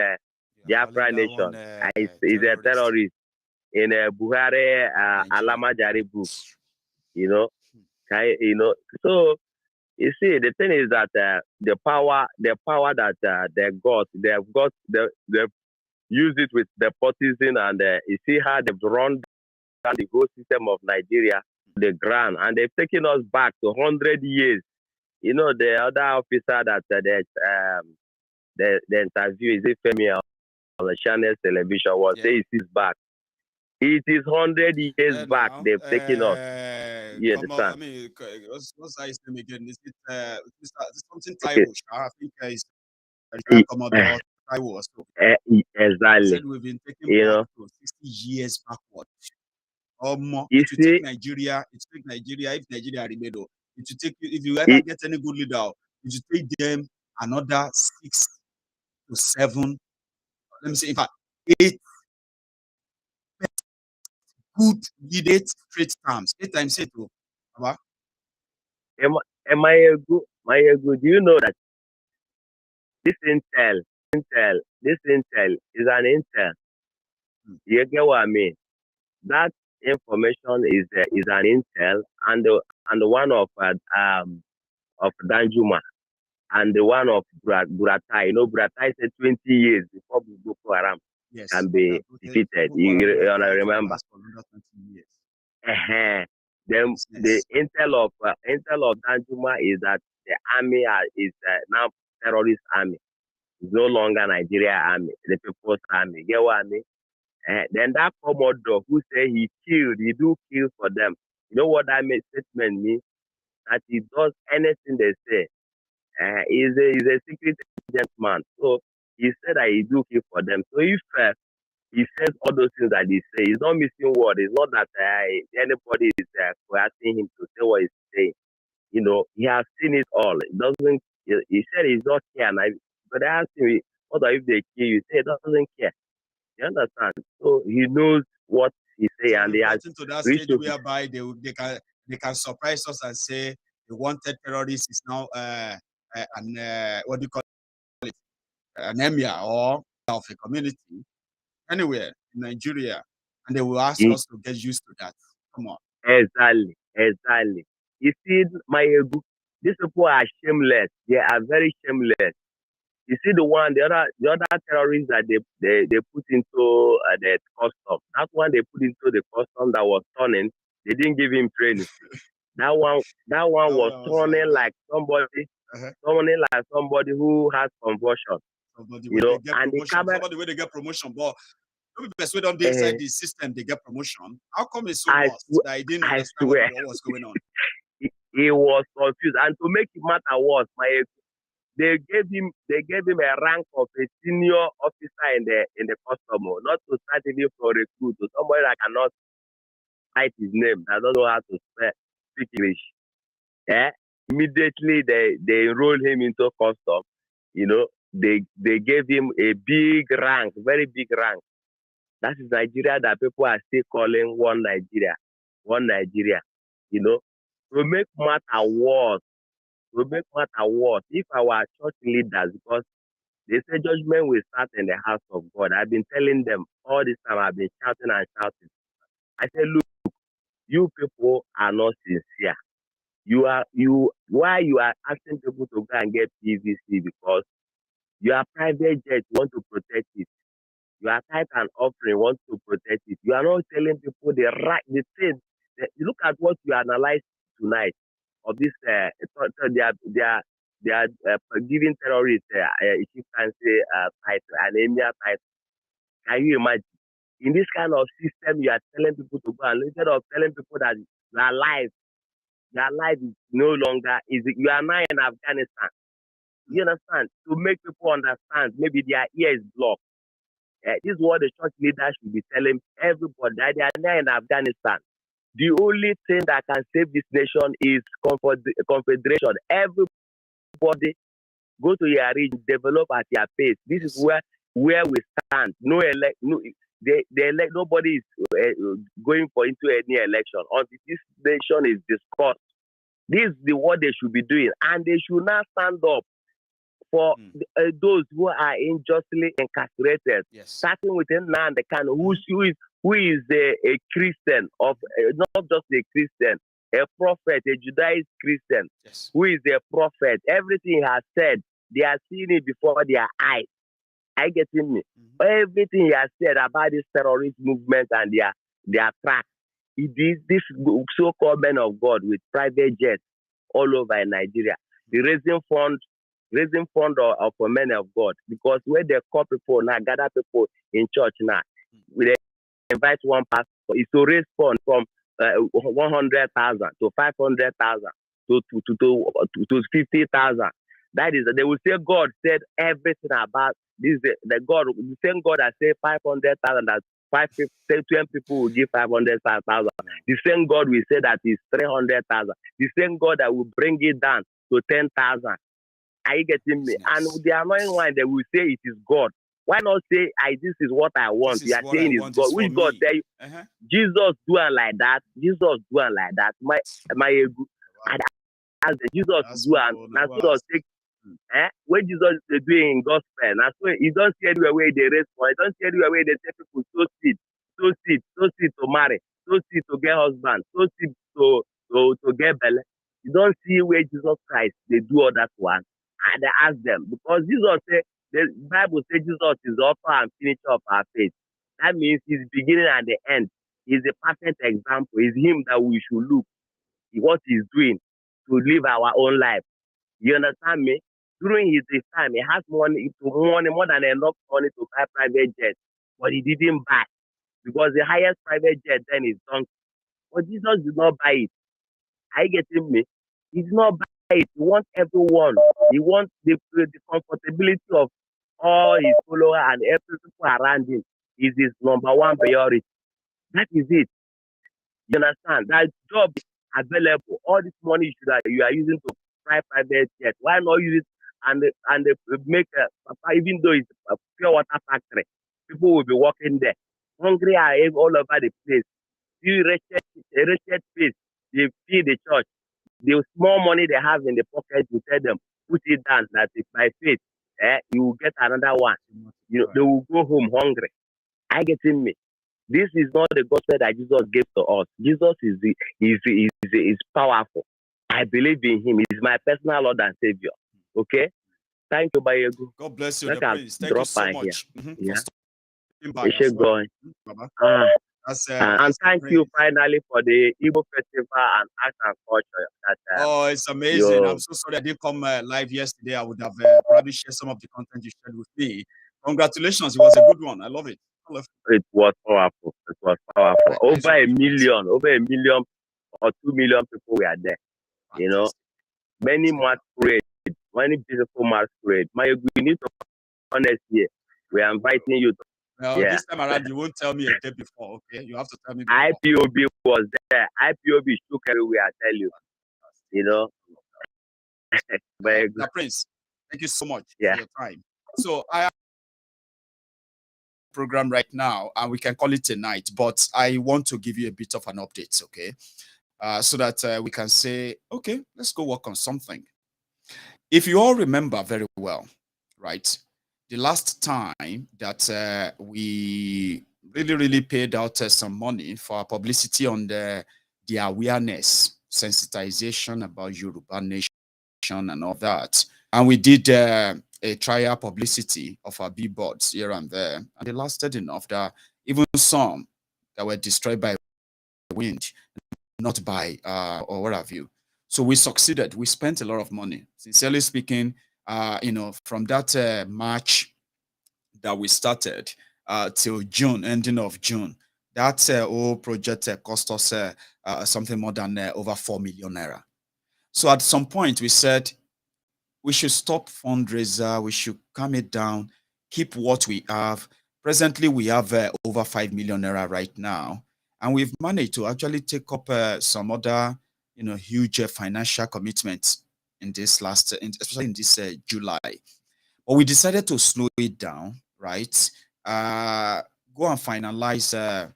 Biafra nation is a terrorist in a Buhari Alamajari book. So you see, the thing is that the power that they've used it with the partisan, and you see how they've run down the whole system of Nigeria to the ground, and they've taken us back to 100 years. The other officer that the interview is Femi on the channel television was saying it is back. It is 100 years back. They've taken us. I mean, what's his name again? Is it something Taiwo? I think it's Commodore Taiwo. Exactly. Said we've been taking back to 60 years backward. Or more. If you take Nigeria, if Nigeria remain, if you ever get any good leader, you should take them another 6 to 7. Let me say, in fact, 8 good lead straight terms. 8 times 8. Maiyegun, do you know that this intel is an intel? You get what I mean? That information is an intel, and the one of Danjuma, and the one of Buratai. Buratai said 20 years before Boko Haram can be defeated. You remember? Then the intel of Danjuma is that the army is now terrorist army. It's no longer Nigeria army, the People's Army. Get what I mean? Then that Commodore who say he do kill for them. You know what that statement means? That he does anything they say. He's a secret agent man. So he said that he do kill for them. So if he says all those things that he say, he's not missing word. It's not that anybody is coercing him to say what he's saying. He has seen it all. He said he's not here. And But I ask him, what if they kill you? He say he doesn't care. You understand? So he knows what he say, So and we've they have gotten to that reached stage to whereby they can surprise us and say the wanted terrorist is now what do you call it, an emir or of a community anywhere in Nigeria, and they will ask us to get used to that. Come on. Exactly. You see, Maiyegun, these people are shameless. They are very shameless. You see the other terrorists that they put into the custom. That one they put into the custom that was turning. They didn't give him training. That one was turning like somebody who has convulsion. Somebody You where know, they get and the promotion. camera. Somebody where they get promotion, but people we don't inside the system, they get promotion. How come it's so lost that I didn't understand what was going on? He was confused, and to make it matter worse, they gave him a rank of a senior officer in the custom, not to start even for recruit, to somebody that cannot write his name, that doesn't know how to speak English. Immediately they enrolled him into custom. You know, they gave him a big rank, very big rank. That is Nigeria that people are still calling one Nigeria. You know, to make matter worse, if our church leaders, because they say judgment will start in the house of God. I've been telling them all this time, I've been shouting and shouting. I said, look, you people are not sincere. Why you are asking people to go and get PVC? Because you are private jet, want to protect it. You are tithe and offering, want to protect it. You are not telling people the thing. You look at what you analyzed tonight of this. They are giving terrorists chieftaincy title, an emir title. Can you imagine? In this kind of system, you are telling people to go, and instead of telling people that their life is no longer you are now in Afghanistan. You understand? To make people understand, maybe their ear is blocked. This is what the church leaders should be telling everybody, that they are now in Afghanistan. The only thing that can save this nation is confederation. Everybody go to your region, develop at your pace. This is where we stand. Nobody is going into any election until this nation is discussed. This is what they should be doing, and they should not stand up for those who are unjustly incarcerated. Starting with Nnamdi Kanu, who is a Christian, not just a Christian, a prophet, a Judaist Christian, who is a prophet. Everything he has said, they are seeing it before their eyes. I get me. Everything he has said about this terrorist movement and their track. It is this so-called men of God with private jets all over in Nigeria. The raising fund for men of God, because when they call people now, gather people in church now, we invite one pastor, it's to raise fund from 100,000 to 500,000 to 50,000. That is, they will say God said everything about this. The same God that said 500,000, that 20 people will give 500,000. The same God will say that is 300,000. The same God that will bring it down to 10,000. Are you getting me? And the annoying one, they will say it is God. Why not say, this is what I want? You are saying it's God. Which God tell you? Jesus doing like that. My ego. As Jesus do, and that's what take. When Jesus is doing gospel, that's why you don't see anywhere where they raise for. You don't see anywhere where they say people so seed to marry, so seed to get husband, so seed to get belly. You don't see where Jesus Christ they do all that one. And they ask them, because Jesus say, the Bible says Jesus is the author and finisher of our faith. That means he's beginning and the end. He's a perfect example. It's him that we should look what he's doing to live our own life. You understand me? During his time, he has more than enough money to buy private jets, but he didn't buy, because the highest private jet then is donkey. But Jesus did not buy it. Are you getting me? He did not buy it. He wants everyone. He wants the comfortability of all his followers and every people around him is his number one priority. That is it. You understand? That job is available. All this money you are using to buy private jet, why not use it and they make even though it's a pure water factory, people will be working there. Hungry are all over the place. You wretched place. They feed the church. The small money they have in the pocket, you tell them, put it down. That if by faith, you will get another one. You know, they will go home hungry. I getting me. This is not the gospel that Jesus gave to us. Jesus is powerful. I believe in him. He's my personal Lord and Savior. Okay? Thank you, Maiyegun. God bless you, the prince. Thank you so much. Yeah. By as well. And thank you finally for the Igbo Festival and Art and Culture. That, it's amazing. I'm so sorry I didn't come live yesterday. I would have probably shared some of the content you shared with me. Congratulations. It was a good one. I love it. It was powerful. It was powerful. Over a million or 2 million people were there. Fantastic. You know, many masquerades, many beautiful masquerades. Maiyegun, you need to honest here. We are inviting you to. Well, this time around, you won't tell me a day before, okay? You have to tell me before. IPOB was there. IPOB shook everywhere, I tell you. You know? The Prince, thank you so much for your time. So, I have a program right now, and we can call it a night, but I want to give you a bit of an update, okay? So that we can say, okay, let's go work on something. If you all remember very well, right? The last time that we really paid out some money for publicity on the awareness, sensitization about Yoruba nation and all that. And we did a trial publicity of our billboards here and there. And they lasted enough that even some that were destroyed by wind, not by or what have you. So we succeeded. We spent a lot of money. Sincerely speaking, you know, from that March that we started till June, ending of June, that whole project cost us something more than over 4 million naira. So at some point we said we should stop fundraiser, we should calm it down, keep what we have. Presently we have over 5 million naira right now, and we've managed to actually take up some other, you know, huge financial commitments in this last, especially in this July. But we decided to slow it down, right? Go and finalize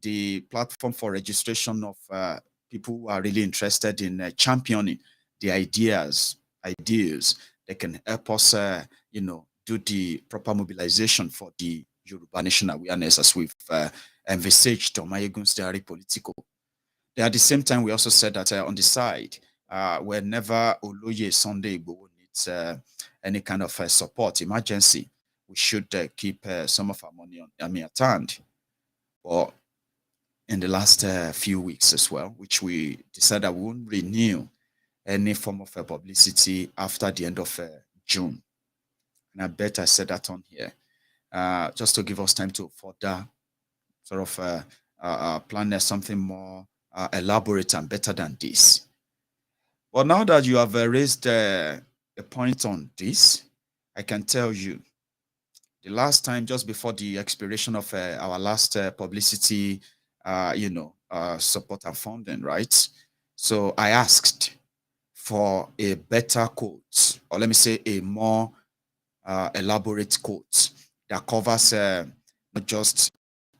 the platform for registration of people who are really interested in championing the ideas that can help us, you know, do the proper mobilization for the Yoruba nation awareness as we've envisaged on Maiyegun's Diary Political. Then at the same time, we also said that on the side, whenever Oloye Sunday Igboho needs any kind of support, emergency, we should keep some of our money at hand. Or in the last few weeks as well, which we decided we won't renew any form of publicity after the end of June. And I bet I said that on here, just to give us time to further sort of plan something more elaborate and better than this. Well, now that you have raised a point on this, I can tell you the last time, just before the expiration of our last publicity, you know, support and funding, right? So I asked for a better quote, or let me say a more elaborate quote that covers not just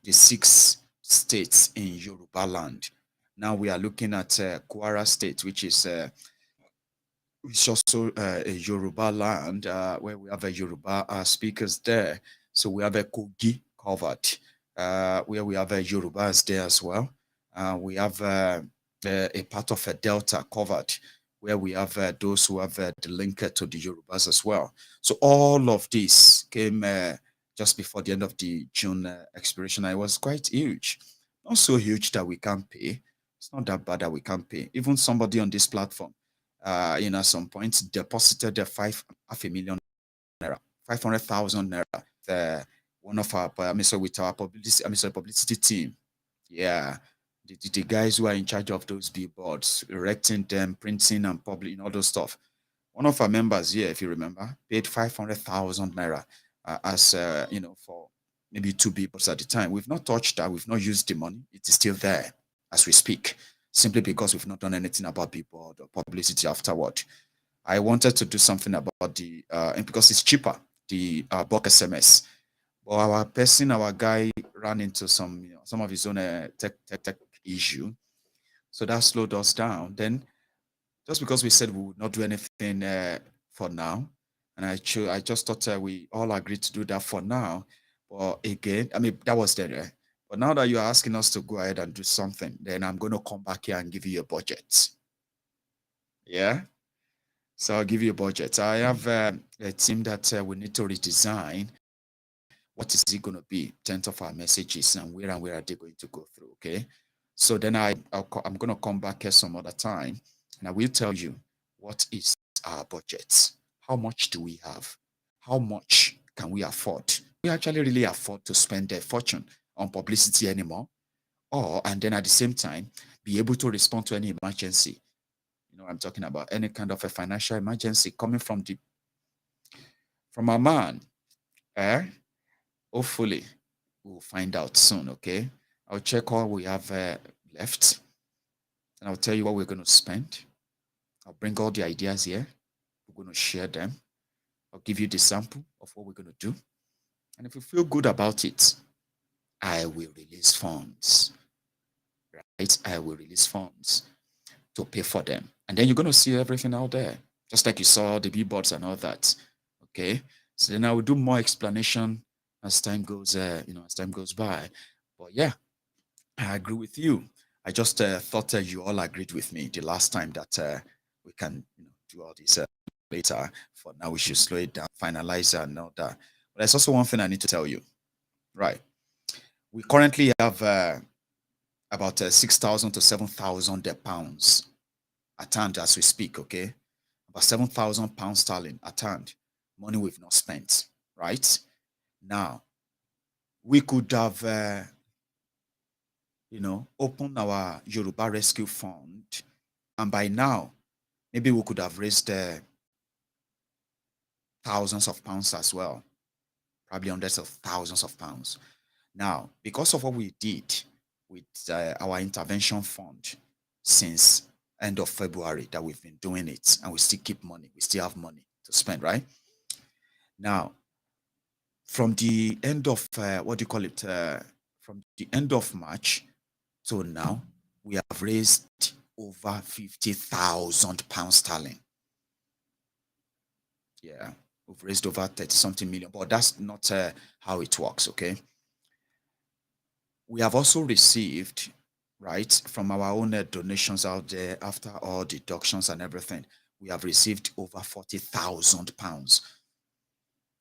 the 6 states in Yoruba land. Now we are looking at Kwara State, which is also a Yoruba land where we have a Yoruba speakers there. So we have a Kogi covered, where we have a Yorubas there as well. We have a part of a Delta covered, where we have those who have the link to the Yorubas as well. So all of this came just before the end of the June expiration. It was quite huge. Not so huge that we can't pay. It's not that bad that we can't pay. Even somebody on this platform, you know, at some point deposited 500,000 naira, 500,000 naira. One of our, with our publicity team. Yeah, the guys who are in charge of those billboards, erecting them, printing and publishing all those stuff. One of our members here, if you remember, paid 500,000 naira as you know, for maybe 2 billboards at the time. We've not touched that. We've not used the money. It is still there as we speak, simply because we've not done anything about billboard or publicity afterward. I wanted to do something about the and because it's cheaper, the bulk SMS. But our guy ran into some of his own tech issue, so that slowed us down. Then just because we said we would not do anything for now, and I just thought we all agreed to do that for now. But again, I mean that was there. But now that you're asking us to go ahead and do something, then I'm going to come back here and give you a budget. Yeah. So I'll give you a budget. I have a team that we need to redesign. What is it going to be? 10th of our messages and where are they going to go through? Okay. So then I'm going to come back here some other time and I will tell you what is our budget. How much do we have? How much can we afford? We actually really afford to spend a fortune on publicity anymore, and then at the same time be able to respond to any emergency. You know, I'm talking about any kind of a financial emergency coming from our man. Hopefully, we'll find out soon. Okay, I'll check all we have left, and I'll tell you what we're going to spend. I'll bring all the ideas here. We're going to share them. I'll give you the sample of what we're going to do, and if you feel good about it, I will release funds. Right? I will release funds to pay for them. And then you're going to see everything out there, just like you saw the billboards and all that. Okay. So then I will do more explanation as time goes, as time goes by. But yeah, I agree with you. I just thought you all agreed with me the last time that we can, do all this later. For now, we should slow it down, finalize and all that. But there's also one thing I need to tell you. Right. We currently have about 6,000 to 7,000 pounds at hand as we speak, okay? About 7,000 pounds sterling at hand, money we've not spent, right? Now, we could have, opened our Yoruba Rescue Fund, and by now, maybe we could have raised thousands of pounds as well, probably hundreds of thousands of pounds. Now, because of what we did with our intervention fund since end of February that we've been doing it, and we still keep money, we still have money to spend, right? Now, from the end of from the end of March to now, we have raised over 50,000 pounds sterling. Yeah, we've raised over 30-something million, but that's not how it works, okay? We have also received, right, from our own donations out there after all deductions and everything, we have received over 40,000 pounds.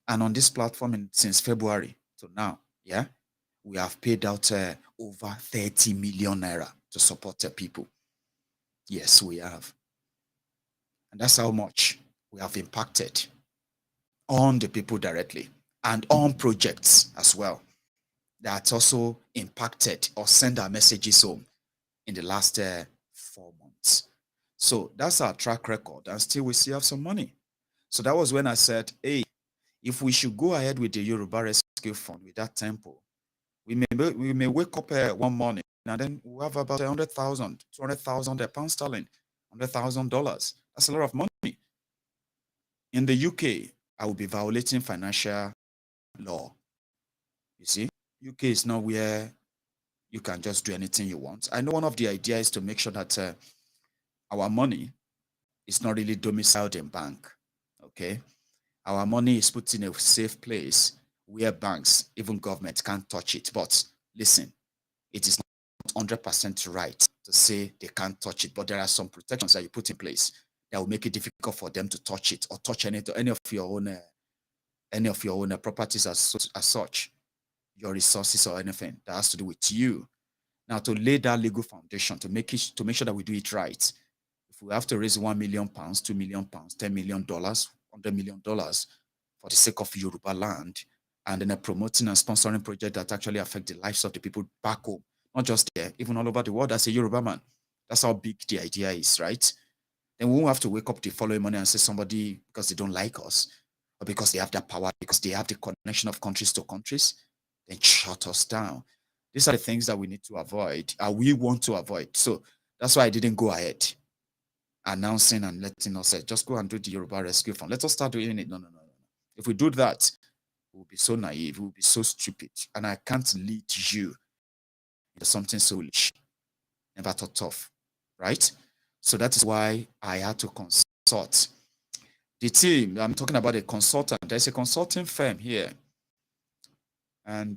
And on this platform since February to now, yeah, we have paid out over 30 million naira to support people. Yes, we have. And that's how much we have impacted on the people directly and on projects as well that also impacted or sent our messages home in the last 4 months. So that's our track record, and still we still have some money. So that was when I said, hey, if we should go ahead with the Yoruba Rescue Fund with that tempo, we may wake up one morning and then we'll have about 100,000, 200,000 pounds sterling, $100,000. That's a lot of money. In the UK, I will be violating financial law. You see, UK is not where you can just do anything you want. I know one of the ideas is to make sure that our money is not really domiciled in bank. Okay, our money is put in a safe place where banks, even government, can't touch it. But listen, it is not 100% right to say they can't touch it, but there are some protections that you put in place that will make it difficult for them to touch it or touch any of your own properties as such, your resources or anything that has to do with you. Now, to lay that legal foundation to make sure that we do it right, if we have to raise 1 million pounds, 2 million pounds, $10 million, $100 million for the sake of Yoruba land, and then promoting and sponsoring projects that actually affect the lives of the people back home, not just there, even all over the world as a Yoruba man. That's how big the idea is, right? Then we won't have to wake up the following morning and say somebody, because they don't like us, or because they have that power, because they have the connection of countries to countries, then shut us down. These are the things that we need to avoid, we want to avoid. So that's why I didn't go ahead. announcing and letting us say, just go and do the Yoruba Rescue Fund. Let us start doing it. No. If we do that, we'll be so naive, we'll be so stupid. And I can't lead you into something so foolish. Never thought of, right? So that is why I had to consult the team. I'm talking about a consultant. There's a consulting firm here. And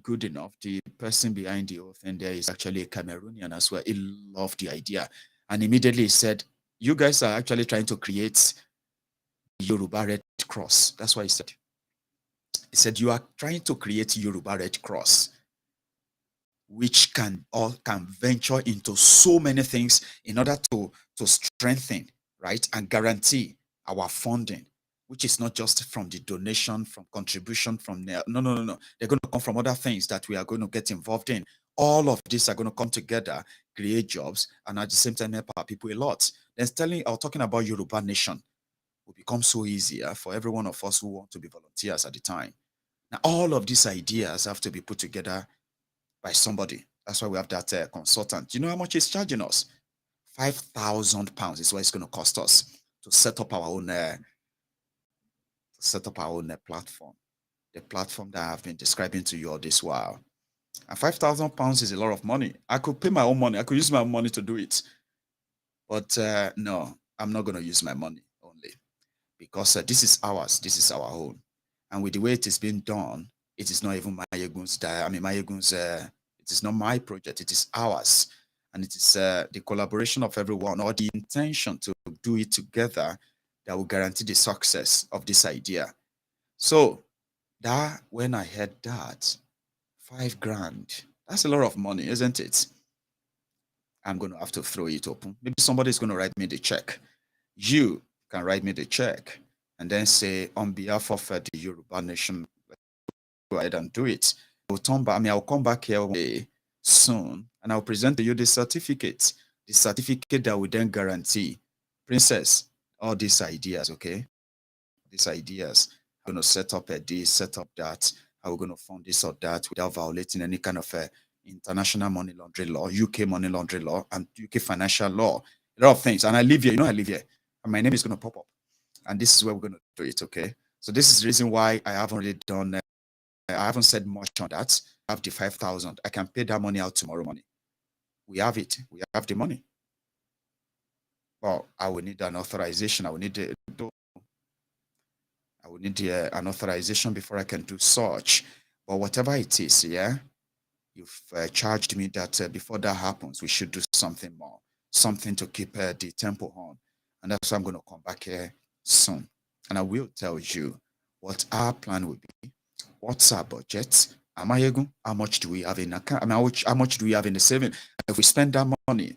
good enough, the person behind the whole thing there is actually a Cameroonian as well. He loved the idea. And immediately he said, you guys are actually trying to create Yoruba Red Cross. That's what he said. He said, you are trying to create Yoruba Red Cross, which can venture into so many things in order to strengthen, right, and guarantee our funding, which is not just from the donation, from contribution, from there. No. They're going to come from other things that we are going to get involved in. All of these are going to come together, create jobs, and at the same time help our people a lot. Then talking about Yoruba Nation will become so easier for every one of us who want to be volunteers at the time. Now, all of these ideas have to be put together by somebody. That's why we have that consultant. Do you know how much he's charging us? £5,000 is what it's going to cost us to set up our own platform. The platform that I've been describing to you all this while. And £5,000 is a lot of money. I could pay my own money. I could use my own money to do it. But no, I'm not going to use my money only. Because this is ours. This is our own. And with the way it is being done, it is not even Maiyegun's, it is not my project. It is ours. And it is the collaboration of everyone, or the intention to do it together, that will guarantee the success of this idea. So that, when I heard that, $5,000, that's a lot of money, isn't it? I'm going to have to throw it open. Maybe somebody is going to write me the check. You can write me the check and then say, on behalf of the Yoruba Nation, go ahead and do it. I'll come back here one day soon, and I'll present to you the certificate that will then guarantee, Princess, all these ideas, okay? These ideas. I'm going to set up this, set up that. How we're going to fund this or that without violating any kind of international money laundering law, UK money laundering law, and UK financial law. A lot of things. And I live here. I live here. And my name is going to pop up. And this is where we're going to do it, okay? So this is the reason why I haven't really done, I haven't said much on that. I have the 5,000. I can pay that money out tomorrow morning. We have it. We have the money. Well, I will need an authorization. I will need an authorization before I can do such. But whatever it is, yeah, you've charged me that before that happens, we should do something more, something to keep the tempo on. And that's why I'm going to come back here soon. And I will tell you what our plan will be, what's our budget. Maiyegun, how much do we have in account? How much do we have in the saving? If we spend that money,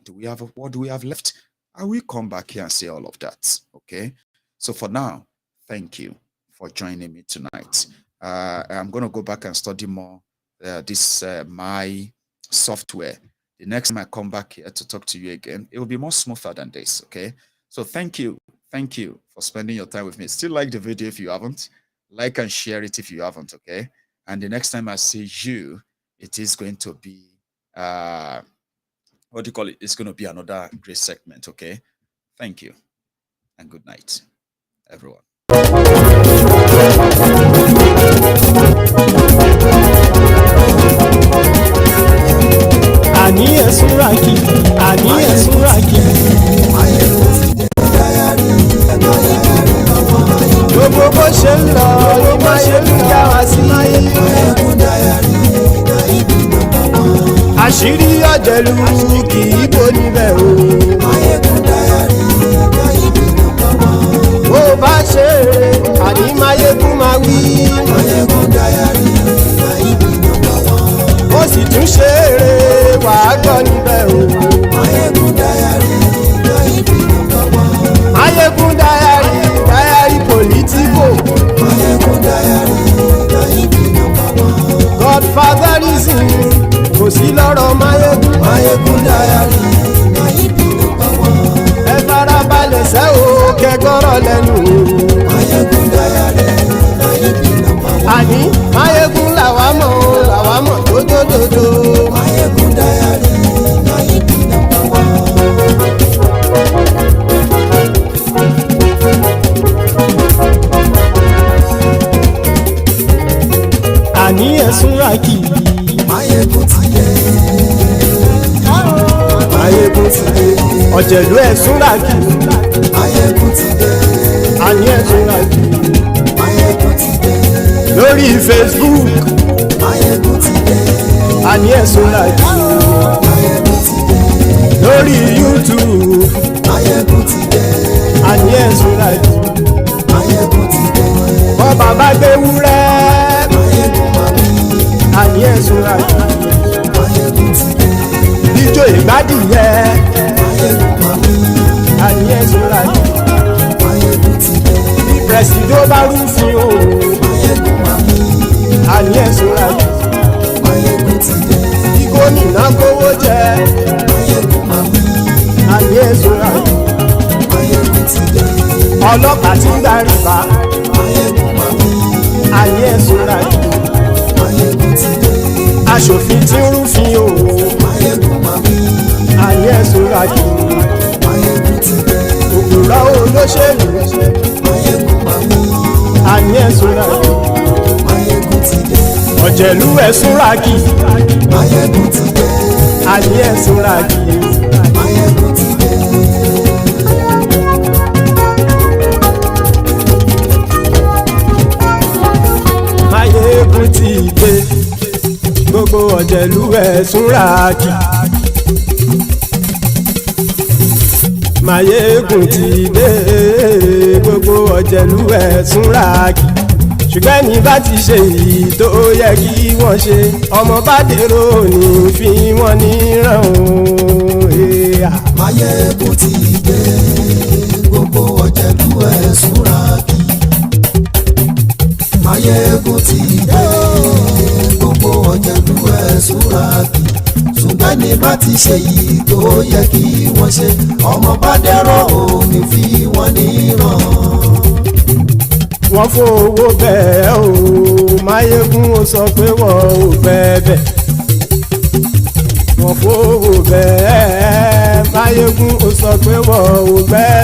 what do we have left? I will come back here and say all of that, okay? So for now, thank you for joining me tonight. I'm going to go back and study more my software. The next time I come back here to talk to you again, it will be more smoother than this, okay? So thank you for spending your time with me. Still like the video if you haven't. Like and share it if you haven't, okay? And the next time I see you, it is going to be, what do you call it? It's going to be another great segment, okay? Thank you, and good night, everyone. Àníyàn Súràkì, àníyàn Súràkì. Gbogbo bó ṣe ń lọ ló máa ṣe ń já wa sí. Àṣírí ọ̀jẹ̀lú kì í bò níbẹ̀ o. Bó bá ṣe eré, àní Maiyegun máa wí. Ó sì tún ṣe eré, wàá gbọ́ níbẹ̀ o. Maiyegun Diary politico. Godfatherism kò sí lọ́rọ̀ Maiyegun Diary. Ẹ farabalẹ̀ sẹ́ o kẹgbọ́rọ̀ lẹ́nu o. Àní Maiyegun làwa mọ̀ dódódódó. Maiyegun Diary. Súràkì. Maiyegun ti dé. Maiyegun ti dé. Ọ̀jẹ̀lú ẹ̀ Súràkì. Maiyegun ti dé. Àní ẹ̀ Súràkì. Maiyegun ti dé. Lórí Facebook. Maiyegun ti dé. Àní ẹ̀ Súràkì. Maiyegun ti dé. Lórí YouTube. Maiyegun ti dé. Àní ẹ̀ Súràkì. Maiyegun ti dé. Bọ́ bàbá gbé wúrẹ́. Maiyegun mami. Àní ẹ̀ Súràkì. Maiyegun ti dé. Ijó ìgbádìyẹ. Maiyegun mami. Àní ẹ̀ Súràkì. Maiyegun ti dé. Bí pẹ̀sìdó bá rúfin o. Maiyegun mami. Àní ẹ̀ Súràkì. Maiyegun ti dé. Bí gómìnà kówó jẹ. Maiyegun mami. Àní ẹ̀ Súràkì. Maiyegun ti dé. Ọlọ́pàá tí ń darí bá. Maiyegun mami. Àní ẹ̀ Súràkì. Maiyegun ti dé. Aṣòfin tí ń rúfin o. Maiyegun mami. Àní ẹ̀ Súràkì. Maiyegun ti dé. Òpùrọ́ olóṣèlú. Maiyegun mami. Àní ẹ̀ Súràkì. Maiyegun ti dé. Ọ̀jẹ̀lú ẹ̀ Súràkì. Maiyegun ti dé. Àní ẹ̀ Súràkì. Maiyegun ti dé. Maiyegun ti dé. Gbogbo ọ̀jẹ̀lú ẹ̀ Súràkì. Maiyegun ti dé. Gbogbo ọ̀jẹ̀lú ẹ̀ Súràkì. Ṣùgbọ́n ní bá ti ṣe èyí tó yẹ kí wọ́n ṣe, ọmọ bá dèrò ní fi wọ́n níran o. Maiyegun ti dé. Gbogbo ọ̀jẹ̀lú ẹ̀ Súràkì. Maiyegun ti dé. Gbogbo ọ̀jẹ̀lú ẹ̀ Súràkì. Ṣùgbọ́n ní bá ti ṣe èyí tó yẹ kí wọ́n ṣe, ọmọ bá dèrò ní fi wọ́n níran. Wọ́n fowó bẹ́ẹ̀ o. Maiyegun ó sọ pé wọ́n ò bẹ́ẹ̀. Wọ́n fowó bẹ́ẹ̀. Maiyegun ó sọ pé wọ́n ò bẹ́ẹ̀.